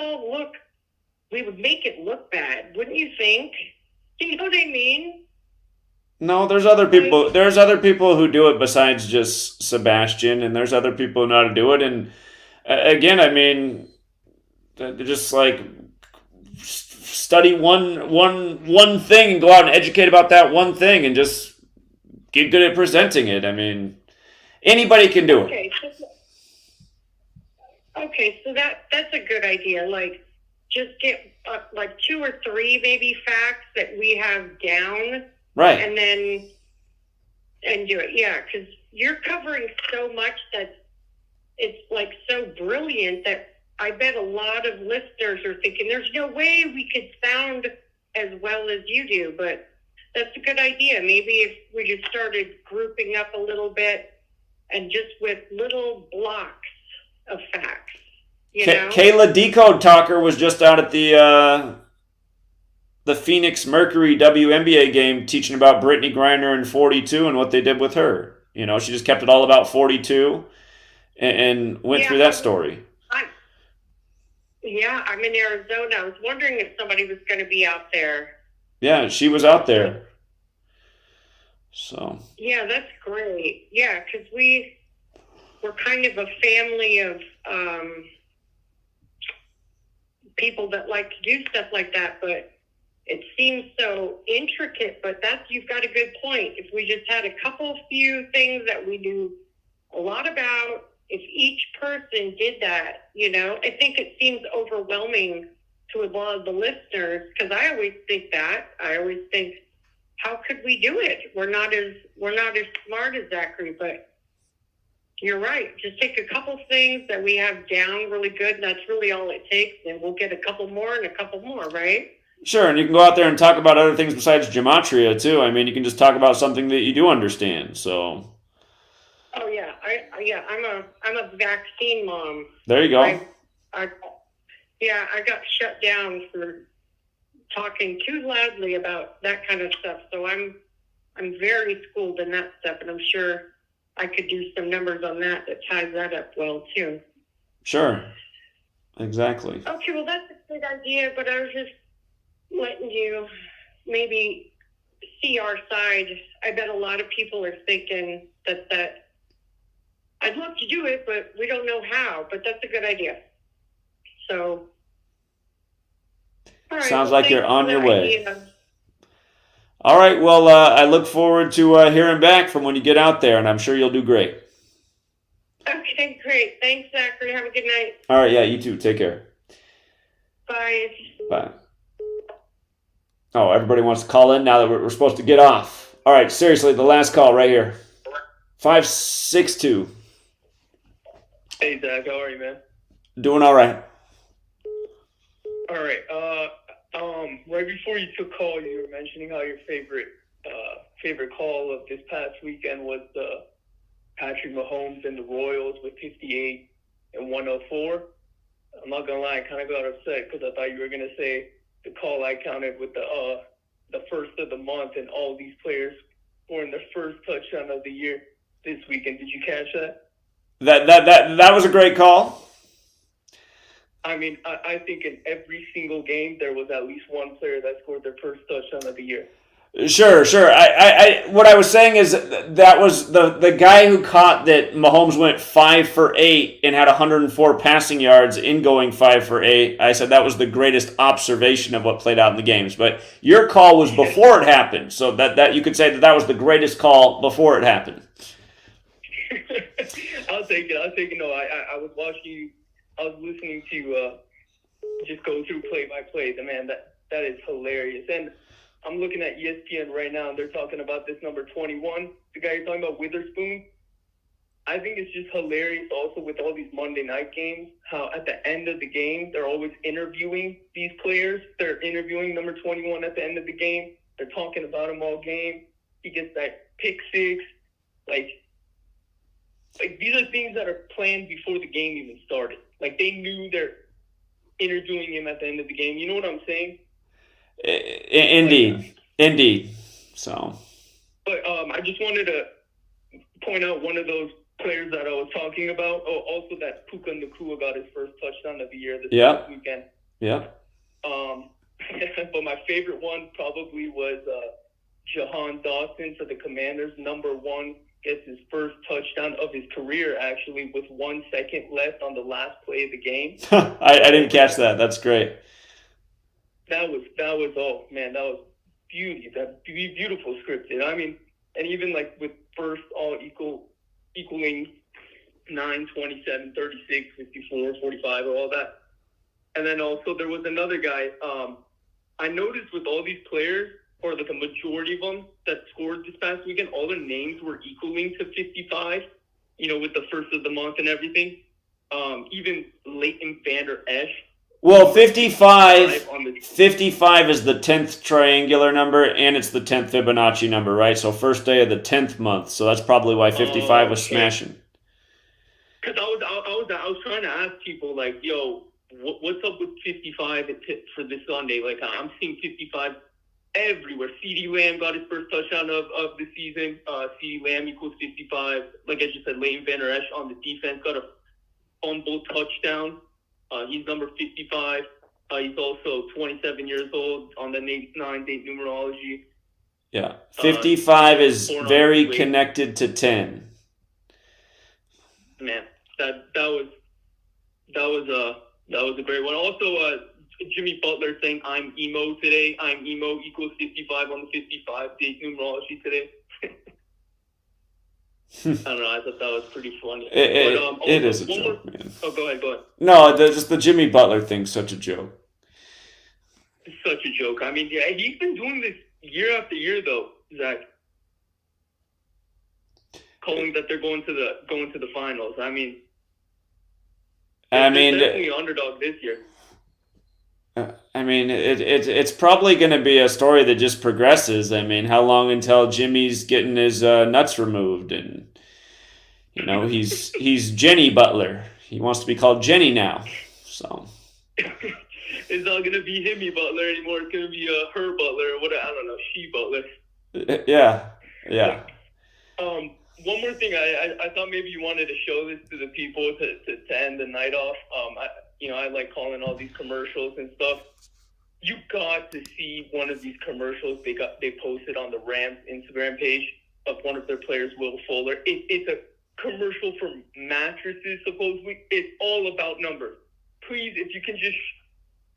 make it look bad, wouldn't you think? Do you know what I mean? No, there's other people. There's other people who do it besides just Sebastian, and there's other people who know how to do it. And again, I mean, just like study one thing and go out and educate about that one thing, and just get good at presenting it. I mean, anybody can do it. Okay, so that's a good idea. Like, just get like 2 or 3 maybe facts that we have down. Right. And do it. Yeah, because you're covering so much that it's like so brilliant that I bet a lot of listeners are thinking there's no way we could sound as well as you do. But that's a good idea. Maybe if we just started grouping up a little bit and just with little blocks of facts. You know? Kayla Decode Talker was just out at the Phoenix Mercury WNBA game teaching about Brittany Griner and 42 and what they did with her. You know, she just kept it all about 42. and went through that story. I'm in Arizona. I was wondering if somebody was going to be out there. Yeah, she was out there. So. Yeah, that's great. Yeah, because we're kind of a family of people that like to do stuff like that, but it seems so intricate. But you've got a good point. If we just had a few things that we knew a lot about, if each person did that, I think it seems overwhelming to a lot of the listeners, because I always think that. I always think, how could we do it? We're not as smart as Zachary, but you're right. Just take a couple things that we have down really good, and that's really all it takes, and we'll get a couple more and a couple more, right? Sure, and you can go out there and talk about other things besides gematria too. I mean, you can just talk about something that you do understand. So. Oh yeah, I'm a vaccine mom. There you go. I got shut down for talking too loudly about that kind of stuff. So I'm very schooled in that stuff, and I'm sure I could do some numbers on that ties that up well too. Sure. Exactly. Okay, well that's a good idea, but I was just letting you maybe see our side. I bet a lot of people are thinking that I'd love to do it, but we don't know how. But that's a good idea. So, all right, sounds like you're on your way. Idea. All right. Well, I look forward to hearing back from when you get out there, and I'm sure you'll do great. Okay, great. Thanks, Zachary. Have a good night. All right. Yeah, you too. Take care. Bye. Bye. Oh, everybody wants to call in now that we're supposed to get off. All right. Seriously, the last call right here. 562. Hey, Zach. How are you, man? Doing all right. All right. Right before you took call, you were mentioning how your favorite call of this past weekend was the Patrick Mahomes and the Royals with 58 and 104. I'm not gonna lie, I kind of got upset because I thought you were gonna say the call I counted with the first of the month and all these players scoring their first touchdown of the year this weekend. Did you catch that? That was a great call. I mean, I think in every single game there was at least one player that scored their first touchdown of the year. Sure. What I was saying is that was the guy who caught that Mahomes went 5 for 8 and had 104 passing yards in going 5 for 8. I said that was the greatest observation of what played out in the games. But your call was before it happened, so that you could say that was the greatest call before it happened. I'll take it. No, I was watching you. I was listening to just go through play by play. Man, that is hilarious. And I'm looking at ESPN right now, and they're talking about this number 21, the guy you're talking about, Witherspoon. I think it's just hilarious also with all these Monday night games, how at the end of the game, they're always interviewing these players. They're interviewing number 21 at the end of the game. They're talking about him all game. He gets that pick six. Like these are things that are planned before the game even started. Like, they knew they're interviewing him at the end of the game. You know what I'm saying? Indeed. So. But I just wanted to point out one of those players that I was talking about. Oh, also that Puka Nacua got his first touchdown of the year this past weekend. Yeah. But my favorite one probably was Jahan Dawson for the Commanders. Number 1 gets his first touchdown of his career, actually, with 1 second left on the last play of the game. I didn't catch that. That's great. That was man, that was beauty. That beautiful scripted. I mean, and even like with first all equaling 9, 27, 36, 54, 45, all that. And then also there was another guy. I noticed with all these players, or like a majority of them that scored this past weekend, all their names were equaling to 55, with the first of the month and everything. Even Leighton Vander Esch. Well, 55 is the 10th triangular number, and it's the 10th Fibonacci number, right? So first day of the 10th month. So that's probably why 55 was smashing. Because I was trying to ask people, like, yo, what's up with 55 for this Sunday? Like, I'm seeing 55 everywhere. CeeDee Lamb got his first touchdown of the season. CeeDee Lamb equals 55. Like I just said, Leighton Vander Esch on the defense got a fumble touchdown. He's number 55. He's also 27 years old on the 9-date numerology. Yeah, 55 is very connected to 10. Man, that was a great one. Also, Jimmy Butler saying I'm emo today. I'm emo equals 55 on the 55-date numerology today. I don't know. I thought that was pretty funny. It is a joke, man. Oh, go ahead. No, just the Jimmy Butler thing's such a joke. It's such a joke. I mean, yeah, he's been doing this year after year, though, Zach. Calling that they're going to the finals. I mean, they're definitely underdog this year. I mean, it's probably going to be a story that just progresses. I mean, how long until Jimmy's getting his nuts removed? And, you know, he's Jenny Butler. He wants to be called Jenny now. So It's not going to be Himmy Butler anymore. It's going to be her Butler or whatever. I don't know, she Butler. Yeah. One more thing. I thought maybe you wanted to show this to the people to end the night off. I like calling all these commercials and stuff. You got to see one of these commercials they posted on the Rams Instagram page of one of their players, Will Fuller. It's a commercial for mattresses, supposedly. It's all about numbers. Please, if you can just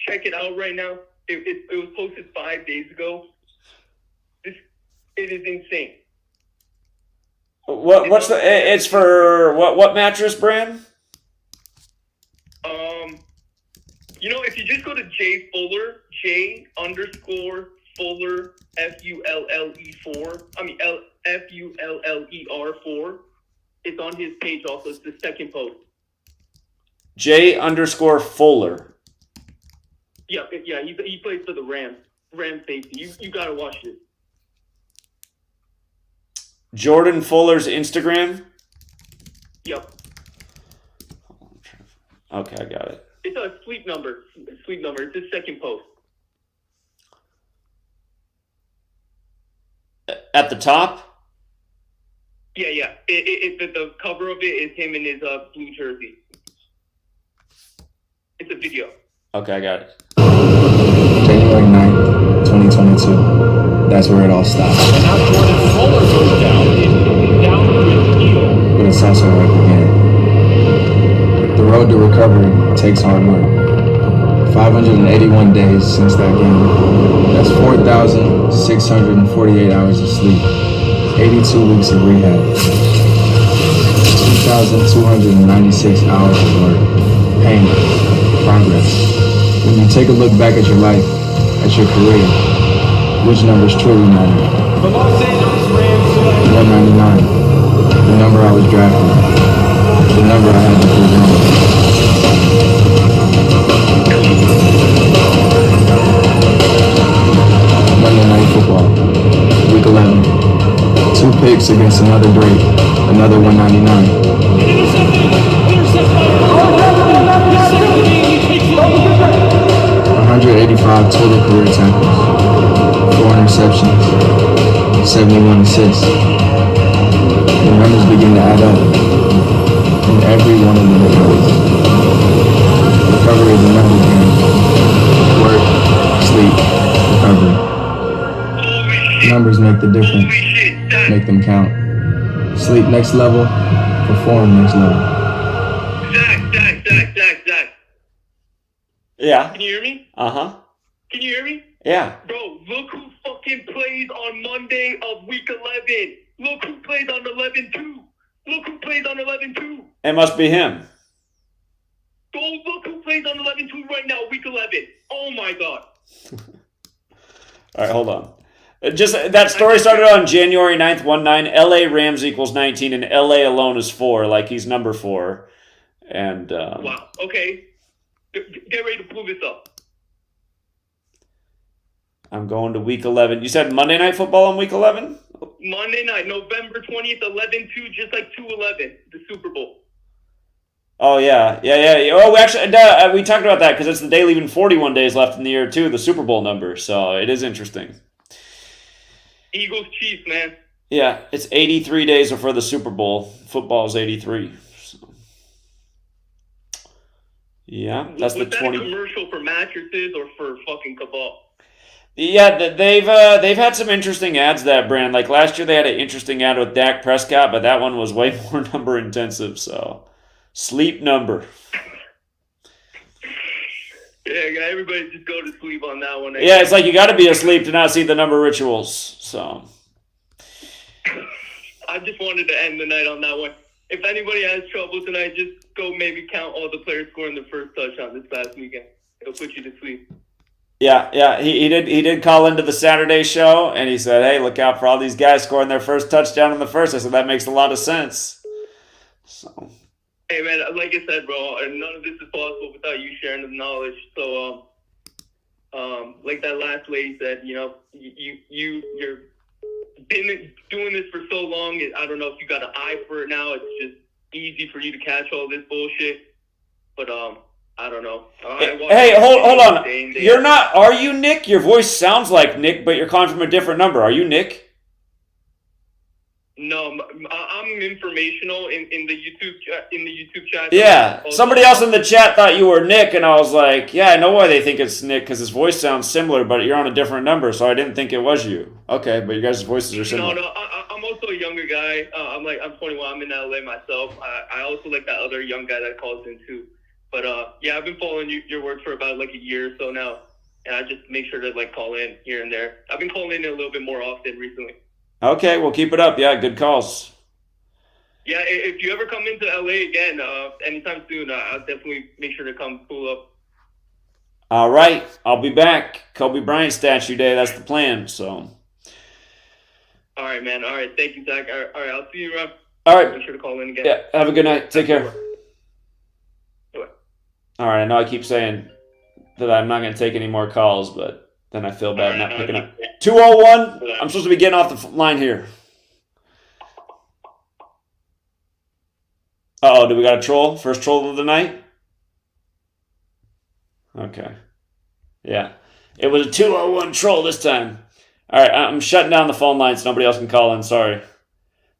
check it out right now. It was posted 5 days ago. It is insane. It's for what mattress brand? If you just go to J Fuller, J_Fuller, FULLE4, FULLER4. It's on his page also. It's the second post. J_Fuller. Yeah. He plays for the Rams safety. You gotta watch this. Jordan Fuller's Instagram? Yep. Okay, I got it. It's a sleep number. It's his second post. At the top? Yeah. The cover of it is him in his blue jersey. It's a video. Okay, I got it. January 9th, 2022. That's where it all stopped. And now Jordan Fuller goes down to his heel. But it's also right again. The road to recovery takes hard work. 581 days since that game. That's 4,648 hours of sleep. 82 weeks of rehab. 2,296 hours of work. Pain. Progress. When you take a look back at your life, at your career, which numbers truly matter? The Los Angeles Rams select 199. The number I was drafted. The number I had to prove wrong. Monday Night Football, Week 11. 2 picks against another great, another 199. 185 total career tackles, 4 interceptions, 71 assists. The numbers begin to add up, and every one of them counts. Recovery is a numbers game. Work, sleep, recovery. Numbers make the difference. Make them count. Sleep next level, perform next level. Zach. Yeah. Can you hear me? Uh-huh. Can you hear me? Yeah. Bro, look who fucking plays on Monday of week 11. Look who plays on 11-2. Look who plays on 11-2. It must be him. Go look who plays on 11-2 right now, week 11. Oh my God. All right, hold on. Just that story started on January 9th, 1-9. LA Rams equals 19, and LA alone is 4, like he's number 4. And wow. Okay. Get ready to pull this up. I'm going to week 11. You said Monday Night Football on week 11? Monday night, November 20th, 11-2, just like 2-11, the Super Bowl. Oh, yeah. Oh, we actually we talked about that because it's the day leaving 41 days left in the year, too, the Super Bowl number. So it is interesting. Eagles Chiefs, man. Yeah, it's 83 days before the Super Bowl. Football's 83. So. Yeah, that's Was the that 20. a commercial for mattresses or for fucking Cabal? Yeah, they've had some interesting ads, that brand. Like last year they had an interesting ad with Dak Prescott, but that one was way more number intensive. So, Sleep Number. Yeah, everybody just go to sleep on that one. Yeah, it's like you got to be asleep to not see the number rituals. So, I just wanted to end the night on that one. If anybody has trouble tonight, just go maybe count all the players scoring the first touchdown this past weekend. It'll put you to sleep. yeah, he did call into the Saturday show, and he said, "Hey, look out for all these guys scoring their first touchdown in the first." I said that makes a lot of sense. So, hey man, like I said, bro, none of this is possible without you sharing the knowledge. So, like that last lady said, you know, you're been doing this for so long. I don't know if you got an eye for it now. It's just easy for you to catch all this bullshit. But I don't know. Hey, hold on. You're not. Are you Nick? Your voice sounds like Nick, but you're calling from a different number. Are you Nick? No, I'm informational in the YouTube chat. Yeah, somebody else in the chat thought you were Nick, and I was like, yeah, I know why they think it's Nick, because his voice sounds similar, but you're on a different number, so I didn't think it was you. Okay, but you guys' voices are similar. No, I'm also a younger guy. I'm 21. I'm in LA myself. I also like that other young guy that calls in too. But yeah, I've been following your work for about like a year or so now, and I just make sure to like call in here and there. I've been calling in a little bit more often recently. Okay, well, keep it up. Yeah, good calls. Yeah, if you ever come into LA again, anytime soon, I'll definitely make sure to come pull up. All right, I'll be back. Kobe Bryant statue day. That's the plan. So. All right, man. All right, thank you, Zach. All right, I'll see you around. All right. Make sure to call in again. Yeah. Have a good night. Take care. Bye. All right. I know I keep saying that I'm not going to take any more calls, but then I feel bad not picking up. 201. I'm supposed to be getting off the line here. Uh-oh, do we got a troll? First troll of the night? Okay. Yeah. It was a 201 troll this time. All right, I'm shutting down the phone line so nobody else can call in. Sorry.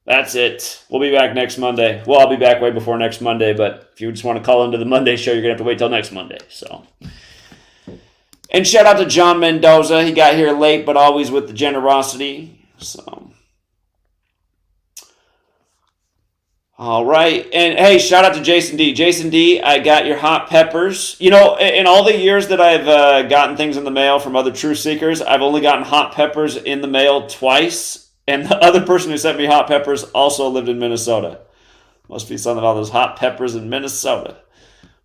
That's it. We'll be back next Monday. Well, I'll be back way before next Monday, but if you just want to call into the Monday show, you're going to have to wait till next Monday. So. And shout out to John Mendoza. He got here late, but always with the generosity. So. All right. And hey, shout out to Jason D. Jason D, I got your hot peppers. You know, in all the years that I've gotten things in the mail from other truth seekers, I've only gotten hot peppers in the mail twice. And the other person who sent me hot peppers also lived in Minnesota. Must be something about those hot peppers in Minnesota.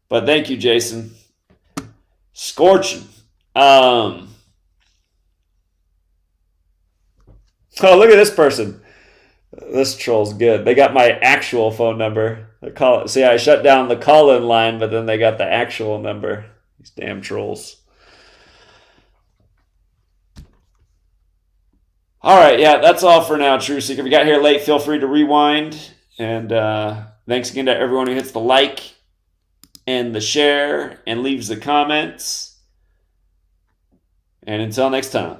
But thank you, Jason. Scorching. Oh, look at this person. This troll's good. They got my actual phone number. See, I shut down the call-in line, but then they got the actual number. These damn trolls. All right, yeah, that's all for now, True Seeker. If you got here late, feel free to rewind. And thanks again to everyone who hits the like and the share and leaves the comments. And until next time.